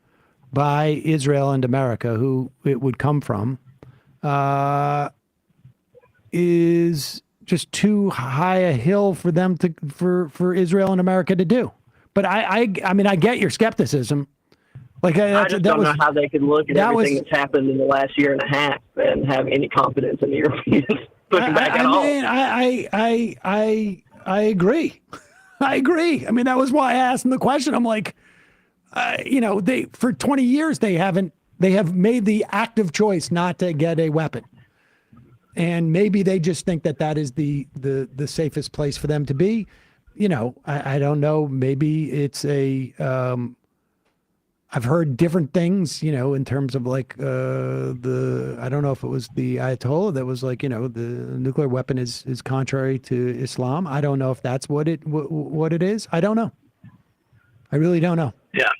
Speaker 6: by Israel and America, who it would come from, is just too high a hill for them to for Israel and America to do. But I mean, I get your skepticism. Like
Speaker 11: I just don't know how they could look at everything that's happened in the last year and a half and have any confidence in the Europeans pushing back at all.
Speaker 6: I agree. I agree. I mean, that was why I asked them the question. I'm like, you know, they for 20 years they have made the active choice not to get a weapon, and maybe they just think that that is the safest place for them to be. You know, I don't know. Maybe it's a. I've heard different things, you know, in terms of like I don't know if it was the Ayatollah that was like, you know, the nuclear weapon is contrary to Islam. I don't know if that's what it is. I don't know. I really don't know.
Speaker 11: Yeah,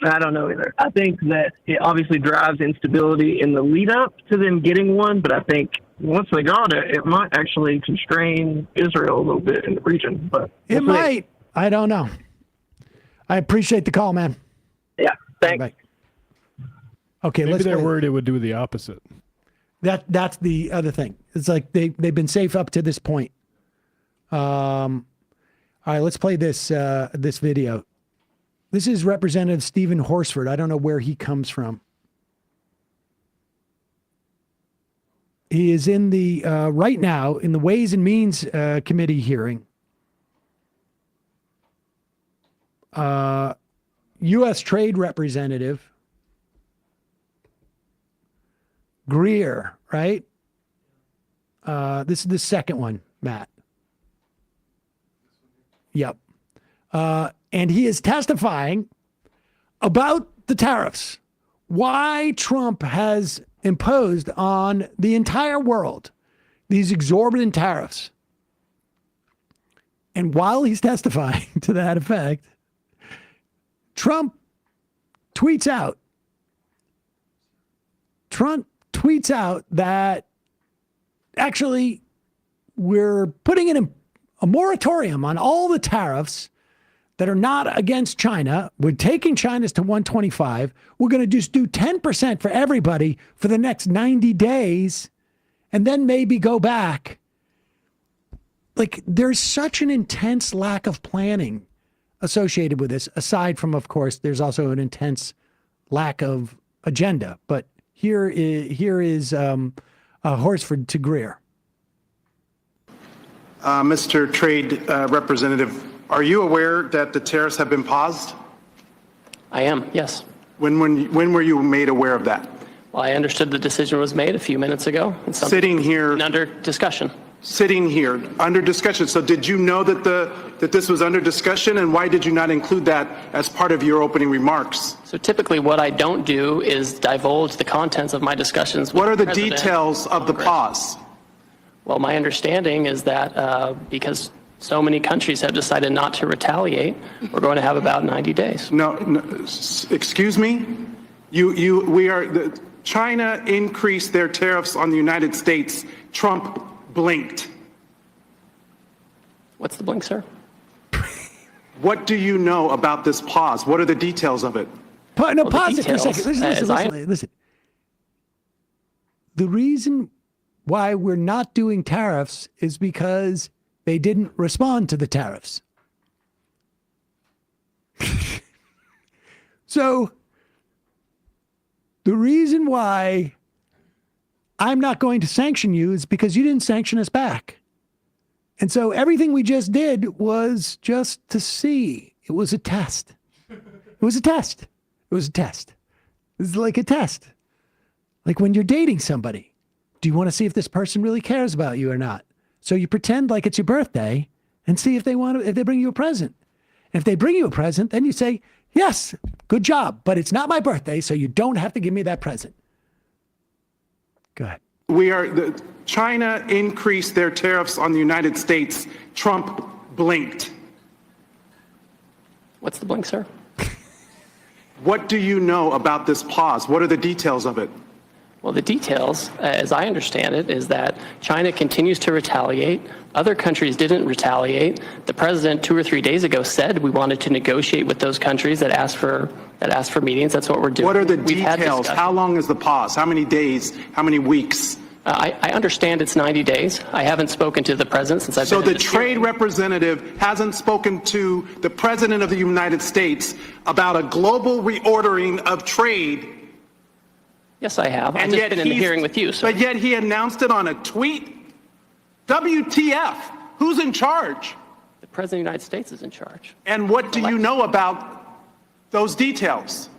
Speaker 11: I don't know either. I think that it obviously drives instability in the lead up to them getting one, but I think once they got it, it might actually constrain Israel a little bit in the region. But
Speaker 6: it might. I don't know. I appreciate the call, man.
Speaker 11: Yeah, thanks.
Speaker 6: Okay,
Speaker 7: maybe
Speaker 6: let's
Speaker 7: they're
Speaker 6: play.
Speaker 7: worried it would do the opposite.
Speaker 6: That's the other thing. It's like they've been safe up to this point. All right, let's play this this video. This is Representative Stephen Horsford. I don't know where he comes from. He is in the right now in the Ways and Means Committee hearing. U.S. Trade Representative Greer, right? This is the second one, Matt. Yep. And he is testifying about the tariffs, why Trump has imposed on the entire world these exorbitant tariffs. And while he's testifying to that effect, Trump tweets out that actually we're putting in a moratorium on all the tariffs that are not against China. We're taking China's to 125. We're going to just do 10% for everybody for the next 90 days and then maybe go back. Like, there's such an intense lack of planning associated with this, aside from, of course, there's also an intense lack of agenda. But here is Horsford to Greer.
Speaker 12: Mr. Trade Representative, are you aware that the tariffs have been paused?
Speaker 15: I am, yes.
Speaker 12: When were you made aware of that?
Speaker 15: Well, I understood the decision was made a few minutes ago. It's
Speaker 12: sitting here
Speaker 15: under discussion.
Speaker 12: Sitting here under discussion. So did you know that this was under discussion, and why did you not include that as part of your opening remarks?
Speaker 15: So typically what I don't do is divulge the contents of my discussions with
Speaker 12: What are the
Speaker 15: President
Speaker 12: details of the pause?
Speaker 15: Well, my understanding is that because so many countries have decided not to retaliate, we're going to have about 90 days.
Speaker 12: No, excuse me? China increased their tariffs on the United States. Trump blinked.
Speaker 15: What's the blink, sir?
Speaker 12: What do you know about this pause? What are the details of it?
Speaker 6: Pause it for a second. Listen. The reason why we're not doing tariffs is because they didn't respond to the tariffs. So the reason why I'm not going to sanction you is because you didn't sanction us back. And so everything we just did was just to see. It was a test. It was a test. It was a test. It was like a test. Like when you're dating somebody. Do you want to see if this person really cares about you or not? So you pretend like it's your birthday and see if they bring you a present. And if they bring you a present, then you say, yes, good job, but it's not my birthday, so you don't have to give me that present. Go ahead.
Speaker 12: China increased their tariffs on the United States. Trump blinked.
Speaker 15: What's the blink, sir?
Speaker 12: What do you know about this pause? What are the details of it?
Speaker 15: Well, the details, as I understand it, is that China continues to retaliate. Other countries didn't retaliate. The president 2 or 3 days ago said we wanted to negotiate with those countries that asked for meetings. That's what we're doing.
Speaker 12: What are the
Speaker 15: We've had
Speaker 12: details?
Speaker 15: discussions.
Speaker 12: How long is the pause? How many days? How many weeks?
Speaker 15: I understand it's 90 days. I haven't spoken to the president since I've
Speaker 12: So
Speaker 15: been in
Speaker 12: the
Speaker 15: this
Speaker 12: trade
Speaker 15: hearing.
Speaker 12: representative hasn't spoken to the president of the United States about a global reordering of trade.
Speaker 15: Yes, I have. I've
Speaker 12: And
Speaker 15: just
Speaker 12: yet
Speaker 15: been in the
Speaker 12: he's-
Speaker 15: hearing with you. So
Speaker 12: But yet he announced it on a tweet. WTF? Who's in charge?
Speaker 15: the president of the United States is in charge.
Speaker 12: And what do you know about those details?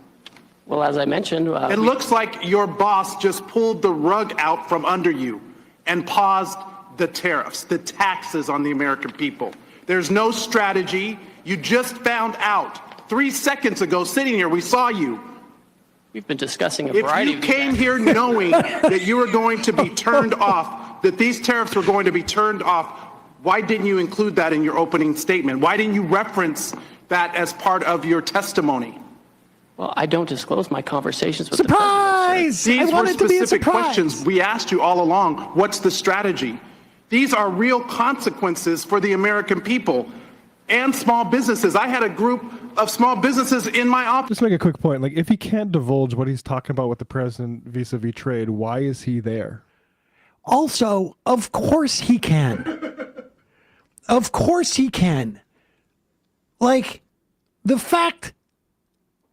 Speaker 15: Well, as I mentioned,
Speaker 12: It looks like your boss just pulled the rug out from under you and paused the tariffs, the taxes on the American people. There's no strategy. You just found out 3 seconds ago, sitting here, we saw you.
Speaker 15: we've been discussing a
Speaker 12: If
Speaker 15: variety
Speaker 12: you
Speaker 15: of
Speaker 12: came here knowing that you were going to be turned off, that these tariffs were going to be turned off, why didn't you include that in your opening statement? Why didn't you reference that as part of your testimony?
Speaker 15: Well, I don't disclose my conversations with
Speaker 6: Surprise!
Speaker 12: These
Speaker 6: I
Speaker 12: were
Speaker 6: want it to be a
Speaker 12: specific
Speaker 6: surprise.
Speaker 12: questions we asked you all along. What's the strategy? These are real consequences for the American people and small businesses. I had a group of small businesses in my office.
Speaker 7: Just make a quick point. Like, if he can't divulge what he's talking about with the president vis-a-vis trade, why is he there?
Speaker 6: Also, of course he can. Of course he can. Like, the fact,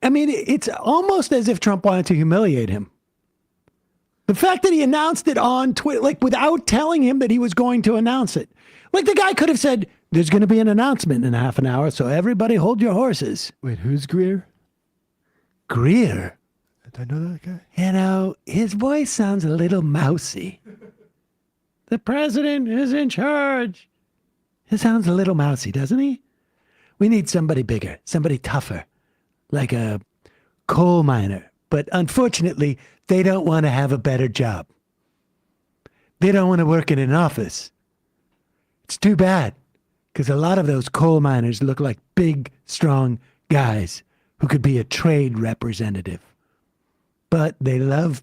Speaker 6: I mean, it's almost as if Trump wanted to humiliate him. The fact that he announced it on Twitter, like without telling him that he was going to announce it. Like the guy could have said, there's going to be an announcement in half an hour, so everybody hold your horses.
Speaker 7: Wait, who's Greer?
Speaker 6: Greer?
Speaker 7: Did I know that guy?
Speaker 6: You know, his voice sounds a little mousy. The president is in charge. It sounds a little mousy, doesn't he? We need somebody bigger, somebody tougher, like a coal miner. But unfortunately, they don't want to have a better job. They don't want to work in an office. It's too bad, because a lot of those coal miners look like big, strong guys who could be a trade representative. But they love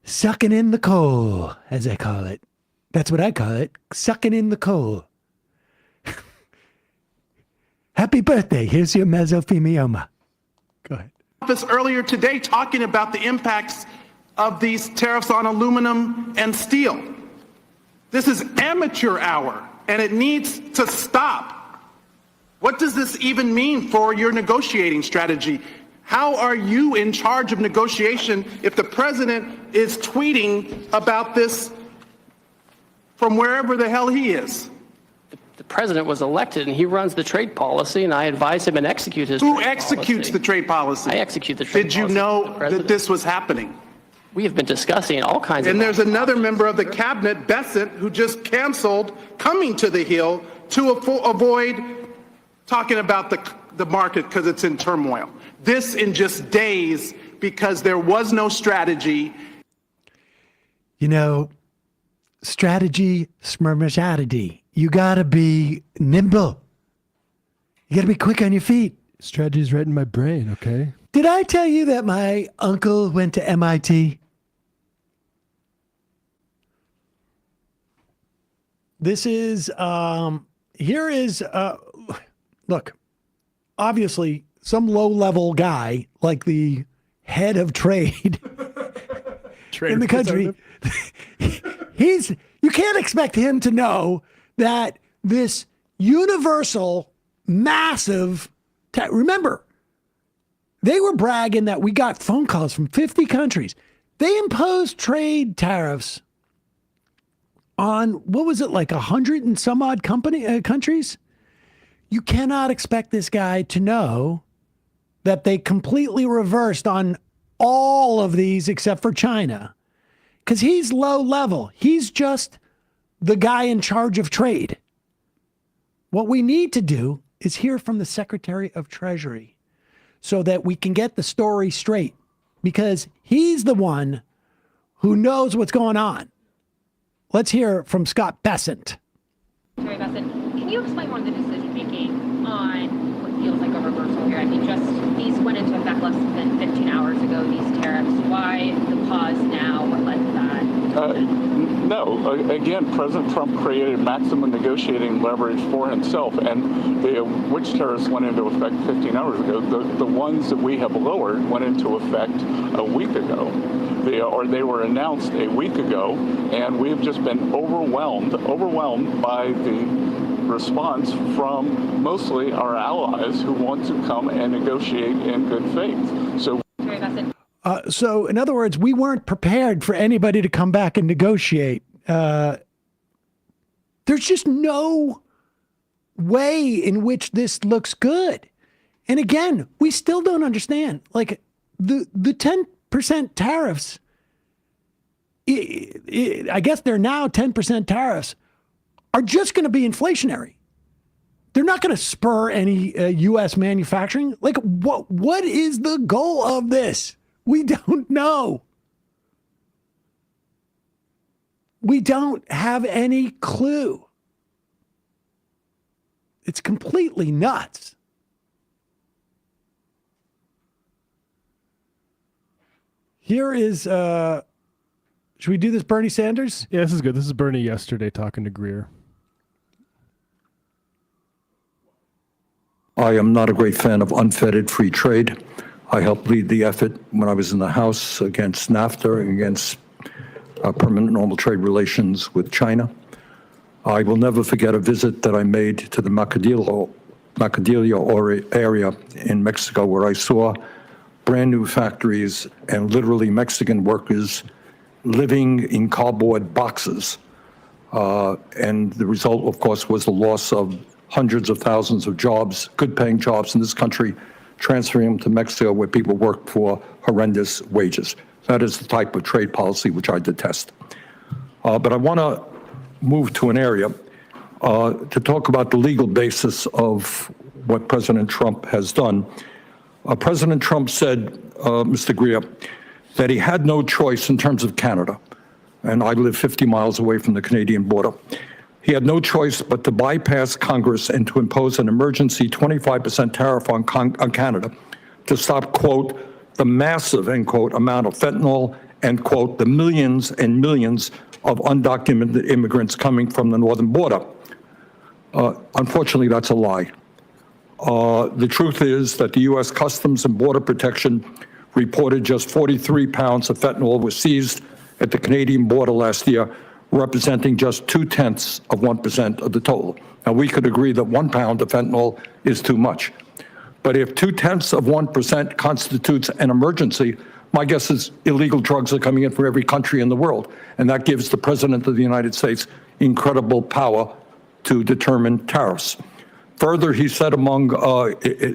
Speaker 6: sucking in the coal, as I call it. That's what I call it, sucking in the coal. Happy birthday. Here's your mesothelioma. Go ahead.
Speaker 12: Office earlier today talking about the impacts of these tariffs on aluminum and steel. This is amateur hour, and it needs to stop. What does this even mean for your negotiating strategy? How are you in charge of negotiation if the president is tweeting about this from wherever the hell he is?
Speaker 15: The president was elected, and he runs the trade policy, and I advise him and execute his
Speaker 12: Who
Speaker 15: trade
Speaker 12: executes
Speaker 15: policy.
Speaker 12: the trade policy?
Speaker 15: I execute the trade
Speaker 12: Did you
Speaker 15: policy.
Speaker 12: know
Speaker 15: The president.
Speaker 12: that this was happening?
Speaker 15: We have been discussing all kinds of...
Speaker 12: And there's another member of the cabinet, Bessent, who just canceled coming to the Hill to avoid talking about the market because it's in turmoil. This in just days because there was no strategy.
Speaker 6: You know, strategy, smermashadity. You gotta be nimble. You gotta be quick on your feet.
Speaker 7: Strategy's right in my brain, okay?
Speaker 6: Did I tell you that my uncle went to MIT? This is, here is, look, obviously some low-level guy, like the head of trade in the country, you can't expect him to know that this universal, massive, remember, they were bragging that we got phone calls from 50 countries. They imposed trade tariffs on, what was it, like 100 and some odd countries? You cannot expect this guy to know that they completely reversed on all of these except for China. Because he's low level. He's just the guy in charge of trade. What we need to do is hear from the Secretary of Treasury so that we can get the story straight, because he's the one who knows what's going on. Let's hear from Scott Bessent.
Speaker 14: Secretary Bessent, can you explain more of the decision making on what feels like a reversal here? I mean, just these went into effect less than 15 hours ago, these tariffs. Why the pause now?
Speaker 13: No. Again, President Trump created maximum negotiating leverage for himself, and which tariffs went into effect 15 hours ago. The ones that we have lowered went into effect a week ago. They were announced a week ago, and we've just been overwhelmed by the response from mostly our allies who want to come and negotiate in good faith.
Speaker 6: So, in other words, we weren't prepared for anybody to come back and negotiate. There's just no way in which this looks good. And again, we still don't understand. Like the 10% tariffs, I guess they're now 10% tariffs, are just going to be inflationary. They're not going to spur any U.S. manufacturing. Like, what is the goal of this? We don't know. We don't have any clue. It's completely nuts. Here is, should we do this Bernie Sanders?
Speaker 7: Yeah, this is good. This is Bernie yesterday talking to Greer.
Speaker 16: I am not a great fan of unfettered free trade. I helped lead the effort when I was in the House against NAFTA and against permanent normal trade relations with China. I will never forget a visit that I made to the Macadillo area in Mexico, where I saw brand new factories and literally Mexican workers living in cardboard boxes. And the result, of course, was the loss of hundreds of thousands of jobs, good paying jobs in this country, transferring them to Mexico where people work for horrendous wages. That is the type of trade policy which I detest. But I want to move to an area to talk about the legal basis of what President Trump has done. President Trump said, Mr. Greer, that he had no choice in terms of Canada. And I live 50 miles away from the Canadian border. He had no choice but to bypass Congress and to impose an emergency 25% tariff on Canada to stop, quote, the massive, end quote, amount of fentanyl and, quote, the millions and millions of undocumented immigrants coming from the northern border. Unfortunately, that's a lie. The truth is that the U.S. Customs and Border Protection reported just 43 pounds of fentanyl was seized at the Canadian border last year, representing just 0.2% of the total. Now, we could agree that 1 pound of fentanyl is too much. But if 0.2% constitutes an emergency, my guess is illegal drugs are coming in from every country in the world. And that gives the President of the United States incredible power to determine tariffs. Further, he said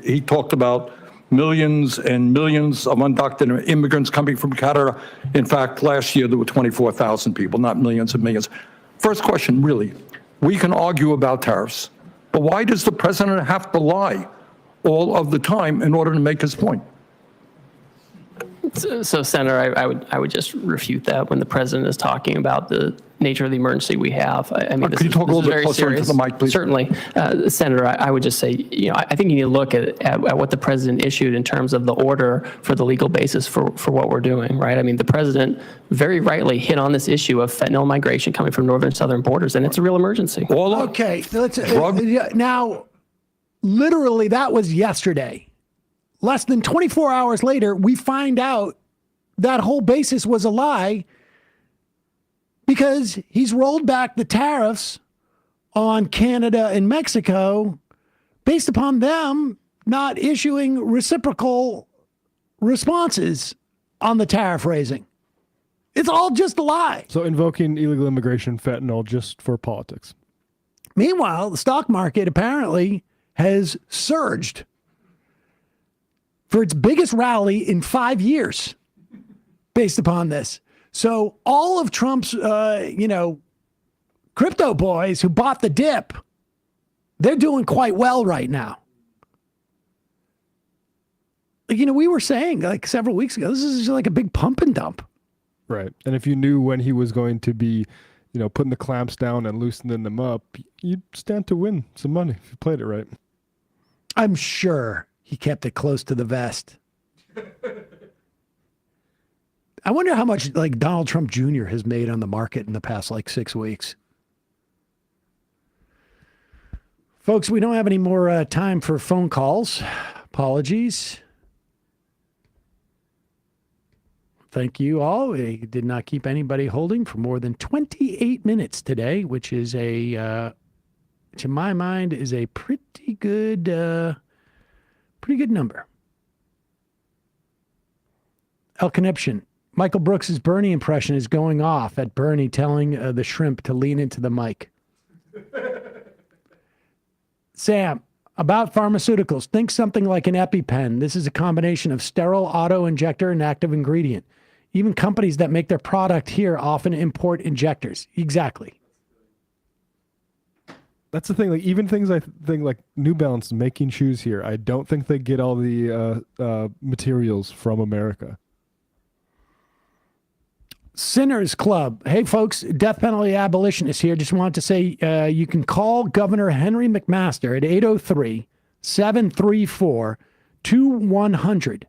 Speaker 16: he talked about millions and millions of undocumented immigrants coming from Canada. In fact, last year there were 24,000 people, not millions and millions. First question, really, we can argue about tariffs, but why does the president have to lie all of the time in order to make his point?
Speaker 15: So, Senator, I would just refute that when the president is talking about the nature of the emergency we have. I mean,
Speaker 16: Could you talk a little bit closer into the mic, please?
Speaker 15: Certainly. Senator, I would just say, I think you need to look at what the president issued in terms of the order for the legal basis for what we're doing, right? I mean, the president very rightly hit on this issue of fentanyl migration coming from northern and southern borders, and it's a real emergency.
Speaker 6: Okay, let's now, literally, that was yesterday. Less than 24 hours later, we find out that whole basis was a lie because he's rolled back the tariffs on Canada and Mexico based upon them not issuing reciprocal responses on the tariff raising. It's all just a lie.
Speaker 7: So invoking illegal immigration, fentanyl, just for politics.
Speaker 6: Meanwhile, the stock market apparently has surged for its biggest rally in 5 years based upon this. So all of Trump's, crypto boys who bought the dip, they're doing quite well right now. We were saying like several weeks ago, this is like a big pump and dump.
Speaker 7: Right. And if you knew when he was going to be, putting the clamps down and loosening them up, you'd stand to win some money if you played it right.
Speaker 6: I'm sure he kept it close to the vest. I wonder how much like Donald Trump Jr. has made on the market in the past like 6 weeks. Folks, we don't have any more time for phone calls. Apologies. Thank you all. We did not keep anybody holding for more than 28 minutes today, which is to my mind, is a pretty good number. El Conniption. Michael Brooks's Bernie impression is going off at Bernie telling the shrimp to lean into the mic. Sam, about pharmaceuticals, think something like an EpiPen. This is a combination of sterile auto-injector and active ingredient. Even companies that make their product here often import injectors. Exactly.
Speaker 7: That's the thing. Like even things I think like New Balance making shoes here, I don't think they get all the materials from America.
Speaker 6: Sinners Club. Hey, folks, death penalty abolitionist here. Just wanted to say you can call Governor Henry McMaster at 803-734-2100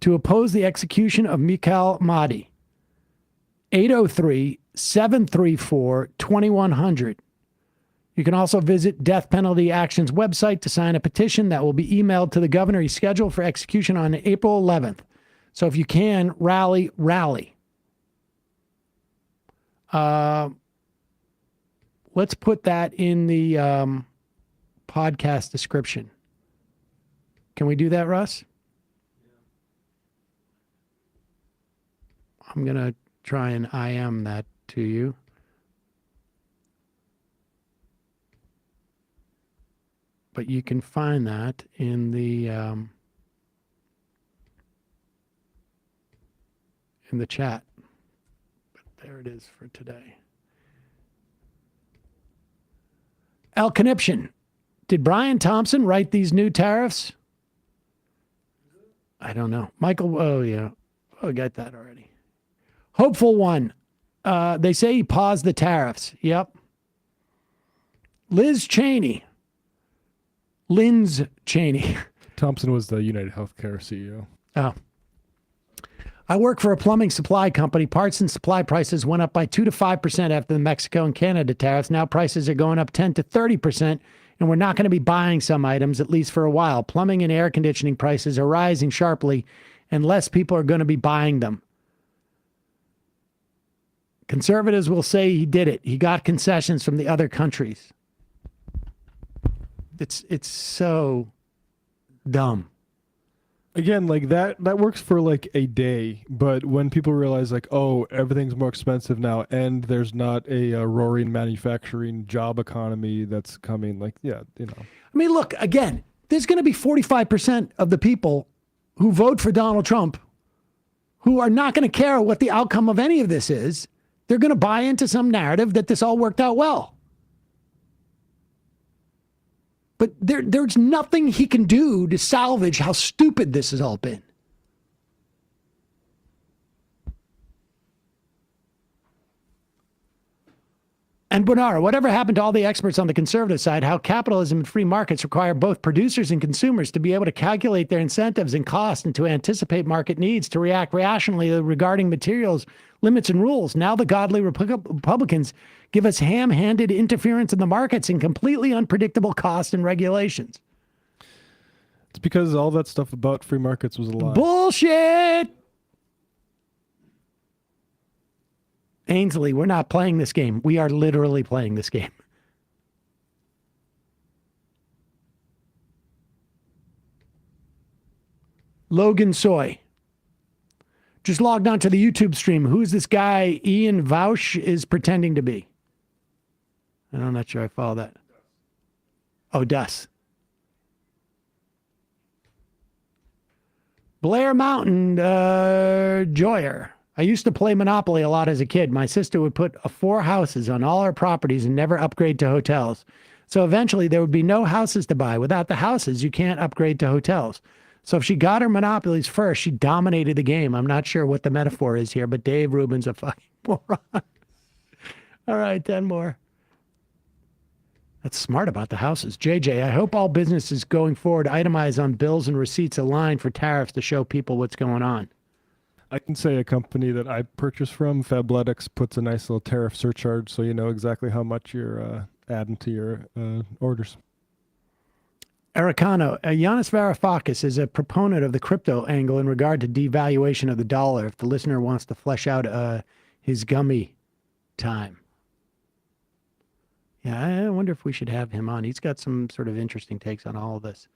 Speaker 6: to oppose the execution of Mikhail Mahdi. 803-734-2100. You can also visit Death Penalty Action's website to sign a petition that will be emailed to the governor. He's scheduled for execution on April 11th. So if you can, rally. Let's put that in the podcast description. Can we do that, Russ? I'm going to try and IM that to you. But you can find that in the chat. But there it is for today. El Conniption. Did Brian Thompson write these new tariffs? I don't know. Michael, oh yeah. Oh, I got that already. Hopeful one. They say he paused the tariffs. Yep. Liz Cheney.
Speaker 7: Thompson was the United Healthcare CEO.
Speaker 6: Oh. I work for a plumbing supply company. Parts and supply prices went up by 2 to 5% after the Mexico and Canada tariffs. Now prices are going up 10 to 30%, and we're not going to be buying some items, at least for a while. Plumbing and air conditioning prices are rising sharply, and less people are going to be buying them. Conservatives will say he did it. He got concessions from the other countries. It's so dumb.
Speaker 7: Again, like that works for like a day, but when people realize like, oh, everything's more expensive now, and there's not a roaring manufacturing job economy that's coming, like, yeah, you know.
Speaker 6: I mean, look, again, there's going to be 45% of the people who vote for Donald Trump who are not going to care what the outcome of any of this is. They're going to buy into some narrative that this all worked out well. But there's nothing he can do to salvage how stupid this has all been. And Bonara, whatever happened to all the experts on the conservative side, how capitalism and free markets require both producers and consumers to be able to calculate their incentives and costs and to anticipate market needs, to react rationally regarding materials, limits, and rules. Now the godly Republicans give us ham-handed interference in the markets and completely unpredictable costs and regulations.
Speaker 7: It's because all that stuff about free markets was a lie.
Speaker 6: Bullshit! Ainsley, we're not playing this game. We are literally playing this game. Logan Soy. Just logged on to the YouTube stream. Who's this guy Ian Vaush is pretending to be? I'm not sure I follow that. Oh, Duss. Blair Mountain Joyer. I used to play Monopoly a lot as a kid. My sister would put 4 houses on all our properties and never upgrade to hotels. So eventually there would be no houses to buy. Without the houses, you can't upgrade to hotels. So if she got her monopolies first, she dominated the game. I'm not sure what the metaphor is here, but Dave Rubin's a fucking moron. All right, 10 more. That's smart about the houses. JJ, I hope all businesses going forward itemize on bills and receipts a line for tariffs to show people what's going on.
Speaker 7: I can say a company that I purchase from, Fabletics, puts a nice little tariff surcharge so you know exactly how much you're adding to your orders.
Speaker 6: Ericano, Yanis Varoufakis is a proponent of the crypto angle in regard to devaluation of the dollar. If the listener wants to flesh out his gummy time. Yeah, I wonder if we should have him on. He's got some sort of interesting takes on all of this.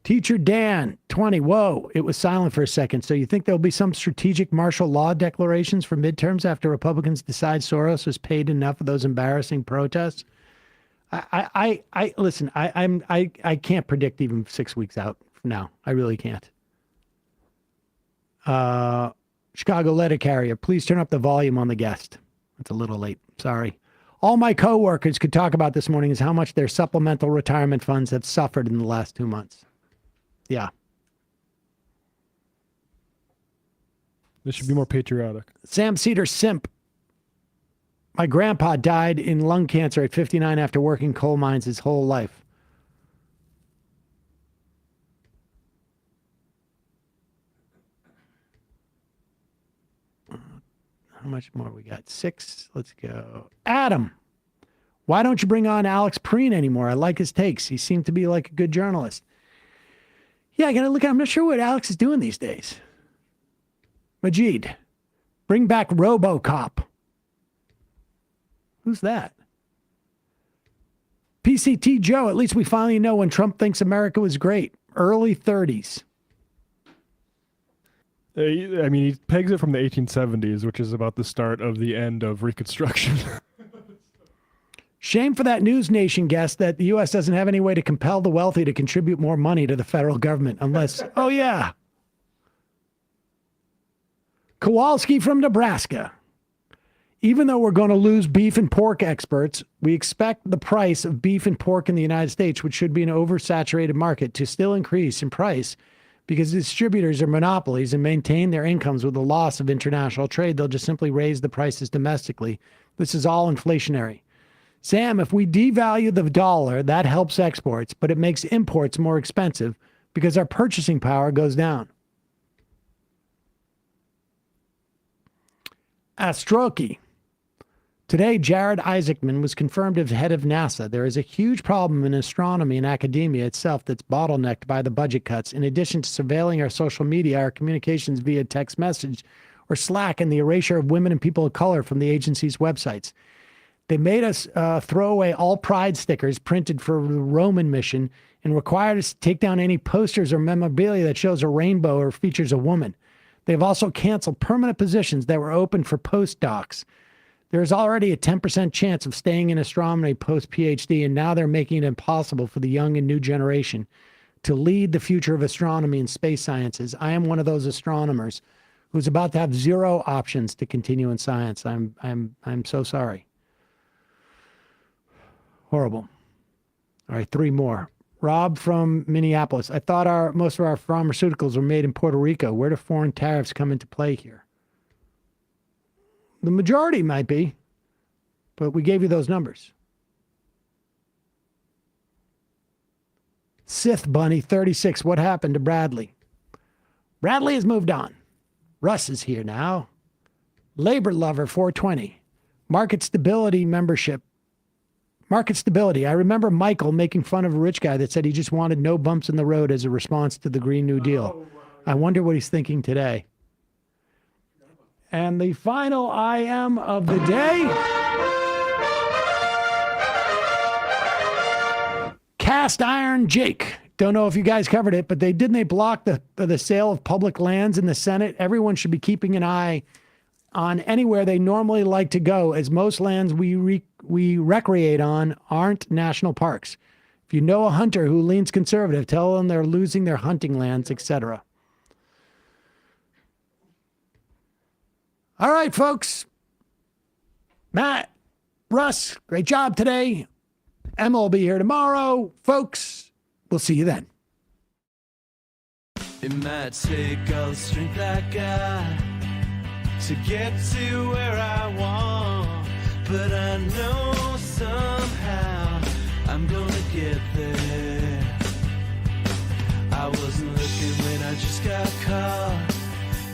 Speaker 6: Teacher Dan, 20. Whoa, it was silent for a second. So you think there'll be some strategic martial law declarations for midterms after Republicans decide Soros was paid enough of those embarrassing protests? Listen, I can't predict even 6 weeks out from now. I really can't. Chicago letter carrier, please turn up the volume on the guest. It's a little late. Sorry. All my coworkers could talk about this morning is how much their supplemental retirement funds have suffered in the last 2 months. Yeah.
Speaker 7: This should be more patriotic.
Speaker 6: Sam Cedar simp. My grandpa died in lung cancer at 59 after working coal mines his whole life. How much more we got? 6. Let's go. Adam, why don't you bring on Alex Preen anymore? I like his takes. He seemed to be like a good journalist. Yeah, I got to look at. I'm not sure what Alex is doing these days. Majid, bring back RoboCop. Who's that? PCT Joe, at least we finally know when Trump thinks America was great. Early 30s.
Speaker 7: I mean, he pegs it from the 1870s, which is about the start of the end of Reconstruction.
Speaker 6: Shame for that News Nation guest that the U.S. doesn't have any way to compel the wealthy to contribute more money to the federal government unless, oh yeah. Kowalski from Nebraska. Even though we're going to lose beef and pork experts, we expect the price of beef and pork in the United States, which should be an oversaturated market, to still increase in price because distributors are monopolies and maintain their incomes with the loss of international trade. They'll just simply raise the prices domestically. This is all inflationary. Sam, if we devalue the dollar, that helps exports, but it makes imports more expensive because our purchasing power goes down. Astroki. Today, Jared Isaacman was confirmed as head of NASA. There is a huge problem in astronomy and academia itself that's bottlenecked by the budget cuts. In addition to surveilling our social media, our communications via text message, or Slack, and the erasure of women and people of color from the agency's websites. They made us throw away all pride stickers printed for the Roman mission and required us to take down any posters or memorabilia that shows a rainbow or features a woman. They've also canceled permanent positions that were open for postdocs. There's already a 10% chance of staying in astronomy post-PhD, and now they're making it impossible for the young and new generation to lead the future of astronomy and space sciences. I am one of those astronomers who's about to have 0 options to continue in science. I'm so sorry. Horrible. All right, 3 more. Rob from Minneapolis. I thought most of our pharmaceuticals were made in Puerto Rico. Where do foreign tariffs come into play here? The majority might be, but we gave you those numbers. Sith Bunny 36. What happened to Bradley? Bradley has moved on. Russ is here now. Labor Lover 420. Market stability membership. Market stability. I remember Michael making fun of a rich guy that said he just wanted no bumps in the road as a response to the Green New Deal. I wonder what he's thinking today. And the final IM of the day. Cast Iron Jake. Don't know if you guys covered it, but they block the sale of public lands in the Senate. Everyone should be keeping an eye on anywhere they normally like to go, as most lands we recreate on aren't national parks. If you know a hunter who leans conservative, tell them they're losing their hunting lands, etc. All right, folks. Matt, Russ, great job today. Emma will be here tomorrow. Folks, we'll see you then.
Speaker 18: It might take all the strength I got to get to where I want, but I know somehow I'm gonna get there. I wasn't looking when I just got caught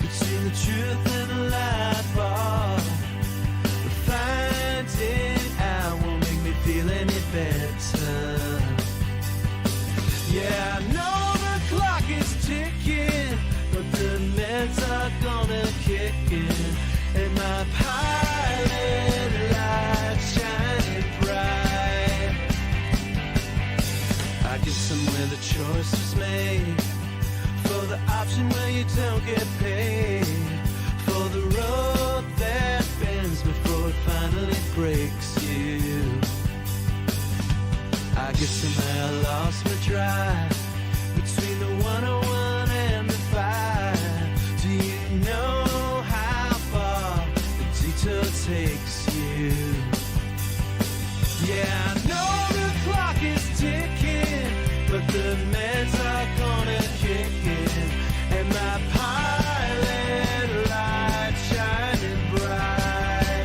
Speaker 18: between the truth and the light bar. But finding out won't make me feel any better. Yeah, I know the clock is ticking, but the meds are gonna kick in, and my pilot light shining bright. I guess somewhere the choice was made for the option where you don't get paid, for the road that bends before it finally breaks you. I guess somehow I lost my drive between the 101 and the 5. Do you know how far the detour takes you? Yeah, I know the clock is ticking, but the